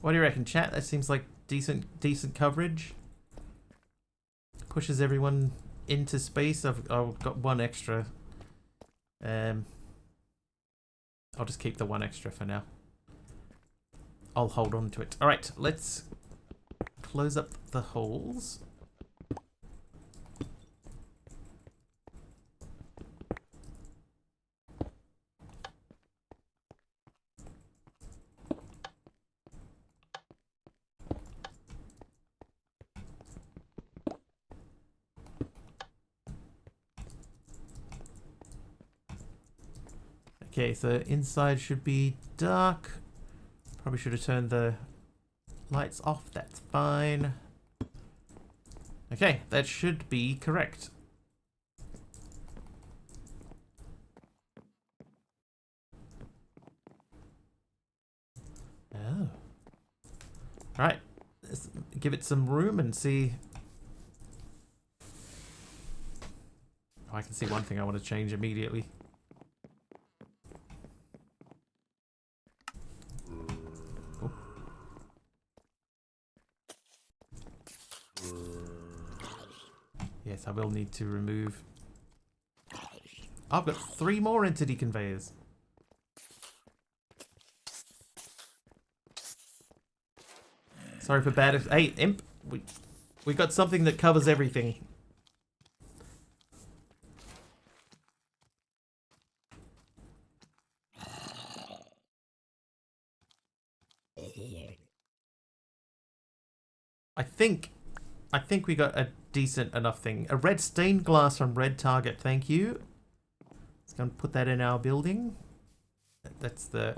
What do you reckon, chat? That seems like decent coverage. Pushes everyone into space. I've got 1 extra. I'll just keep the 1 extra for now. I'll hold on to it. All right, let's close up the holes. Okay, so inside should be dark. Probably should have turned the lights off. That's fine. Okay, that should be correct. Oh. Alright, let's give it some room and see. Oh, I can see one thing I want to change immediately. Yes, I will need to remove. I've got 3 more entity conveyors. Sorry for bad. Hey, Imp, we got something that covers everything. I think I think we got a decent enough thing. A red stained glass from Red Target, thank you. Let's go and put that in our building. That's the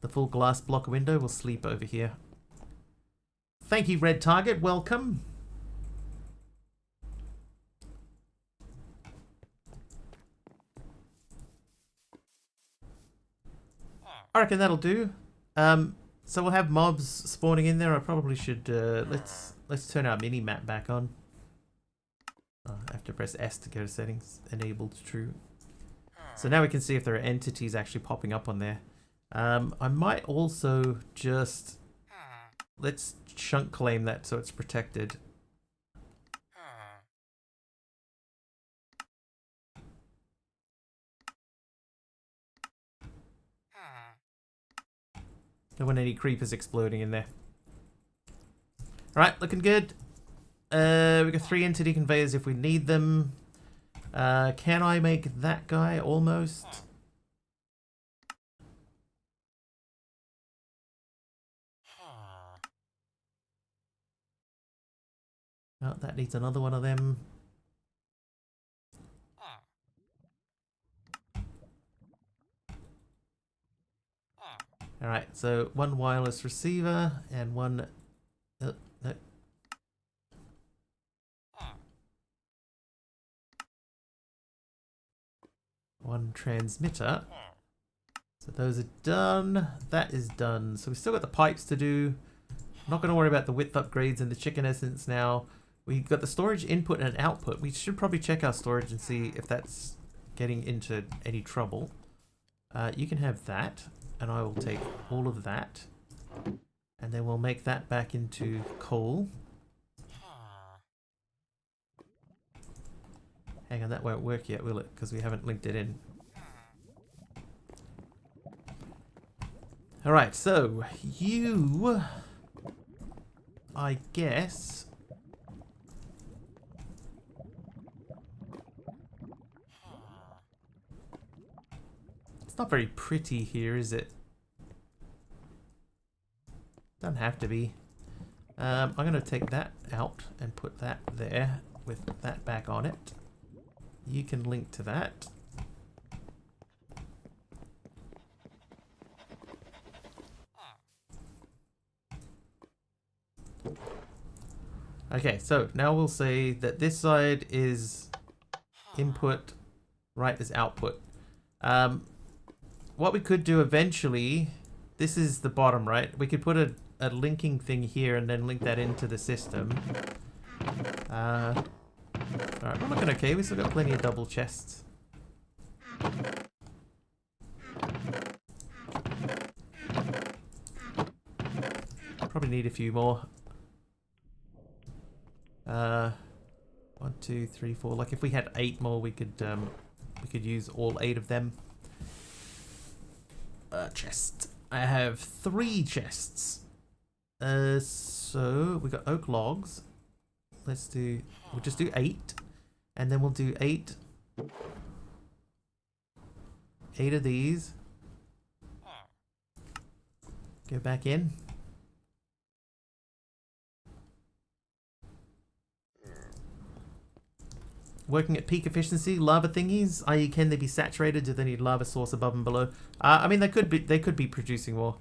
full glass block window. We'll sleep over here. Thank you, Red Target. Welcome. I reckon that'll do. So we'll have mobs spawning in there. I probably should let's turn our mini map back on. I have to press S to go to settings. Enabled true. So now we can see if there are entities actually popping up on there. I might also just let's chunk claim that so it's protected. Don't want any creepers exploding in there. Alright, looking good. We got 3 entity conveyors if we need them. Can I make that guy almost? Oh, that needs another one of them. Alright, so 1 wireless receiver and 1... no. 1 transmitter. So those are done. That is done. So we've still got the pipes to do. I'm not going to worry about the width upgrades and the chicken essence now. We've got the storage input and output. We should probably check our storage and see if that's getting into any trouble. You can have that. And I will take all of that. And then we'll make that back into coal. Hang on, that won't work yet, will it? Because we haven't linked it in. Alright, so you... I guess... It's not very pretty here, is it? Doesn't have to be. I'm going to take that out and put that there with that back on it. You can link to that. Okay, so now we'll say that this side is input, right is output. What we could do eventually, this is the bottom, right? We could put a linking thing here and then link that into the system. Alright, we're looking okay. We still got plenty of double chests. Probably need a few more. 1, 2, 3, 4. Like if we had 8 more, we could use all 8 of them. Chest. I have 3 chests. So we got oak logs. We'll just do 8, and then we'll do 8 of these. Go back in. Working at peak efficiency, lava thingies, i.e. can they be saturated? Do they need lava source above and below? I mean, they could be producing more,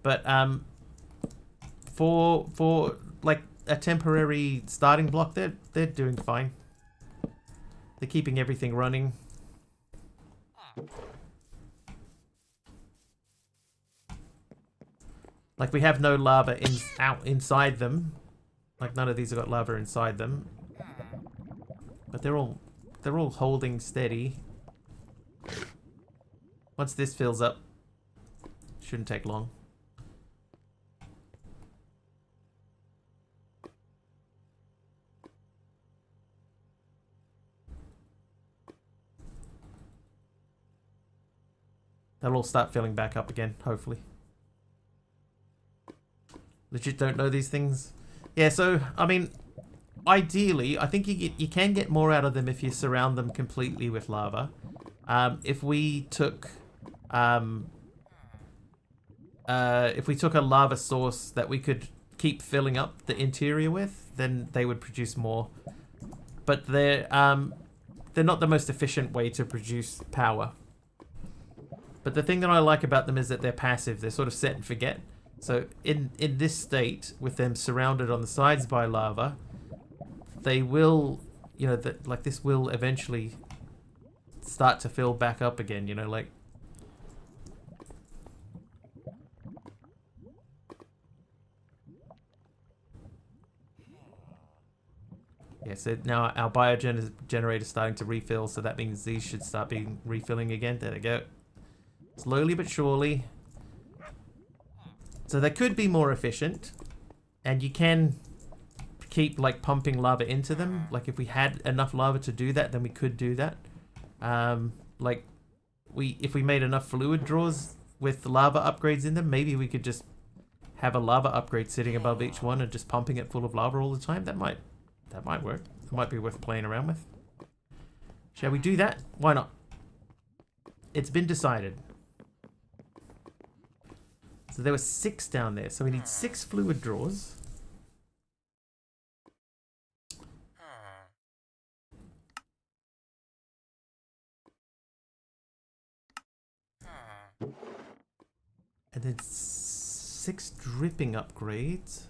but for like a temporary starting block, they're doing fine. They're keeping everything running. Like we have no lava inside them. Like none of these have got lava inside them. But they're all holding steady. Once this fills up, shouldn't take long. They'll all start filling back up again, hopefully. Legit don't know these things. Yeah, so I mean, ideally, I think you can get more out of them if you surround them completely with lava. If we took a lava source that we could keep filling up the interior with, then they would produce more. But they're not the most efficient way to produce power. But the thing that I like about them is that they're passive. They're sort of set and forget. So in this state, with them surrounded on the sides by lava, they will, you know, like this will eventually start to fill back up again, you know, like. Yeah, so now our biogen generator is starting to refill, so that means these should start being refilling again. There they go. Slowly but surely. So they could be more efficient, and you can keep like pumping lava into them. Like if we had enough lava to do that, then we could do that. Like if we made enough fluid draws with lava upgrades in them, maybe we could just have a lava upgrade sitting above each one and just pumping it full of lava all the time. That might work. It might be worth playing around with. Shall we do that? Why not? It's been decided. So there were 6 down there. So we need 6 fluid draws. And then 6 dripping upgrades.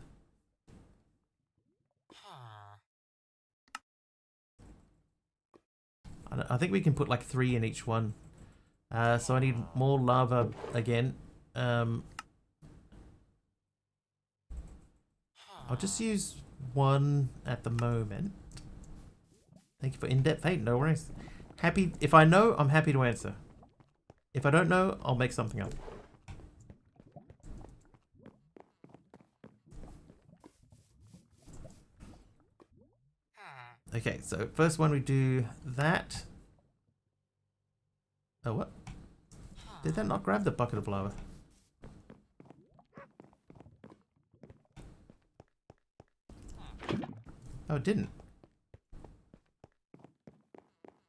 I think we can put like 3 in each one. So I need more lava again. I'll just use 1 at the moment. Thank you for in-depth aid. No worries. Happy. If I know, I'm happy to answer. If I don't know, I'll make something up. Okay, so first one we do that. Oh, what? Did that not grab the bucket of lava? Oh, it didn't.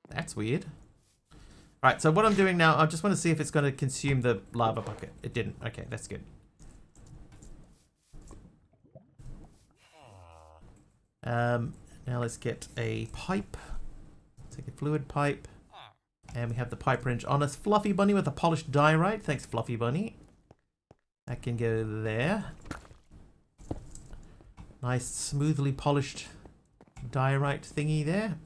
That's weird. Alright, so what I'm doing now, I just want to see if it's going to consume the lava bucket. It didn't. Okay, that's good. Now let's get a pipe. Take a fluid pipe. And we have the pipe wrench on us. Fluffy Bunny with a polished diorite. Thanks, Fluffy Bunny. That can go there. Nice, smoothly polished diorite thingy there.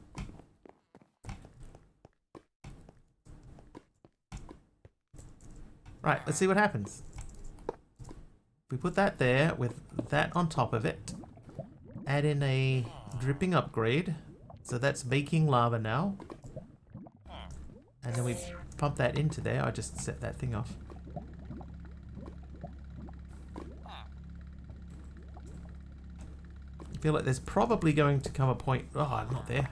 Right, let's see what happens. We put that there with that on top of it. Add in a dripping upgrade. So that's baking lava now. And then we pump that into there. I just set that thing off. I feel like there's probably going to come a point... Oh, I'm not there.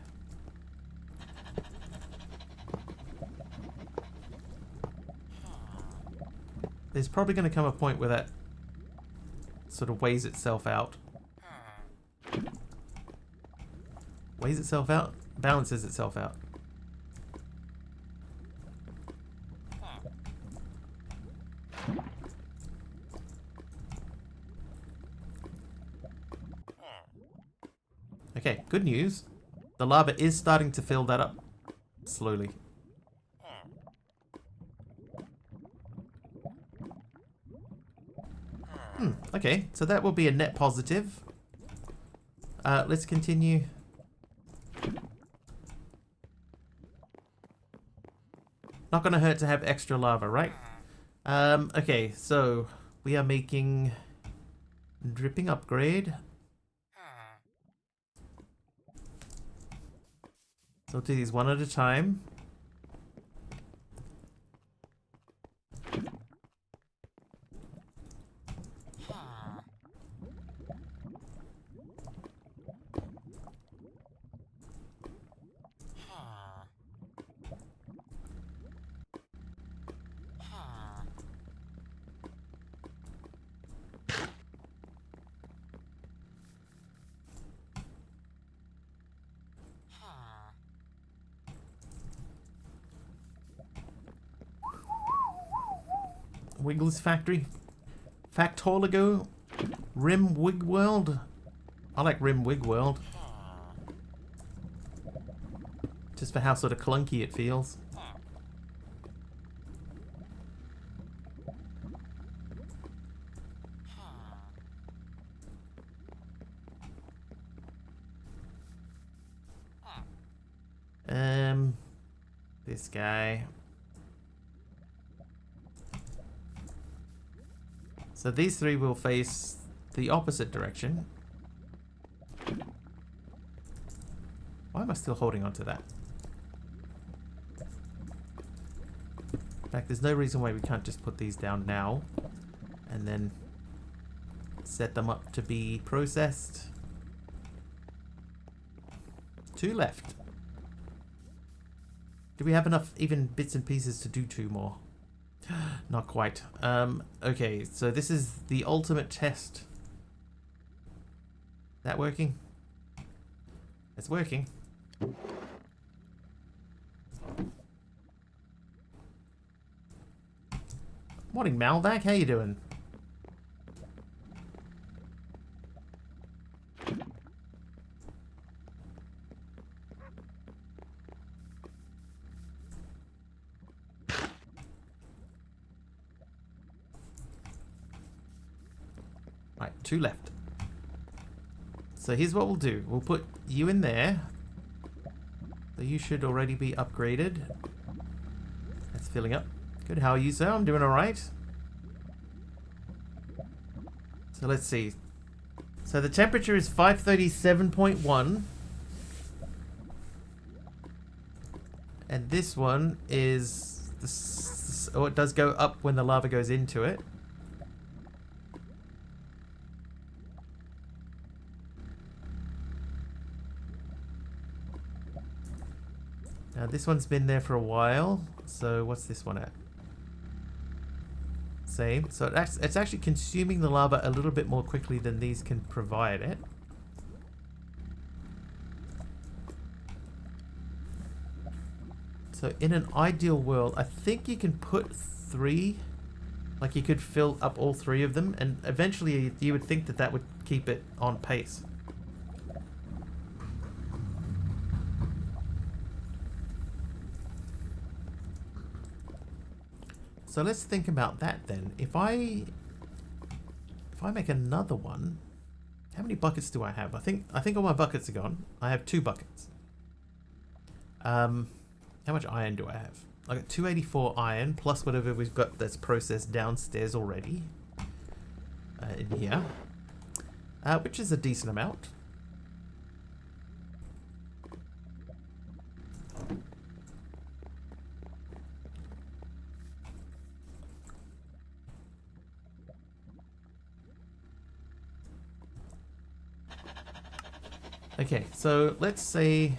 There's probably going to come a point where that sort of weighs itself out. Weighs itself out? Balances itself out. Okay, good news. The lava is starting to fill that up slowly. Okay, so that will be a net positive. Let's continue. Not gonna hurt to have extra lava, right? Okay, so we are making dripping upgrade. So we'll do these one at a time. Wiggles Factory. Factoligo Rim Wig World. I like Rim Wig World. Just for how sort of clunky it feels. This guy. So these three will face the opposite direction. Why am I still holding on to that? In fact, there's no reason why we can't just put these down now and then set them up to be processed. 2 left. Do we have enough even bits and pieces to do 2 more? Not quite. Okay, so this is the ultimate test. That working? It's working. Morning, Malvac. How you doing? Right, 2 left. So here's what we'll do. We'll put you in there. So you should already be upgraded. That's filling up. Good. How are you, sir? I'm doing alright. So let's see. So the temperature is 537.1. And this one is... oh, it does go up when the lava goes into it. Now this one's been there for a while, so what's this one at? Same. So it's actually consuming the lava a little bit more quickly than these can provide it. So in an ideal world, I think you can put 3, like you could fill up all 3 of them, and eventually you would think that that would keep it on pace. So let's think about that then. If I make another one, how many buckets do I have? I think all my buckets are gone. I have 2 buckets. How much iron do I have? I got 284 iron plus whatever we've got that's processed downstairs already in here, which is a decent amount. Okay, so let's say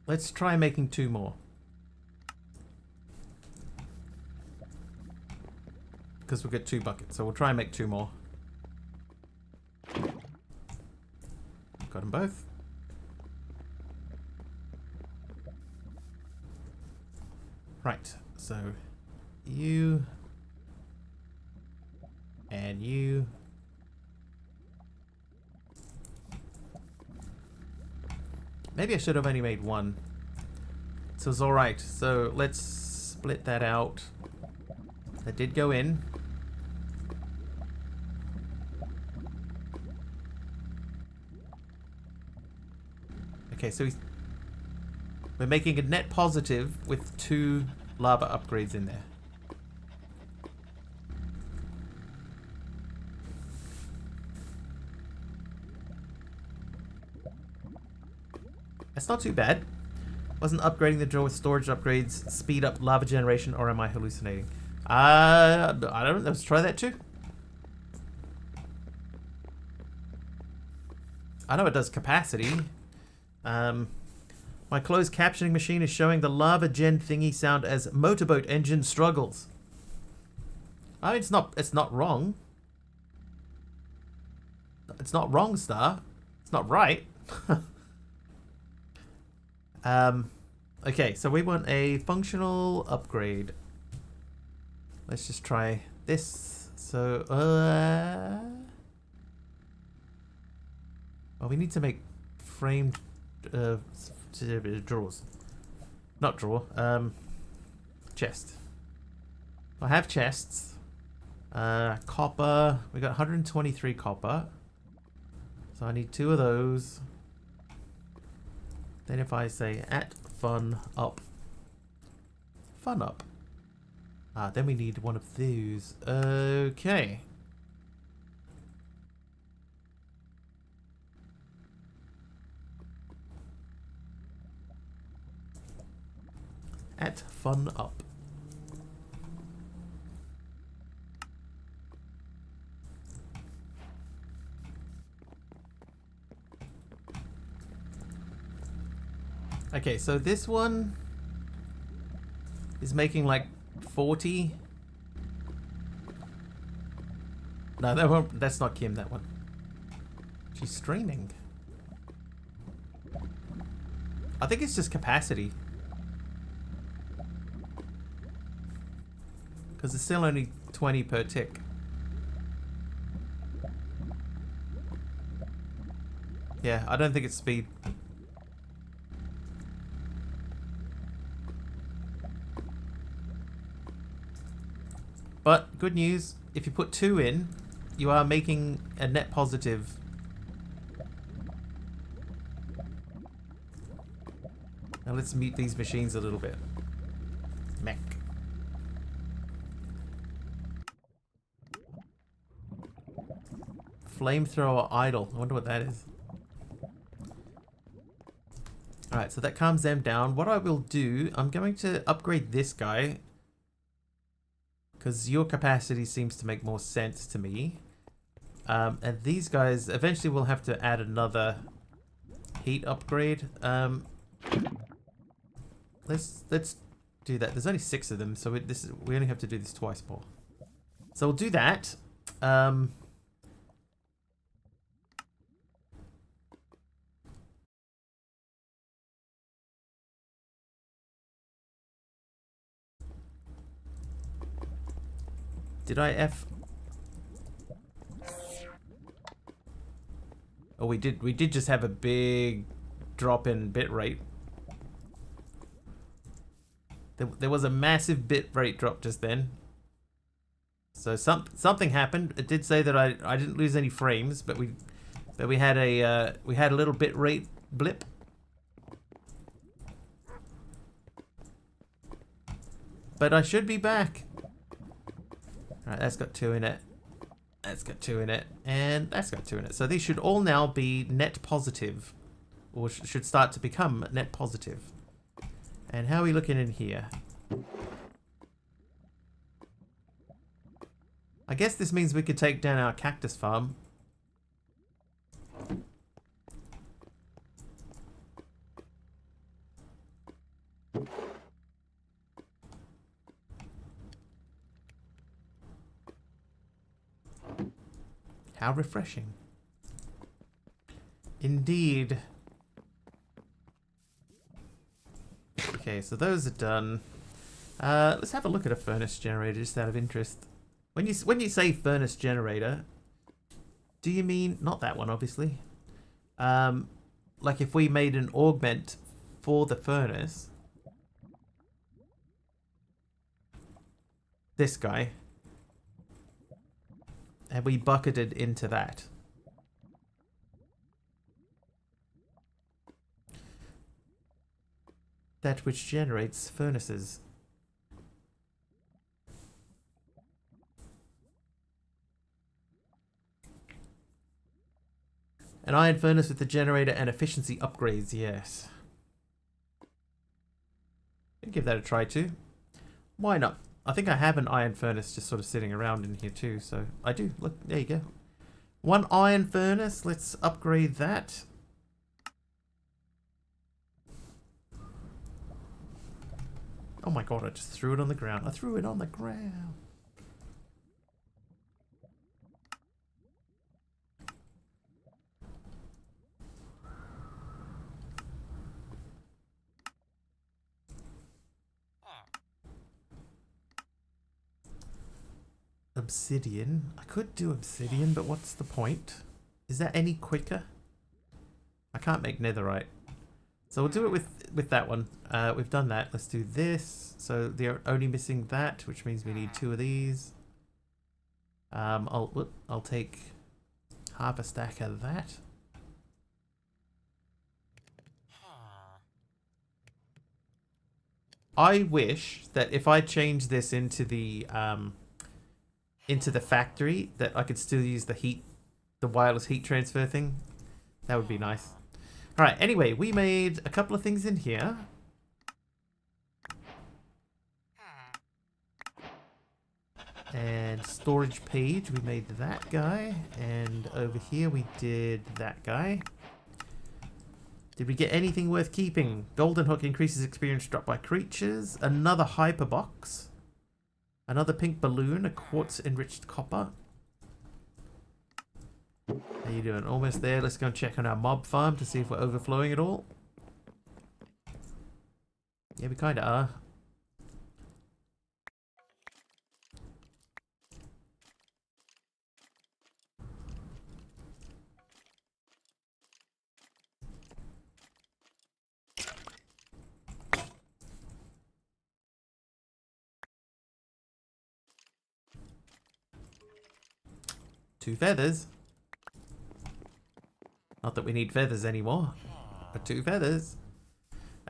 let's try making 2 more. Because we'll get 2 buckets, so we'll try and make 2 more. Got them both. Right, so you and you. Maybe I should have only made 1. So it's alright. So let's split that out. That did go in. Okay, so we're making a net positive with 2 lava upgrades in there. That's not too bad. Wasn't upgrading the drill with storage upgrades speed up lava generation, or am I hallucinating? I don't know. Let's try that too. I know it does capacity. My closed captioning machine is showing the lava gen thingy sound as motorboat engine struggles. I mean, it's not wrong. It's not wrong, Star. It's not right. Okay, so we want a functional upgrade. Let's just try this. So, well, we need to make framed drawers. Not drawer. Chest. I have chests. Copper. We got 123 copper. So I need 2 of those. Then if I say at fun up. Fun up. Then we need one of those. Okay. At fun up. Okay, so this one is making like 40. No, that one, that's not Kim, that one. She's streaming. I think it's just capacity. Because it's still only 20 per tick. Yeah, I don't think it's speed. But good news, if you put 2 in, you are making a net positive. Now let's mute these machines a little bit. Mech. Flamethrower idle. I wonder what that is. Alright, so that calms them down. What I will do, I'm going to upgrade this guy. Because your capacity seems to make more sense to me. And these guys, eventually we'll have to add another heat upgrade. Let's do that. There's only 6 of them, so we only have to do this twice more. So we'll do that. Did I F? Oh, we did. We did just have a big drop in bit rate. There was a massive bit rate drop just then. So something happened. It did say that I didn't lose any frames, but we had a little bit rate blip. But I should be back. Alright, that's got 2 in it. That's got 2 in it. And that's got 2 in it. So these should all now be net positive. Or should start to become net positive. And how are we looking in here? I guess this means we could take down our cactus farm. How refreshing. Indeed. Okay, so those are done. Let's have a look at a furnace generator just out of interest. When you say furnace generator, do you mean not that one, obviously? Like if we made an augment for the furnace, this guy, and we bucketed into that. That which generates furnaces. An iron furnace with the generator and efficiency upgrades, yes. I'll give that a try too. Why not? I think I have an iron furnace just sort of sitting around in here too, so I do. Look, there you go. 1 iron furnace, let's upgrade that. Oh my god, I just threw it on the ground. I threw it on the ground. obsidian. I could do obsidian, but what's the point? Is that any quicker? I can't make netherite. So we'll do it with that one. We've done that. Let's do this. So they're only missing that, which means we need 2 of these. I'll take half a stack of that. I wish that if I change this into the factory, that I could still use the wireless heat transfer thing. That would be nice. All right. Anyway, we made a couple of things in here. And storage page, we made that guy. And over here we did that guy. Did we get anything worth keeping? Golden hook increases experience dropped by creatures. Another hyper box. Another pink balloon. A quartz enriched copper. How you doing? Almost there. Let's go and check on our mob farm to see if we're overflowing at all. Yeah, we kind of are. Two feathers. Not that we need feathers anymore, but 2 feathers.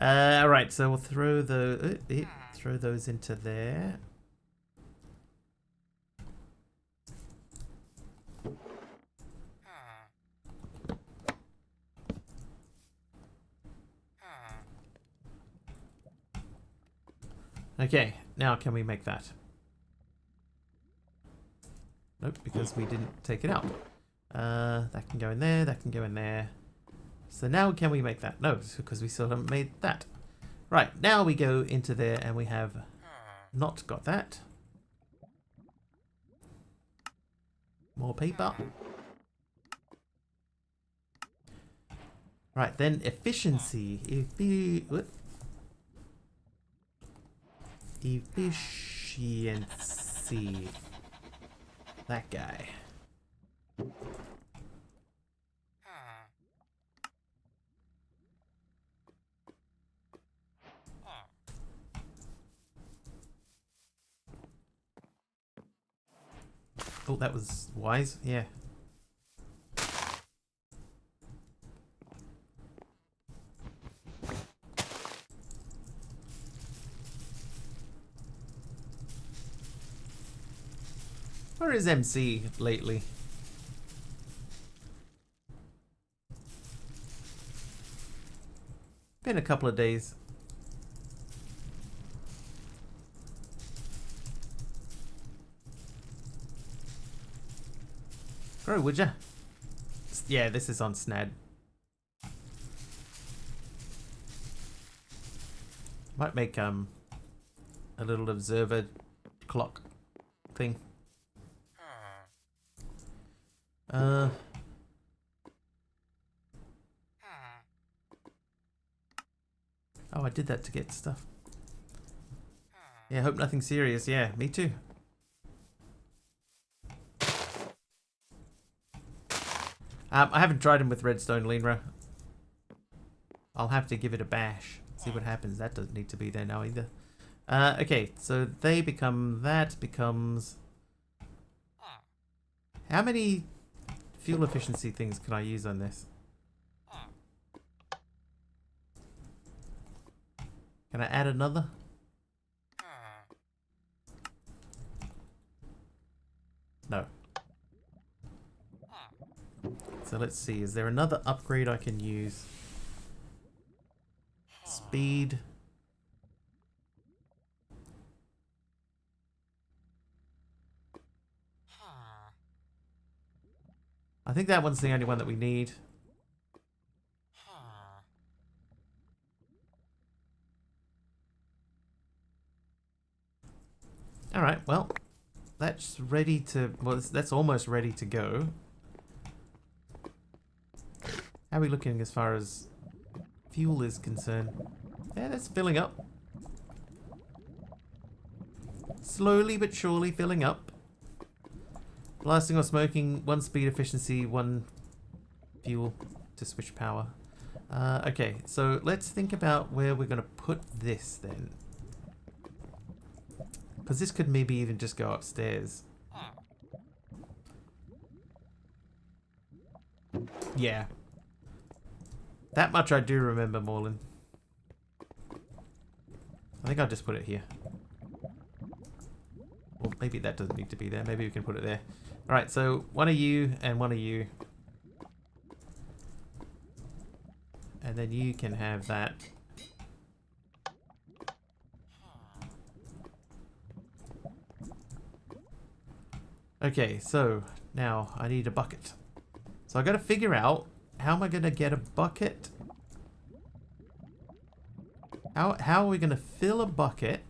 Alright, so we'll throw throw those into there. Okay, now can we make that? Nope, because we didn't take it out. That can go in there, that can go in there. So now can we make that? No, because we still haven't made that. Right, now we go into there and we have not got that. More paper. Right, then efficiency. Efficiency. That guy. Oh, that was wise. Yeah. Where is MC lately? Been a couple of days. Grow, would ya? Yeah, this is on Snad. Might make a little observer clock thing. Oh, I did that to get stuff. Yeah, hope nothing serious. Yeah, me too. I haven't tried him with redstone, Linra. I'll have to give it a bash. See what happens. That doesn't need to be there now either. Okay, so they become... That becomes... How many fuel efficiency things can I use on this? Can I add another? No. So let's see, is there another upgrade I can use? Speed. I think that one's the only one that we need. Alright, well, that's ready to... Well, that's almost ready to go. How are we looking as far as fuel is concerned? Yeah, that's filling up. Slowly but surely filling up. Blasting or smoking, 1 speed efficiency, 1 fuel to switch power. Okay, so let's think about where we're going to put this then. Because this could maybe even just go upstairs. Yeah. That much I do remember, Morlin. I think I'll just put it here. Well, maybe that doesn't need to be there. Maybe we can put it there. Alright, so one of you and one of you. And then you can have that. Okay, so now I need a bucket. So I got to figure out, how am I going to get a bucket? How are we going to fill a bucket,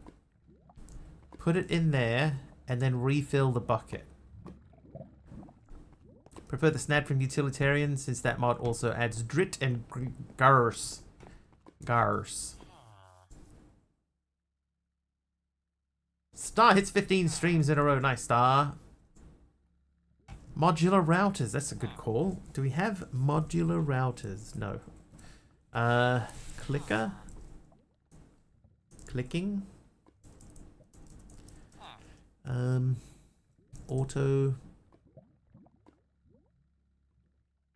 put it in there, and then refill the bucket? Prefer the Snad from Utilitarian, since that mod also adds Drit and Gars. Star hits 15 streams in a row. Nice, Star. Modular routers. That's a good call. Do we have modular routers? No. Clicker. Clicking. Auto.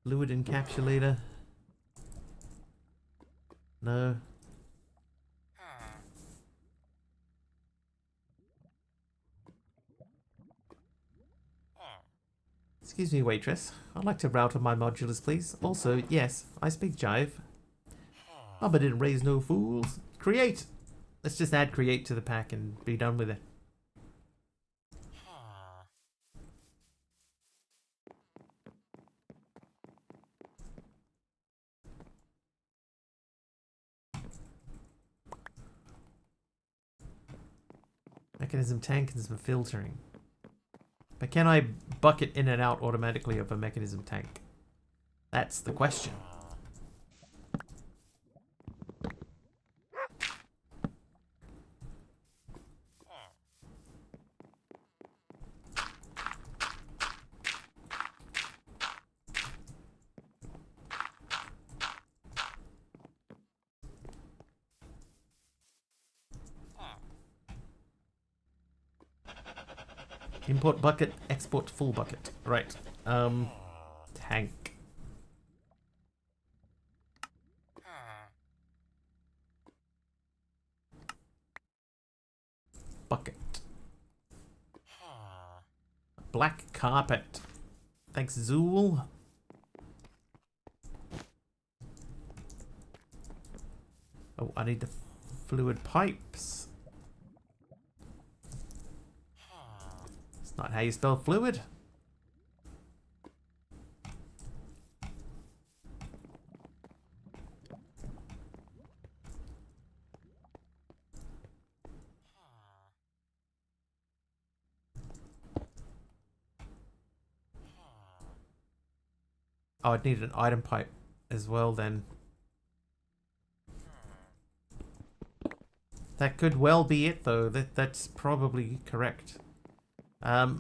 Fluid encapsulator. No. Excuse me, waitress. I'd like to router my modulars, please. Also, yes, I speak jive. Oh, but didn't raise no fools. Create! Let's just add create to the pack and be done with it. Mechanism tank and some filtering. But can I bucket in and out automatically of a mechanism tank? That's the question. Import bucket, export full bucket. Right. Tank. Bucket. Black carpet. Thanks, Zool. Oh, I need the fluid pipes. Not how you spell fluid. Oh, I'd need an item pipe as well then. That could well be it though. That's probably correct.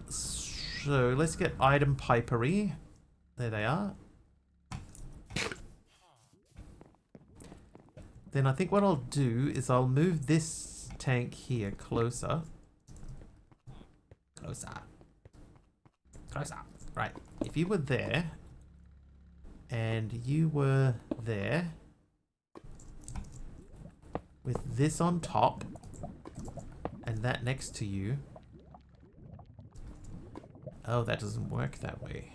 So let's get item pipery. There they are. Then I think what I'll do is I'll move this tank here closer. Closer. Right. If you were there and you were there with this on top and that next to you. Oh, that doesn't work that way.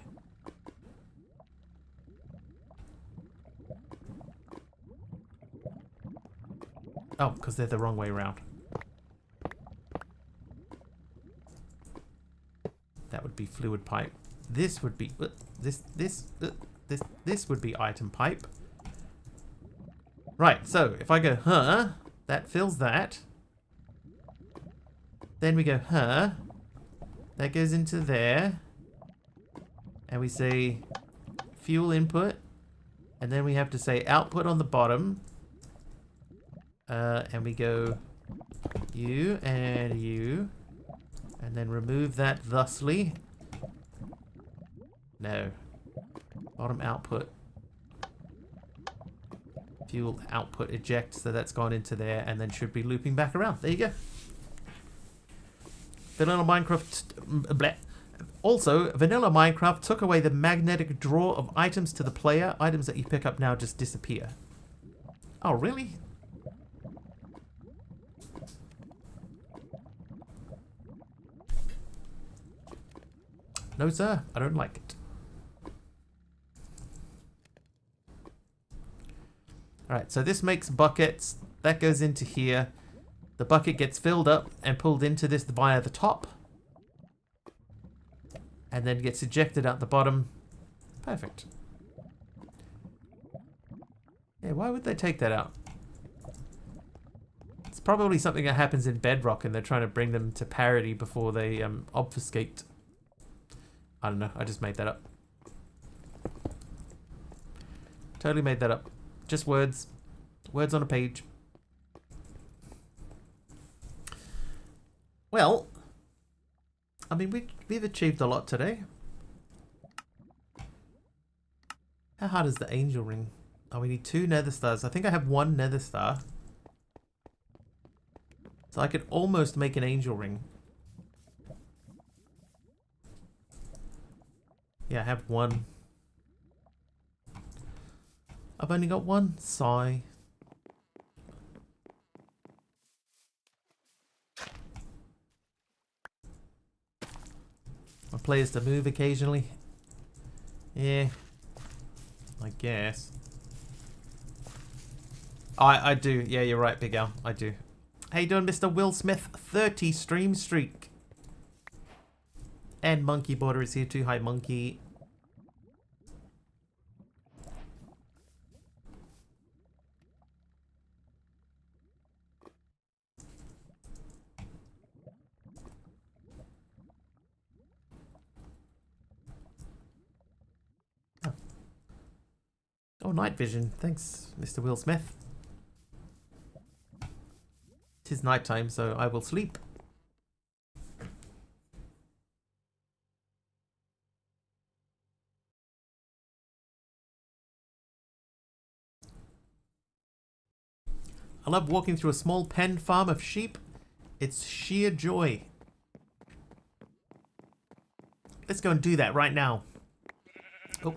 Oh, because they're the wrong way around. That would be fluid pipe. This would be this would be item pipe. Right, so if I go, huh, that fills that. Then we go, huh. That goes into there. And we say fuel input. And then we have to say output on the bottom. And we go you and you. And then remove that thusly. No. Bottom output. Fuel output eject, so that's gone into there and then should be looping back around. There you go. Vanilla Minecraft... bleh. Also, Vanilla Minecraft took away the magnetic draw of items to the player. Items that you pick up now just disappear. Oh, really? No, sir. I don't like it. Alright, so this makes buckets. That goes into here. The bucket gets filled up and pulled into this via the top. And then gets ejected out the bottom. Perfect. Yeah, why would they take that out? It's probably something that happens in Bedrock and they're trying to bring them to parity before they obfuscate. I don't know, I just made that up. Totally made that up. Just words. Words on a page. Well, I mean, we've achieved a lot today. How hard is the angel ring? Oh, we need 2 nether stars. I think I have 1 nether star. So I could almost make an angel ring. Yeah, I have 1. I've only got 1. Sigh. My players to move occasionally. Yeah. I guess. I do. Yeah, you're right, Big Al. I do. How you doing, Mr. Will Smith? 30 stream streak. And Monkey Border is here too. Hi, Monkey. Oh, night vision. Thanks, Mr. Will Smith. Tis night time, so I will sleep. I love walking through a small pen farm of sheep. It's sheer joy. Let's go and do that right now. Oh.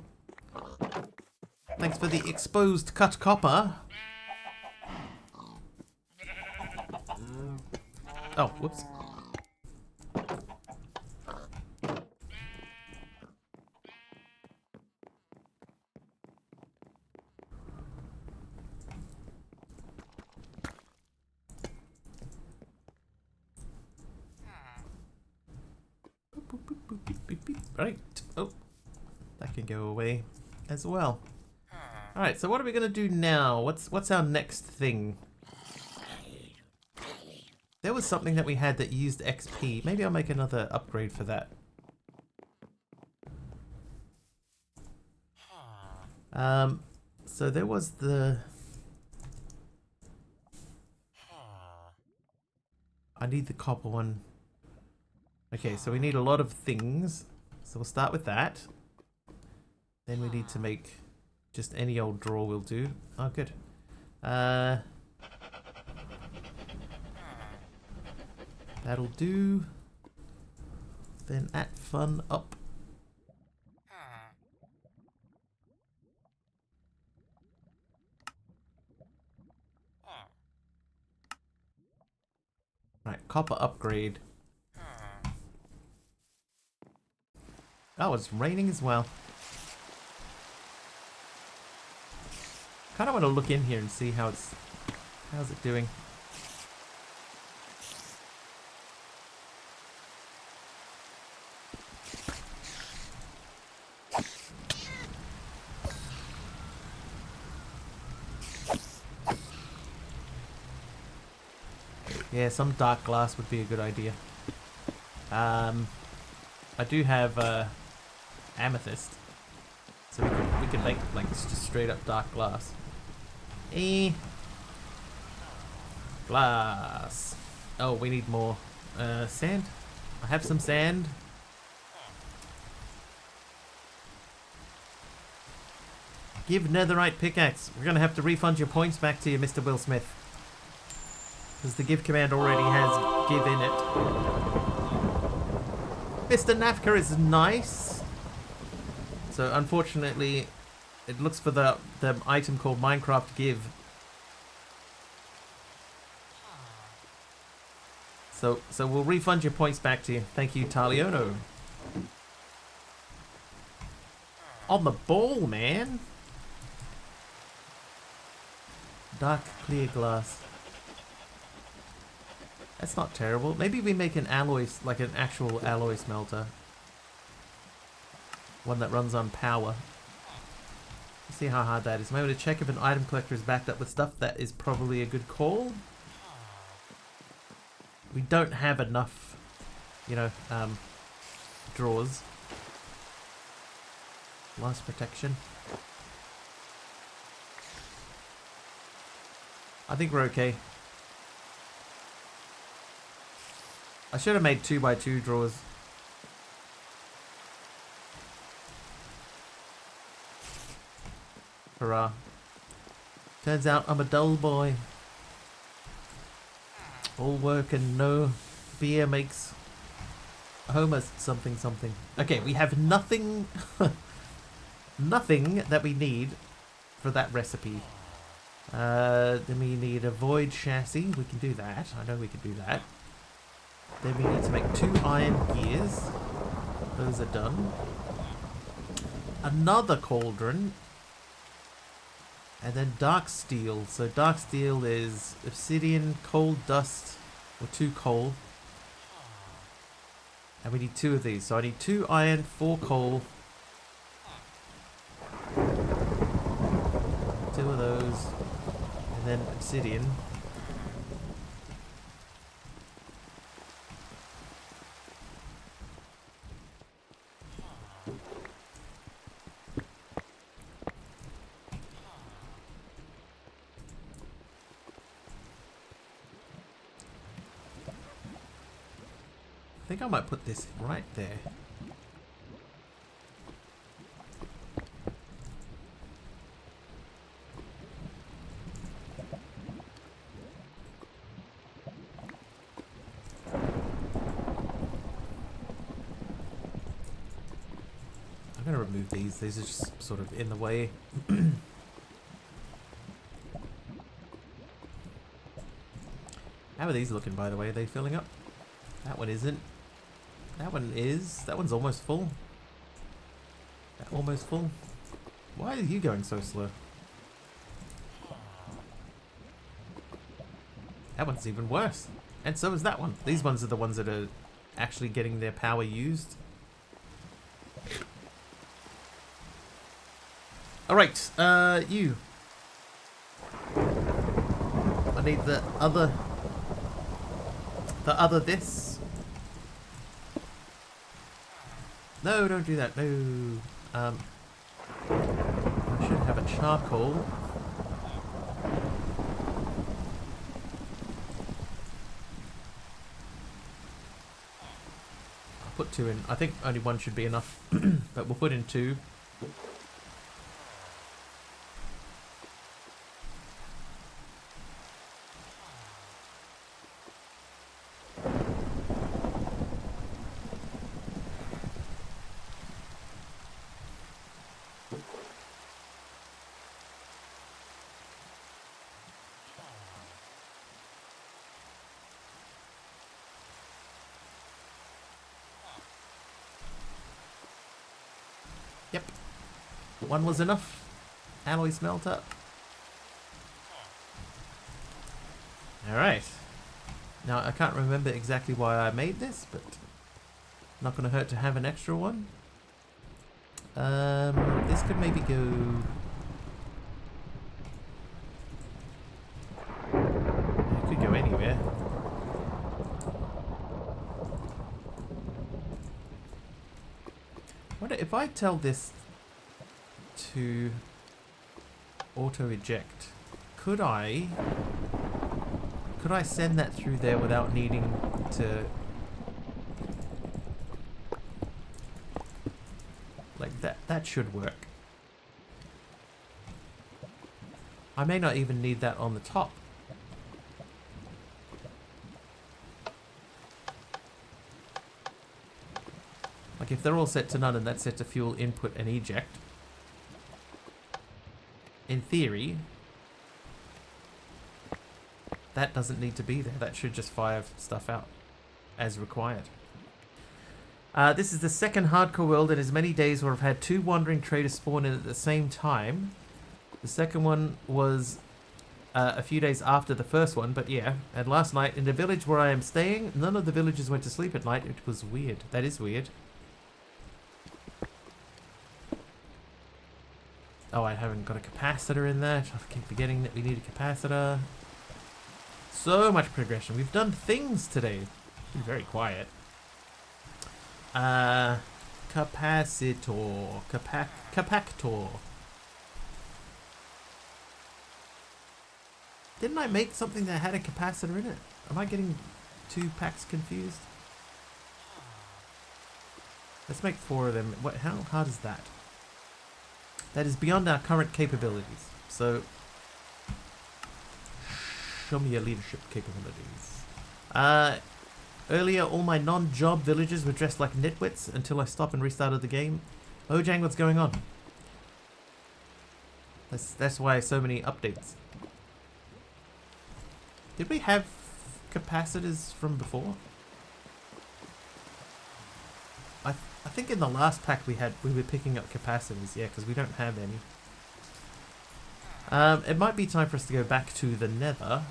Thanks for the exposed cut copper. Oh, whoops. Right. Oh, that can go away as well. All right. So what are we gonna do now? What's our next thing? There was something that we had that used XP. Maybe I'll make another upgrade for that. So there was the... I need the copper one. Okay, so we need a lot of things. So we'll start with that. Then we need to make just any old drawer will do. Oh, good. That'll do. Then at fun up. Right, copper upgrade. Oh, it's raining as well. Kind of want to look in here and see how how's it doing. Yeah, some dark glass would be a good idea. I do have amethyst, so we can make like just straight up dark glass. Glass. Oh, we need more sand. I have some sand. Give netherite pickaxe. We're going to have to refund your points back to you, Mr. Will Smith. Because the give command already has give in it. Mr. Nafka is nice. So unfortunately, it looks for the item called Minecraft Give. So we'll refund your points back to you. Thank you, Taliono. On the ball, man. Dark clear glass. That's not terrible. Maybe we make an alloy, like an actual alloy smelter. One that runs on power. Let's see how hard that is. Maybe to check if an item collector is backed up with stuff. That is probably a good call. We don't have enough, you know, drawers. Lost protection. I think we're okay. I should have made 2x2 drawers. Hurrah. Turns out I'm a dull boy. All work and no beer makes Homer something something. Okay, we have nothing nothing that we need for that recipe. Then we need a void chassis. We can do that. I know we can do that. Then we need to make 2 iron gears. Those are done. Another cauldron. And then dark steel. So dark steel is obsidian, coal dust, or 2 coal. And we need 2 of these. So I need 2 iron, 4 coal. 2 of those. And then obsidian. I think I might put this right there. I'm going to remove these. These are just sort of in the way. How are these looking, by the way? Are they filling up? That one isn't. That one is. That one's almost full. That almost full. Why are you going so slow? That one's even worse. And so is that one. These ones are the ones that are actually getting their power used. Alright, you. I need the other this. No, don't do that. No. I should have a charcoal. I'll put 2 in. I think only 1 should be enough, but we'll put in 2. Yep. 1 was enough. Alloy smelter. Alright. Now, I can't remember exactly why I made this, but not going to hurt to have an extra one. This could maybe go... It could go anywhere. Wonder if I tell this to auto eject, could I send that through there without needing to, like, that should work. I may not even need that on the top. Like if they're all set to none and that's set to fuel, input and eject, in theory, that doesn't need to be there. That should just fire stuff out as required. This is the second hardcore world in as many days where I've had 2 wandering traders spawn in at the same time. The second one was a few days after the first one, but yeah. And last night in the village where I am staying, none of the villagers went to sleep at night. It was weird. That is weird. Oh, I haven't got a capacitor in there. I keep forgetting that we need a capacitor. So much progression. We've done things today. Been very quiet. Capacitor. Capactor. Didn't I make something that had a capacitor in it? Am I getting 2 packs confused? Let's make 4 of them. What? How hard is that? That is beyond our current capabilities. So, show me your leadership capabilities. Earlier, all my non-job villagers were dressed like nitwits until I stopped and restarted the game. Mojang, what's going on? That's why so many updates. Did we have capacitors from before? I think in the last pack we were picking up capacitors, yeah, because we don't have any. It might be time for us to go back to the Nether.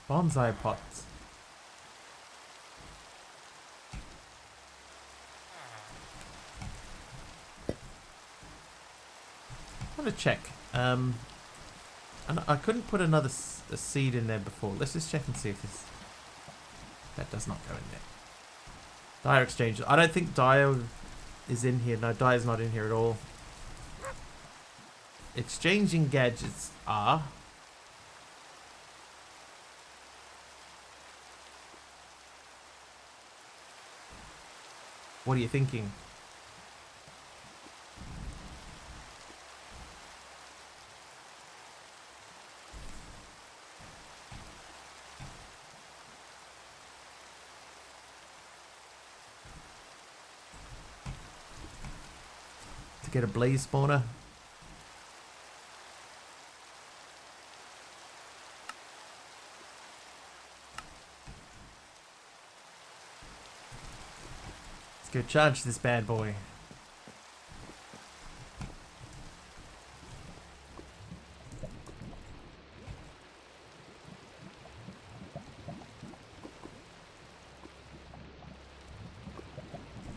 Bonsai pots. I want to check. And I couldn't put another a seed in there before. Let's just check and see if this. That does not go in there. Dire exchange. I don't think Dire is in here. No, Dire's not in here at all. Exchanging gadgets are. What are you thinking? To get a blaze spawner? Go charge this bad boy.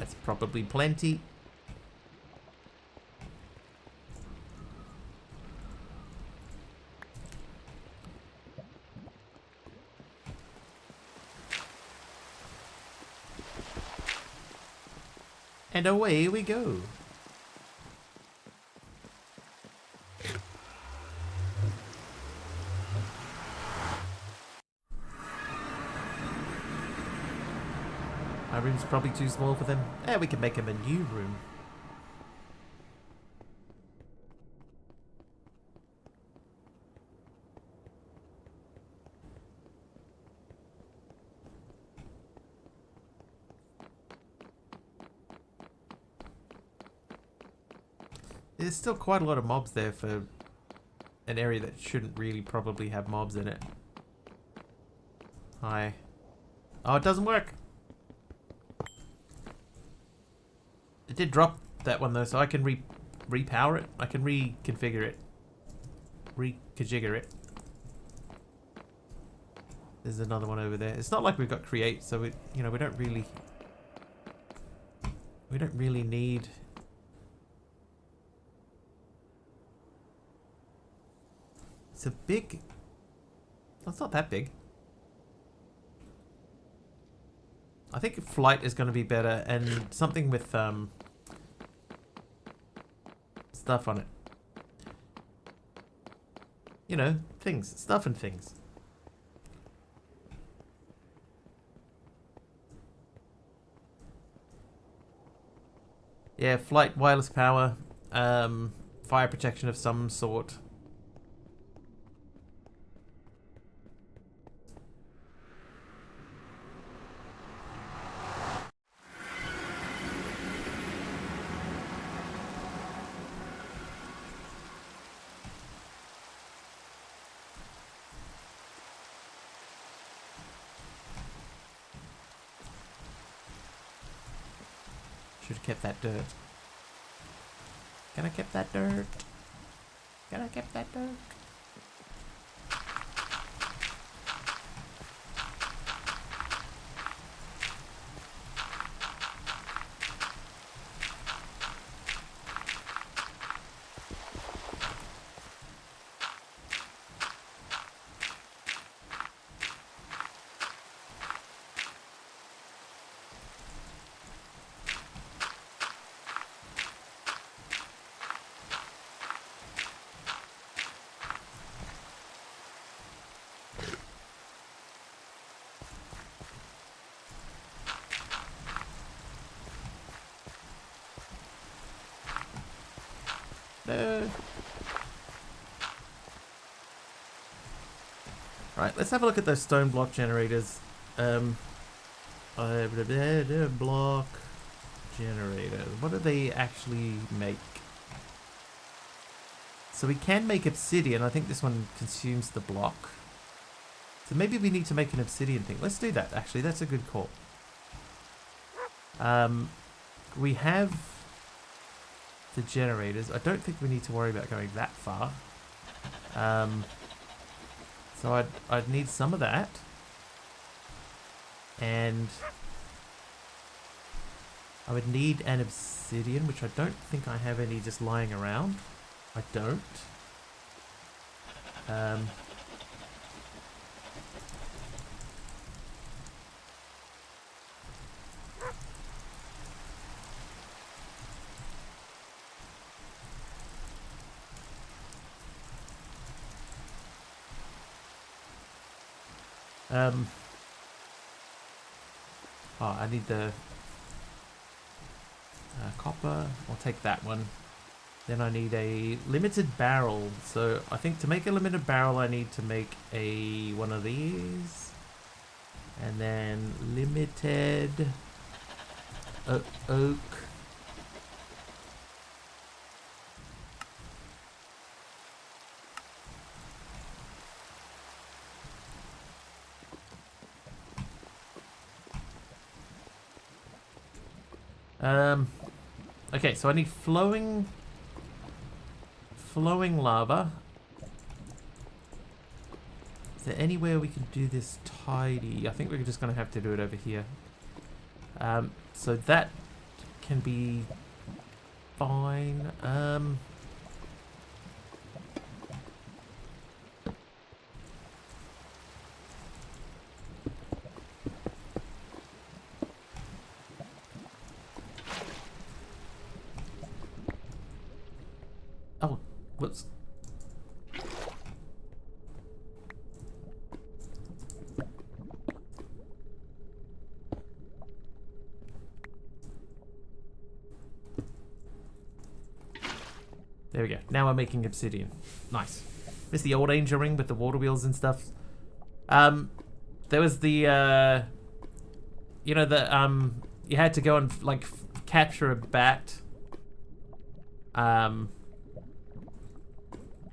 That's probably plenty. And away we go. My room's probably too small for them. Eh, we can make him a new room. There's still quite a lot of mobs there for an area that shouldn't really probably have mobs in it. Hi. Oh, it doesn't work. It did drop that one though, so I can repower it. I can reconfigure it. Reconfigure it. There's another one over there. It's not like we've got create, so we don't really need. It's a big... That's not that big. I think flight is going to be better, and something with stuff on it. You know, things. Stuff and things. Yeah, flight, wireless power, fire protection of some sort. Should have kept that dirt. Can I keep that dirt? Can I keep that dirt? No. Right, let's have a look at those stone block generators. Block generators. What do they actually make? So we can make obsidian. I think this one consumes the block. So maybe we need to make an obsidian thing. Let's do that, actually. That's a good call. We have the generators. I don't think we need to worry about going that far. So I'd need some of that. And I would need an obsidian, which I don't think I have any just lying around. I don't. Oh, I need the copper. I'll take that one. Then I need a limited barrel. So I think to make a limited barrel, I need to make a one of these, and then limited oak. Okay, so I need flowing lava. Is there anywhere we can do this tidy? I think we're just going to have to do it over here. So that can be fine. Oh, whoops. There we go. Now we're making obsidian. Nice. This is the old angel ring with the water wheels and stuff. There was the, you know, the, you had to go and, like, capture a bat.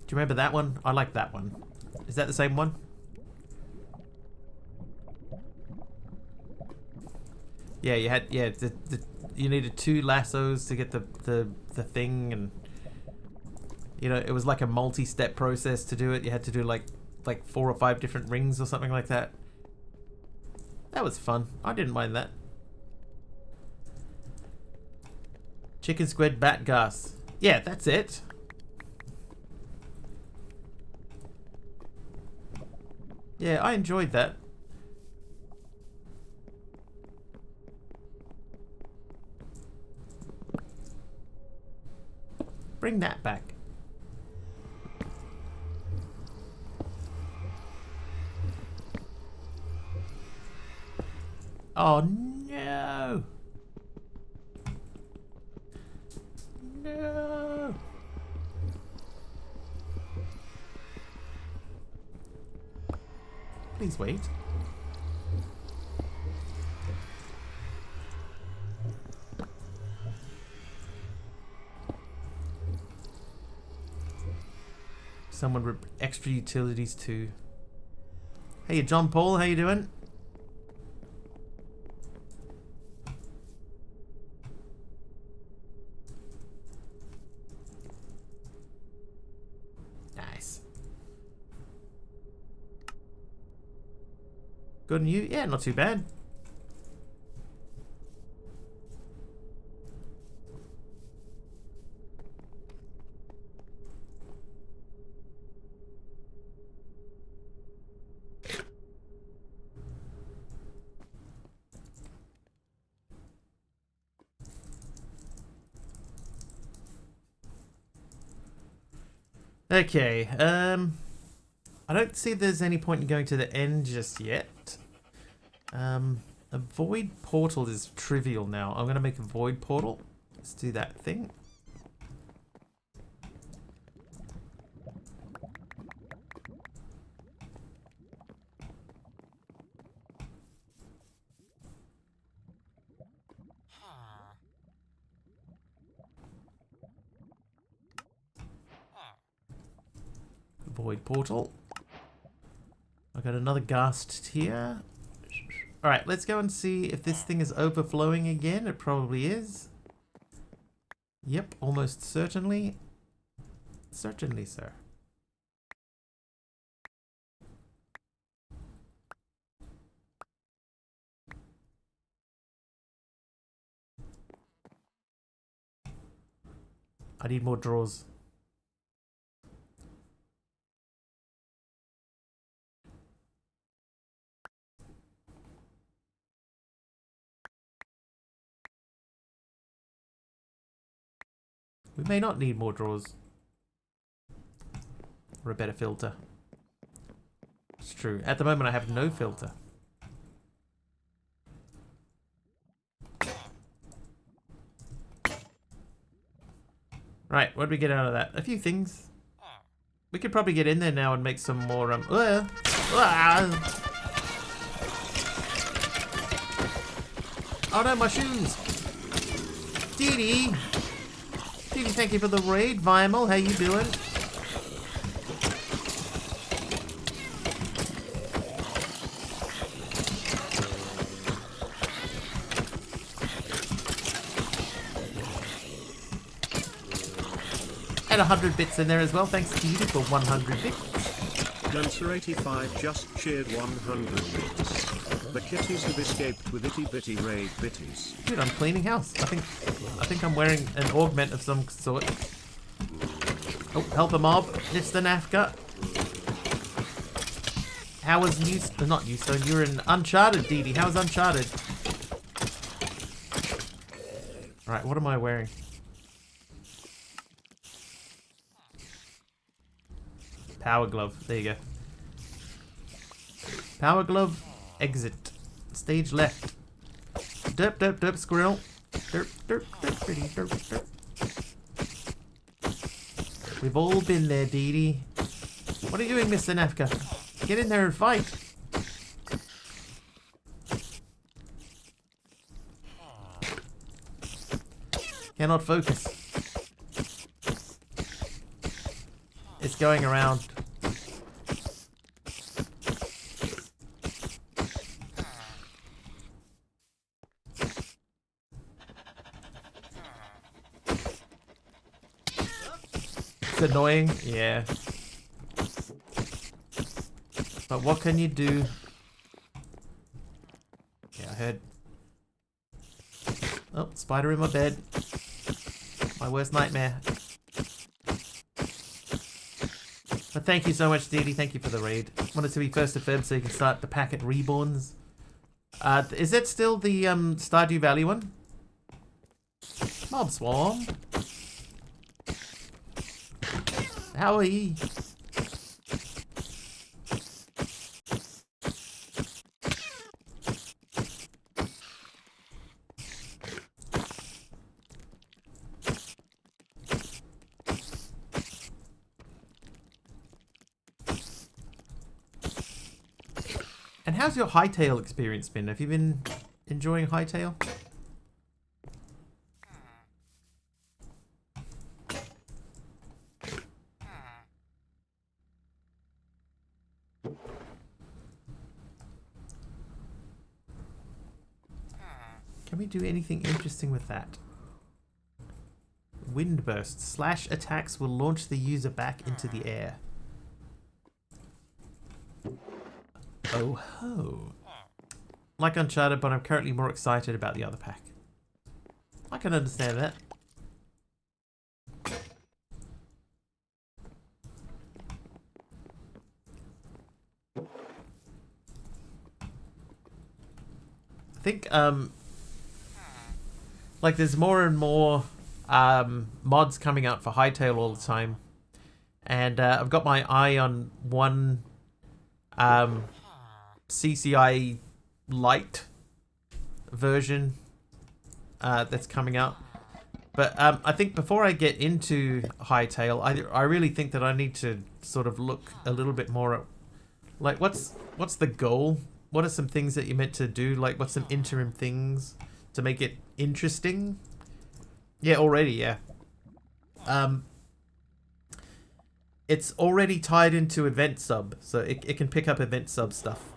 Do you remember that one? I like that one. Is that the same one? Yeah, you had, yeah, you needed 2 lassos to get the thing, and you know, it was like a multi-step process to do it. You had to do like 4 or 5 different rings or something like that. That was fun. I didn't mind that. Chicken squid bat gas. Yeah, that's it. Yeah, I enjoyed that. Bring that back. Oh no! No! Please wait. Someone with extra utilities too. Hey, John Paul, how you doing? Nice. Good on you? Yeah, not too bad. Okay, I don't see there's any point in going to the end just yet. A void portal is trivial now. I'm gonna make a void portal. Let's do that thing. Void portal. I got another ghast here. Alright, let's go and see if this thing is overflowing again. It probably is. Yep, almost certainly. Certainly, sir. I need more drawers. We may not need more drawers. Or a better filter. It's true. At the moment I have no filter. Right, what did we get out of that? A few things. We could probably get in there now and make some more Oh no, my shoes! Dee Dee! Dee Dee, thank you for the raid. Vimal, how you doing? And 100 bits in there as well. Thanks to you for 100 bits. Dancer85 just cheered 100 bits. The kitties have escaped with itty bitty raid bitties. Dude, I'm cleaning house. I think I'm wearing an augment of some sort. Oh, help a mob, Mr. Nafka. How was not Newstone, you're in Uncharted, Dee Dee. How was Uncharted? Alright, what am I wearing? Power glove. There you go. Power glove. Exit. Stage left. Derp, derp, derp, squirrel. Derp, derp, derp, pretty, derp, derp. We've all been there, Dee Dee. What are you doing, Mr. Nafka? Get in there and fight. Cannot focus. It's going around. It's annoying, yeah. But what can you do? Yeah, I heard. Oh, spider in my bed. My worst nightmare. But thank you so much, Dee Dee. Thank you for the raid. Want it to be 1st of Feb so you can start the packet reborns. Is that still the Stardew Valley one? Mob Swarm. How are ye? And how's your Hytale experience been? Have you been enjoying Hytale? Can we do anything interesting with that? Windburst. Slash attacks will launch the user back into the air. Oh ho. Like Uncharted, but I'm currently more excited about the other pack. I can understand that. I think like there's more and more mods coming out for Hytale all the time, and I've got my eye on one CCI Lite version that's coming out. But I think before I get into Hytale, I really think that I need to sort of look a little bit more at, like, what's the goal? What are some things that you're meant to do? Like, what's some interim things to make it interesting? Yeah, already, yeah. It's already tied into Event Sub, so it can pick up Event Sub stuff.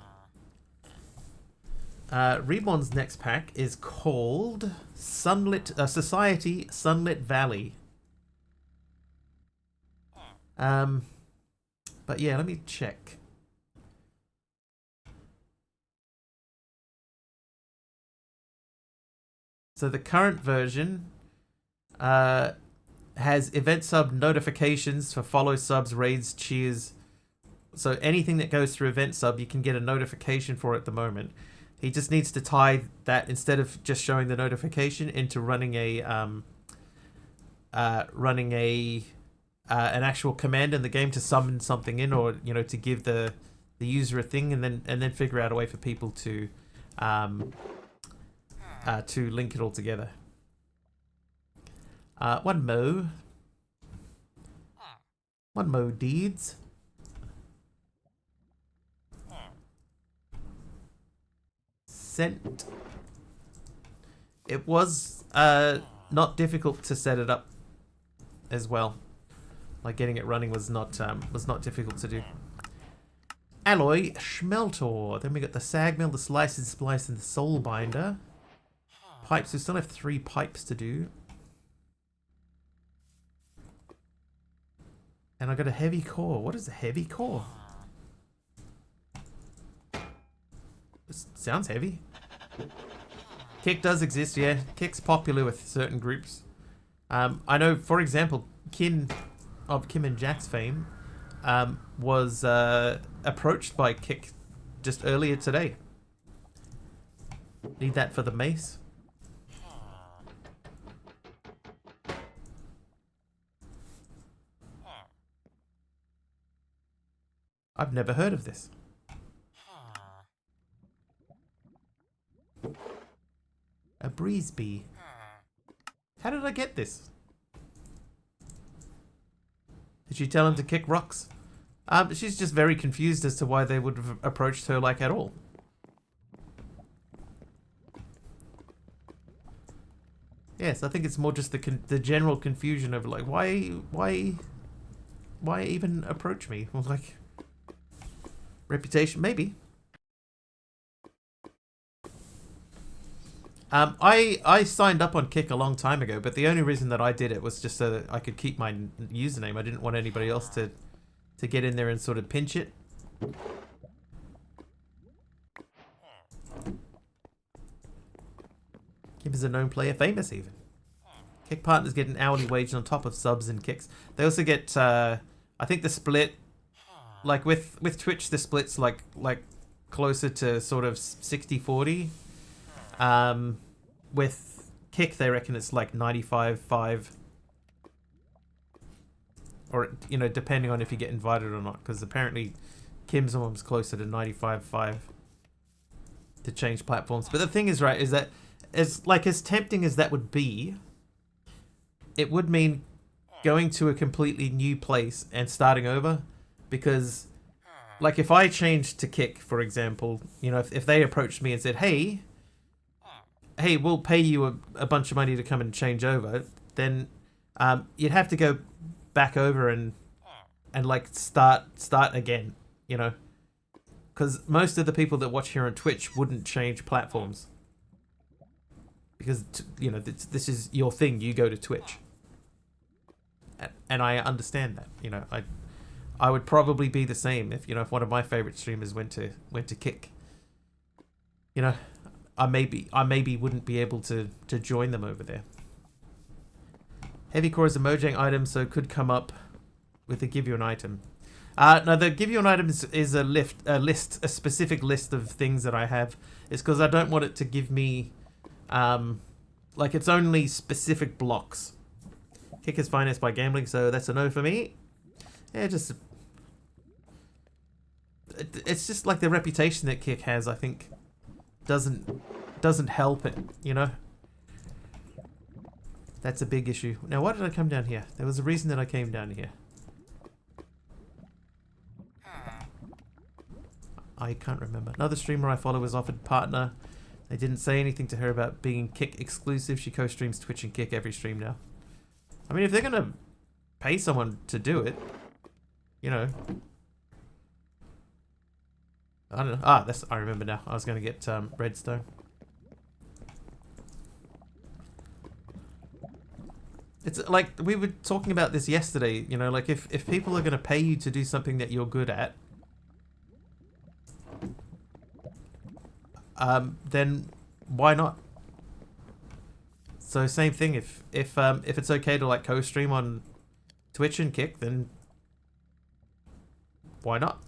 Reborn's next pack is called Sunlit Society Sunlit Valley. But yeah, let me check. So the current version has event sub notifications for follow subs, raids, cheers. So anything that goes through event sub, you can get a notification for at the moment. He just needs to tie that, instead of just showing the notification, into running an actual command in the game to summon something in, or to give the user a thing, and then figure out a way for people to link it all together. One mo deeds. Sent. It was not difficult to set it up as well. Like, getting it running was not difficult to do. Alloy Schmeltor. Then we got the sag mill, the slice and splice, and the soul binder. Pipes. We still have 3 pipes to do. And I got a heavy core. What is a heavy core? This sounds heavy. Kick does exist, yeah. Kick's popular with certain groups. I know, for example, Kim of Kim and Jack's fame was approached by Kick just earlier today. Need that for the mace. I've never heard of this. A breeze bee. How did I get this? Did you tell him to kick rocks? She's just very confused as to why they would have approached her like at all. Yes, I think it's more just the general confusion of like, why even approach me? Well, like, reputation, maybe. I signed up on Kick a long time ago, but the only reason that I did it was just so that I could keep my username. I didn't want anybody else to get in there and sort of pinch it. Kim is a known player, famous even. Kick partners get an hourly wage on top of subs and kicks. They also get, I think the split like with Twitch, the split's like closer to sort of 60-40. With Kick, they reckon it's like 95-5. Or, you know, depending on if you get invited or not. Because apparently Kim's one's closer to 95-5 to change platforms. But the thing is, right, is that as tempting as that would be, it would mean going to a completely new place and starting over. Because, like, if I changed to Kick, for example, you know, if they approached me and said, hey, we'll pay you a bunch of money to come and change over, then you'd have to go back over and like start again, you know, because most of the people that watch here on Twitch wouldn't change platforms because you know this is your thing. You go to Twitch, and I understand that. You know, I would probably be the same if one of my favorite streamers went to Kick. You know, I maybe wouldn't be able to join them over there. Heavy core is a Mojang item, so it could come up with a give you an item. No, the give you an item is a specific list of things that I have. It's because I don't want it to give me, like it's only specific blocks. Kick is financed by gambling, so that's a no for me. Yeah, it's just like the reputation that Kick has, I think, doesn't help it, you know? That's a big issue. Now, why did I come down here? There was a reason that I came down here. I can't remember. Another streamer I follow was offered partner. They didn't say anything to her about being Kick exclusive. She co-streams Twitch and Kick every stream now. I mean, if they're gonna pay someone to do it, you know. I don't know. Ah, I remember now. I was gonna get redstone. It's like we were talking about this yesterday, you know, like if people are going to pay you to do something that you're good at, then why not? So same thing, if it's okay to like co-stream on Twitch and Kick, then why not?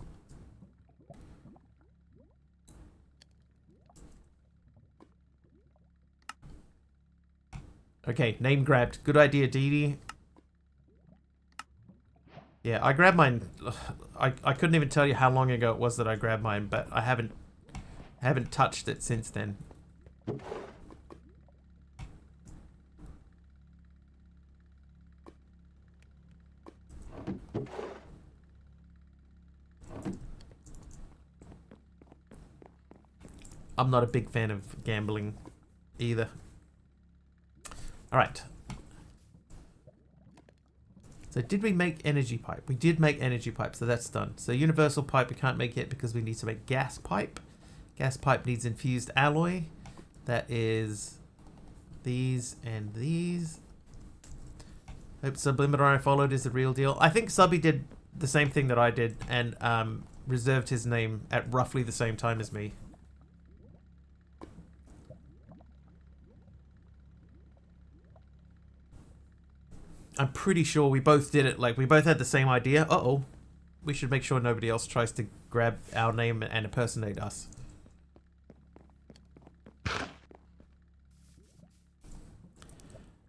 Okay, name grabbed. Good idea, Dee Dee. Yeah, I grabbed mine. I couldn't even tell you how long ago it was that I grabbed mine, but I haven't touched it since then. I'm not a big fan of gambling either. Alright. So did we make energy pipe? We did make energy pipe, so that's done. So universal pipe we can't make yet because we need to make gas pipe. Gas pipe needs infused alloy. That is these and these. Hope Subliminal I followed is the real deal. I think Subby did the same thing that I did and reserved his name at roughly the same time as me. I'm pretty sure we both did it. Like, we both had the same idea. Uh-oh. We should make sure nobody else tries to grab our name and impersonate us.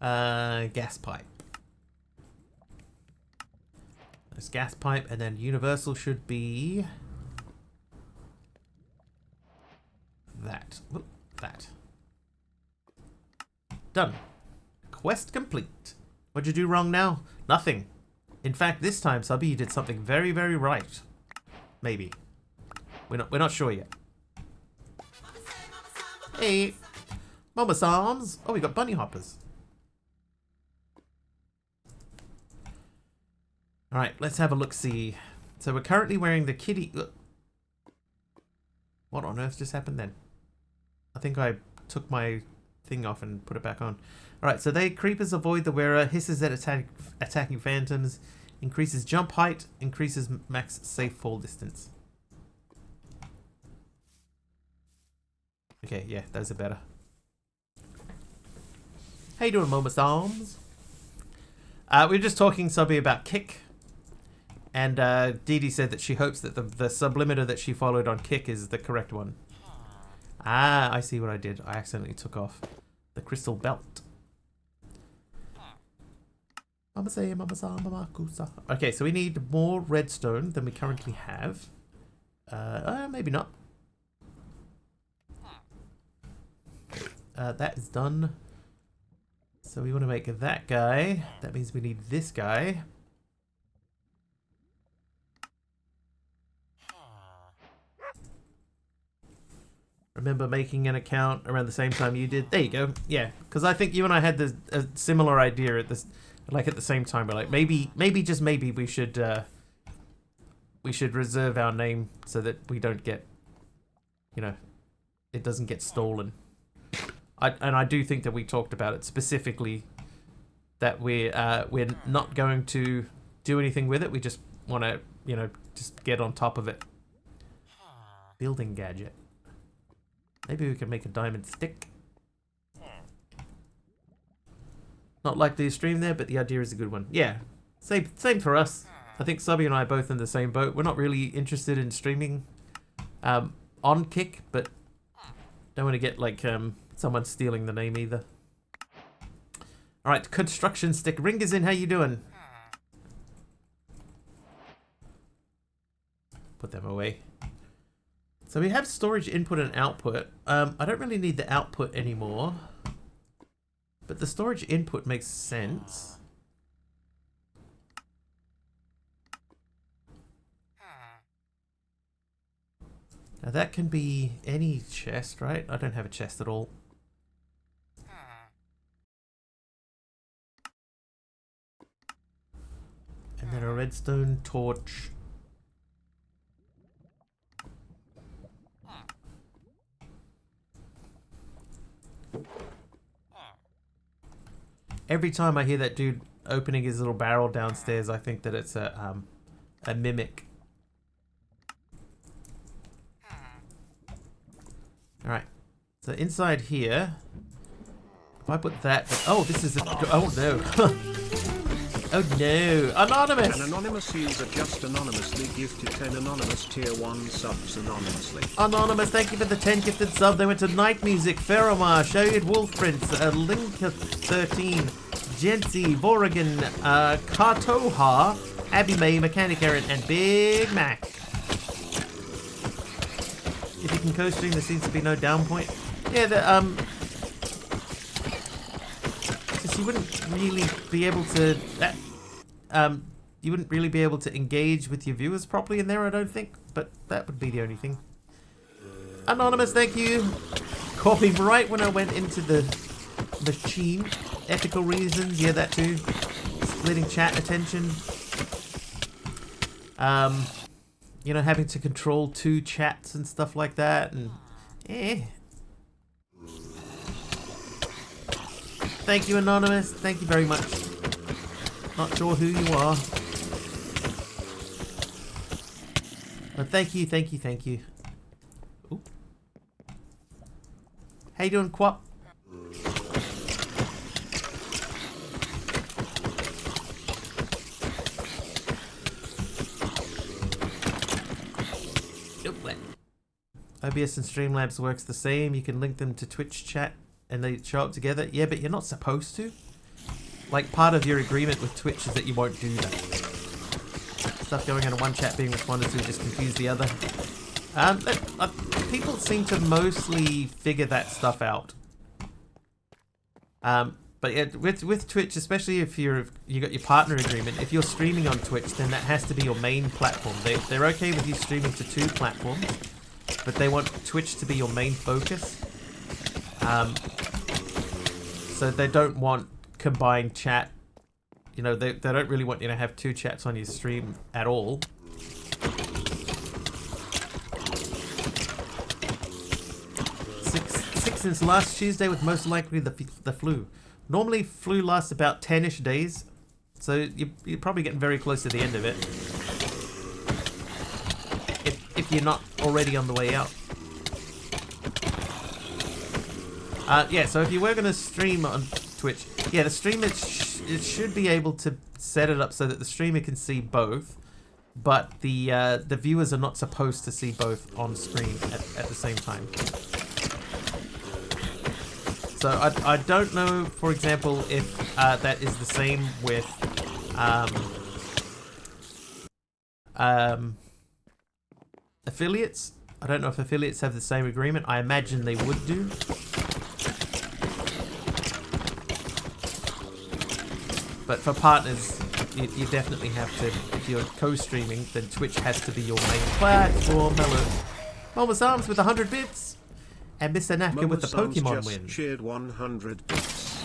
Gas pipe. There's gas pipe, and then universal should be... that. Whoop, that. Done. Quest complete. What'd you do wrong now? Nothing. In fact, this time, Subby, you did something very, very right. Maybe. We're not sure yet. Hey, Mama Psalms. Oh, we got bunny hoppers. All right, let's have a look-see. So we're currently wearing the kitty. What on earth just happened then? I think I took my thing off and put it back on. Alright, so creepers avoid the wearer, hisses at attacking phantoms, increases jump height, increases max safe fall distance. Okay, yeah, those are better. How you doing, Mama Psalms? We were just talking, Subby, about Kick. And Dee Dee said that she hopes that the sublimiter that she followed on Kick is the correct one. Ah, I see what I did. I accidentally took off the crystal belt. Okay, so we need more redstone than we currently have. Maybe not. That is done. So we want to make that guy. That means we need this guy. Remember making an account around the same time you did? There you go. Yeah, because I think you and I had a similar idea at this, like at the same time. We're like, maybe just maybe we should reserve our name so that we don't get, you know, it doesn't get stolen. I do think that we talked about it specifically, that we're not going to do anything with it. We just want to, you know, just get on top of it. Building gadget. Maybe we can make a diamond stick. Not like the stream there, but the idea is a good one. Yeah, same for us. I think Subby and I are both in the same boat. We're not really interested in streaming on Kick, but don't want to get like someone stealing the name either. All right, construction stick. Ringers in, how you doing? Put them away. So we have storage input and output. I don't really need the output anymore, but the storage input makes sense. Now that can be any chest, right? I don't have a chest at all. And then a redstone torch. Every time I hear that dude opening his little barrel downstairs, I think that it's a mimic. All right. So inside here, if I put that, oh, this is oh no. Oh no, anonymous! An anonymous user just anonymously gifted 10 anonymous tier 1 subs anonymously. Anonymous, thank you for the 10 gifted sub. They went to Night Music, Feromar, Shade Wolf Prince, Link13, Jency, Vorigan, Kartoha, Abby May, Mechanic Aaron, and Big Mac. If you can co-stream, there seems to be no down point. Yeah, you wouldn't really be able to engage with your viewers properly in there, I don't think, but that would be the only thing. Anonymous, thank you. Caught me right when I went into the machine. Ethical reasons, yeah, that too. Splitting chat attention. You know, having to control 2 chats and stuff like that, and Thank you, Anonymous. Thank you very much. Not sure who you are. But thank you, thank you, thank you. Ooh. How you doing, Quap? OBS and Streamlabs works the same. You can link them to Twitch chat and they show up together. Yeah, but you're not supposed to. Like, part of your agreement with Twitch is that you won't do that. Stuff going on in one chat being responded to just confuse the other. People seem to mostly figure that stuff out. But yeah, with Twitch, especially if you got your partner agreement, if you're streaming on Twitch, then that has to be your main platform. They're okay with you streaming to 2 platforms, but they want Twitch to be your main focus. So they don't want combined chat. You know, they don't really want you to have 2 chats on your stream at all. Six since last Tuesday, with most likely the flu. Normally, flu lasts about 10-ish days, so you're probably getting very close to the end of it. If you're not already on the way out. Yeah, so if you were going to stream on Twitch, yeah, the streamer it should be able to set it up so that the streamer can see both. but the viewers are not supposed to see both on screen at the same time. So I don't know, for example, if that is the same with affiliates. I don't know if affiliates have the same agreement. I imagine they would do. But for partners, you definitely have to, if you're co-streaming, then Twitch has to be your main platform. Hello. Momus Arms with 100 bits. And Mr. Nafka with the Pokemon just win. Shared 100 bits.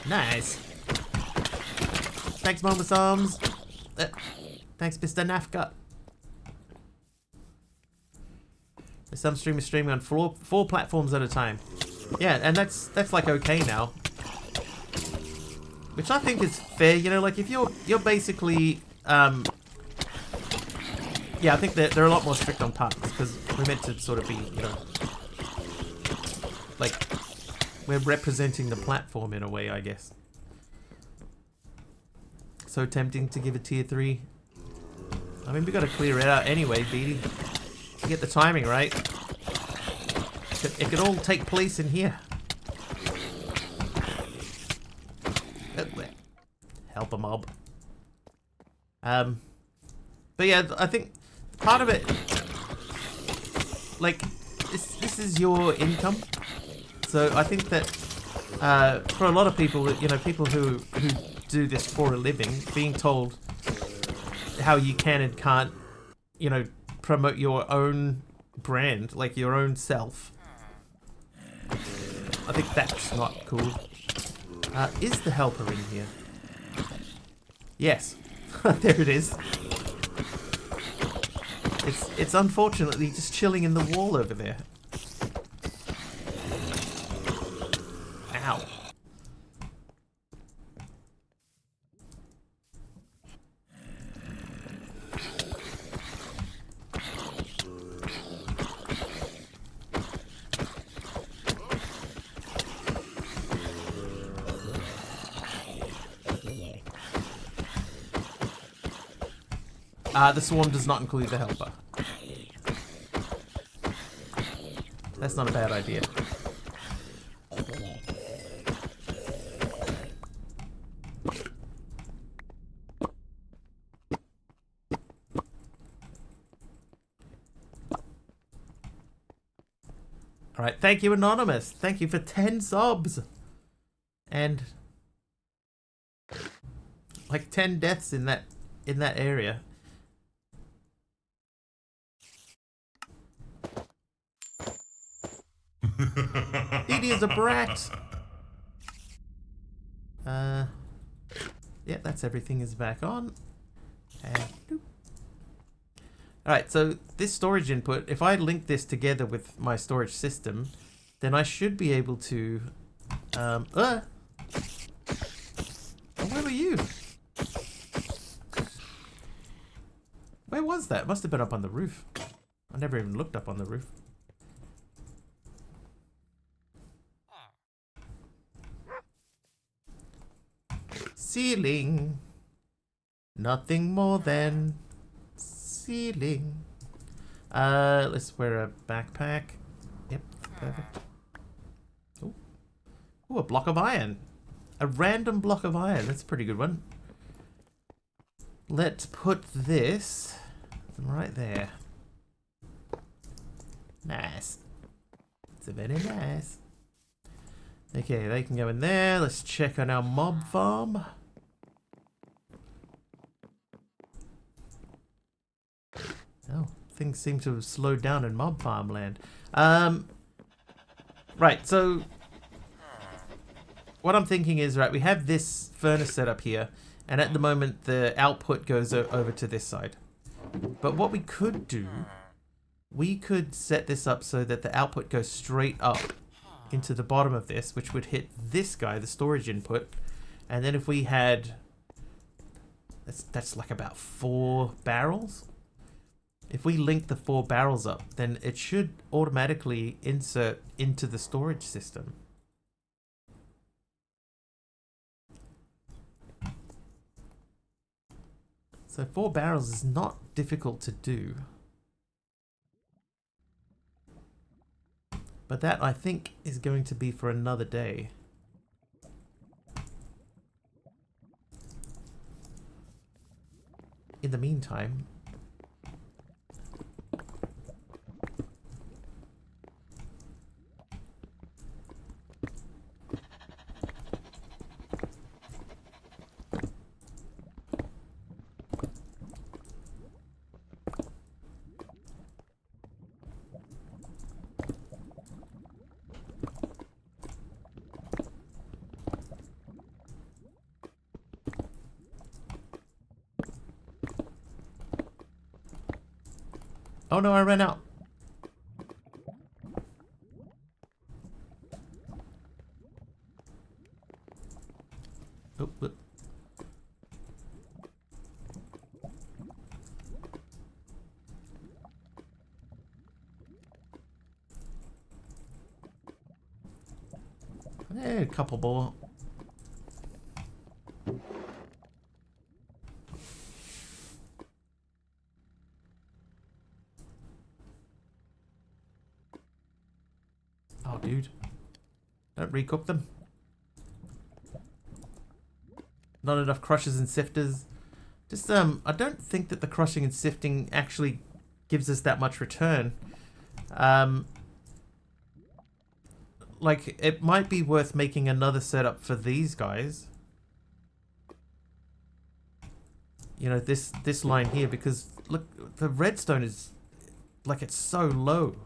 Nice. Thanks, Momus Arms. Thanks, Mr. Nafka. Some streamers streaming on four platforms at a time. Yeah, and that's like okay now. Which I think is fair, you know, like if you're basically yeah, I think they're a lot more strict on partners because we're meant to sort of be, you know, like we're representing the platform in a way, I guess. So tempting to give a tier 3. I mean, we got to clear it out anyway, Beatty. To get the timing right. It could all take place in here. Help a mob. But yeah, I think part of it, like, this is your income. So I think that for a lot of people, you know, people who do this for a living, being told how you can and can't, you know, promote your own brand, like your own self, I think that's not cool. Is the helper in here? Yes. There it is. It's unfortunately just chilling in the wall over there. Ow. The swarm does not include the helper. That's not a bad idea. Alright, thank you, Anonymous. Thank you for 10 subs. And like 10 deaths in that area. Edie is a brat. Yeah, that's everything is back on. And alright, so this storage input, if I link this together with my storage system, then I should be able to where were you? Where was that? Must have been up on the roof. I never even looked up on the roof. Ceiling. Nothing more than ceiling. Let's wear a backpack. Yep, perfect. Ooh. Ooh, a block of iron. A random block of iron. That's a pretty good one. Let's put this right there. Nice. It's a very nice. Okay, they can go in there. Let's check on our mob farm. Oh, things seem to have slowed down in mob farmland. Right, so what I'm thinking is, right, we have this furnace set up here, and at the moment the output goes over to this side. But what we could do, we could set this up so that the output goes straight up into the bottom of this, which would hit this guy, the storage input. And then if we had, that's like about 4 barrels. If we link the 4 barrels up, then it should automatically insert into the storage system. So 4 barrels is not difficult to do. But that, I think, is going to be for another day. In the meantime... Oh no, I ran out. Oh, whoop. A couple more. Oh, dude. Don't recook them. Not enough crushers and sifters. Just, I don't think that the crushing and sifting actually gives us that much return. Like, it might be worth making another setup for these guys. You know, this line here, because, look, the redstone is, like, it's so low.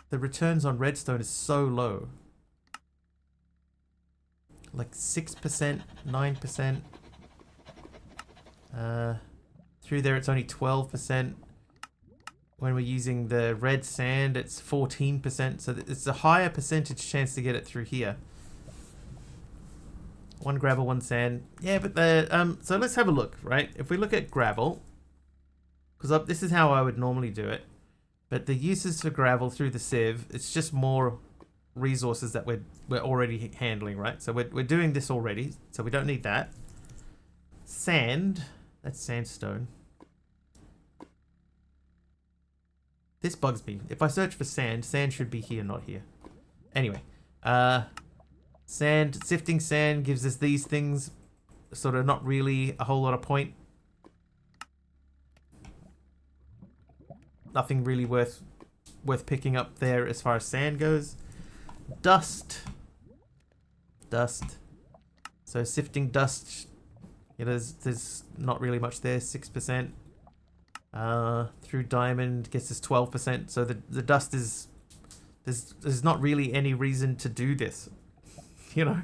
The returns on redstone is so low. Like 6%, 9%. Through there it's only 12%. When we're using the red sand, it's 14%. So it's a higher percentage chance to get it through here. 1 gravel, 1 sand. Yeah, but the so let's have a look, right? If we look at gravel, because this is how I would normally do it. But the uses for gravel through the sieve, it's just more resources that we're already handling, right? So we're doing this already, so we don't need that. Sand, that's sandstone. This bugs me. If I search for sand, sand should be here, not here. Anyway, sand, sifting sand gives us these things, sort of not really a whole lot of point. Nothing really worth picking up there as far as sand goes. Dust. So sifting dust, you know, there's not really much there. 6%. Through diamond gets us 12%. So the dust is there's not really any reason to do this, you know.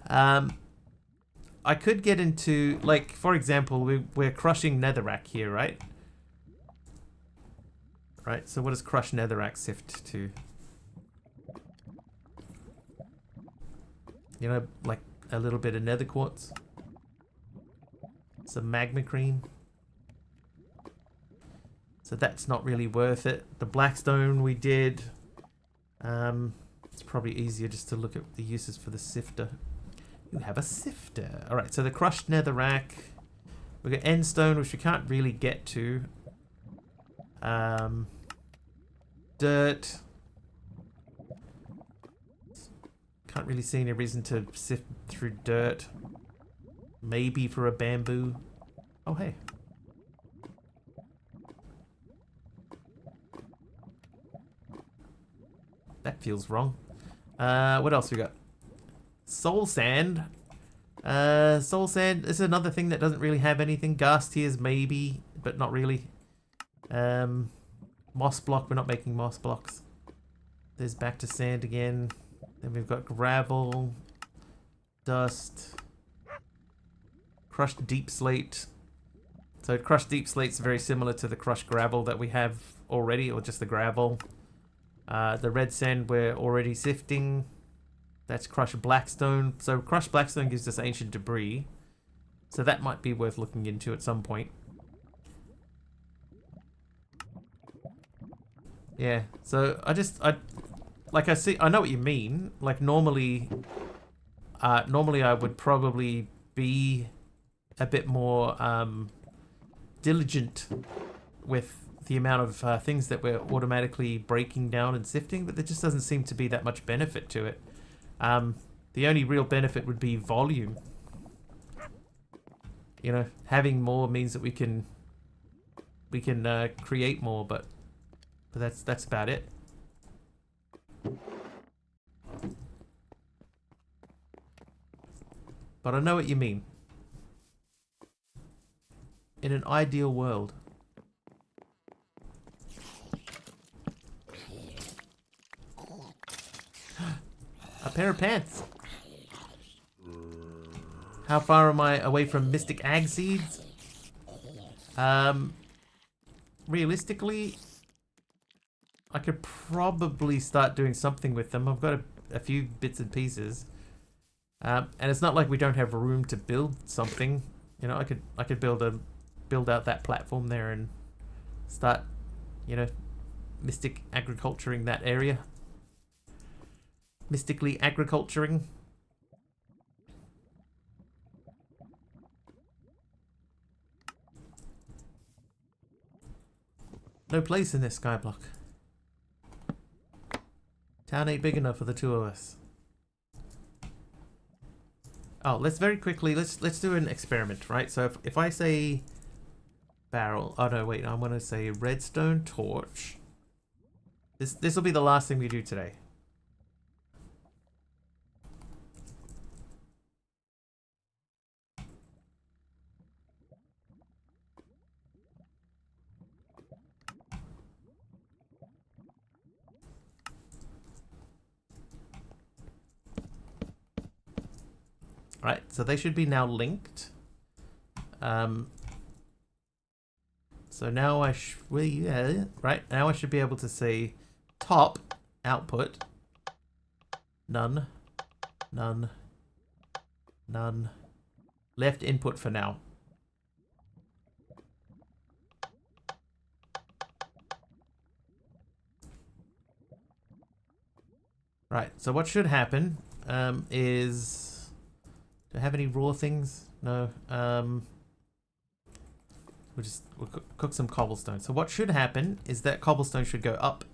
I could get into, like, for example, we're crushing netherrack here, right? Right, so what does crushed netherrack sift to? You know, like a little bit of nether quartz. Some magma cream. So that's not really worth it. The blackstone we did. It's probably easier just to look at the uses for the sifter. You have a sifter. Alright, so the crushed netherrack. We've got endstone, which we can't really get to. Dirt. Can't really see any reason to sift through dirt. Maybe for a bamboo. Oh, hey. That feels wrong. What else we got? Soul sand. Soul sand is another thing that doesn't really have anything. Ghast tears maybe, but not really. Moss block, we're not making moss blocks. There's back to sand again. Then we've got gravel, dust, crushed deep slate. So crushed deep slate's very similar to the crushed gravel that we have already, or just the gravel. The red sand we're already sifting. That's crushed blackstone. So crushed blackstone gives us ancient debris. So that might be worth looking into at some point. Yeah, so I know what you mean. Like normally I would probably be a bit more diligent with the amount of things that we're automatically breaking down and sifting, but there just doesn't seem to be that much benefit to it. The only real benefit would be volume. You know, having more means that we can create more, but that's about it. But I know what you mean. In an ideal world. A pair of pants. How far am I away from Mystic Ag Seeds? Realistically, I could probably start doing something with them. I've got a few bits and pieces. And it's not like we don't have room to build something. You know, I could build out that platform there and start, you know, mystic agriculturing that area. Mystically agriculturing. No place in this skyblock. Town ain't big enough for the two of us. Oh, let's very quickly let's do an experiment, right? So if I say barrel, oh no, wait, I'm gonna say redstone torch. This will be the last thing we do today. Right, so they should be now linked. So now right now I should be able to say top output none, none, none, left input for now. Right, so what should happen is, do I have any raw things? No. We'll cook some cobblestone. So what should happen is that cobblestone should go up.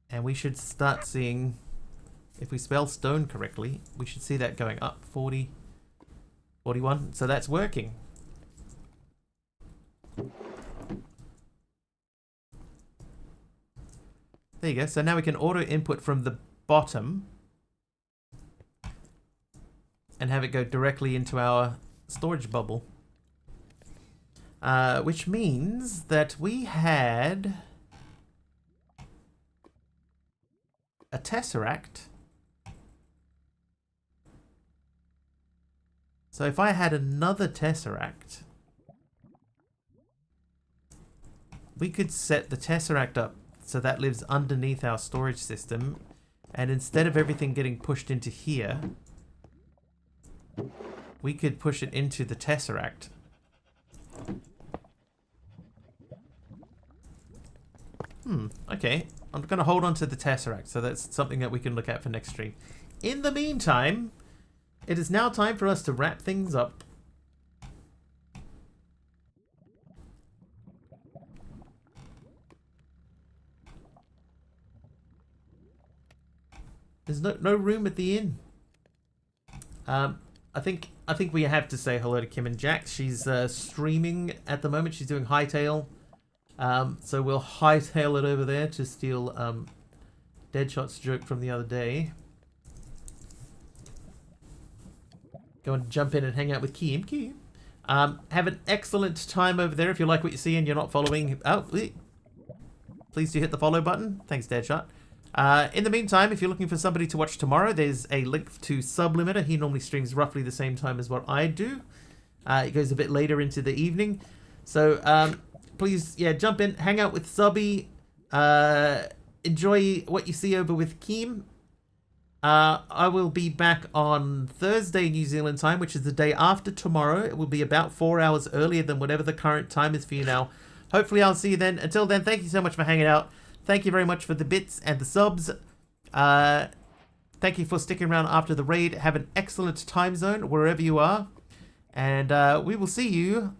And we should start seeing, if we spell stone correctly, we should see that going up. 40, 41. So that's working. There you go. So now we can auto input from the bottom and have it go directly into our storage bubble. Which means that we had a tesseract. So if I had another tesseract, we could set the tesseract up so that lives underneath our storage system, and instead of everything getting pushed into here, we could push it into the tesseract. Okay. I'm going to hold on to the tesseract, so that's something that we can look at for next stream. In the meantime, it is now time for us to wrap things up. There's no room at the inn. I think we have to say hello to Kim and Jax. She's streaming at the moment. She's doing Hightail. So we'll hightail it over there to steal Deadshot's joke from the other day. Go and jump in and hang out with Kim. Have an excellent time over there. If you like what you see and you're not following, please do hit the follow button. Thanks, Deadshot. In the meantime, if you're looking for somebody to watch tomorrow, there's a link to Sublimiter. He normally streams roughly the same time as what I do. It goes a bit later into the evening. So please, jump in, hang out with Subby. Enjoy what you see over with Keem. I will be back on Thursday New Zealand time, which is the day after tomorrow. It will be about 4 hours earlier than whatever the current time is for you now. Hopefully I'll see you then. Until then, thank you so much for hanging out. Thank you very much for the bits and the subs. thank you for sticking around after the raid. Have an excellent time zone wherever you are. And we will see you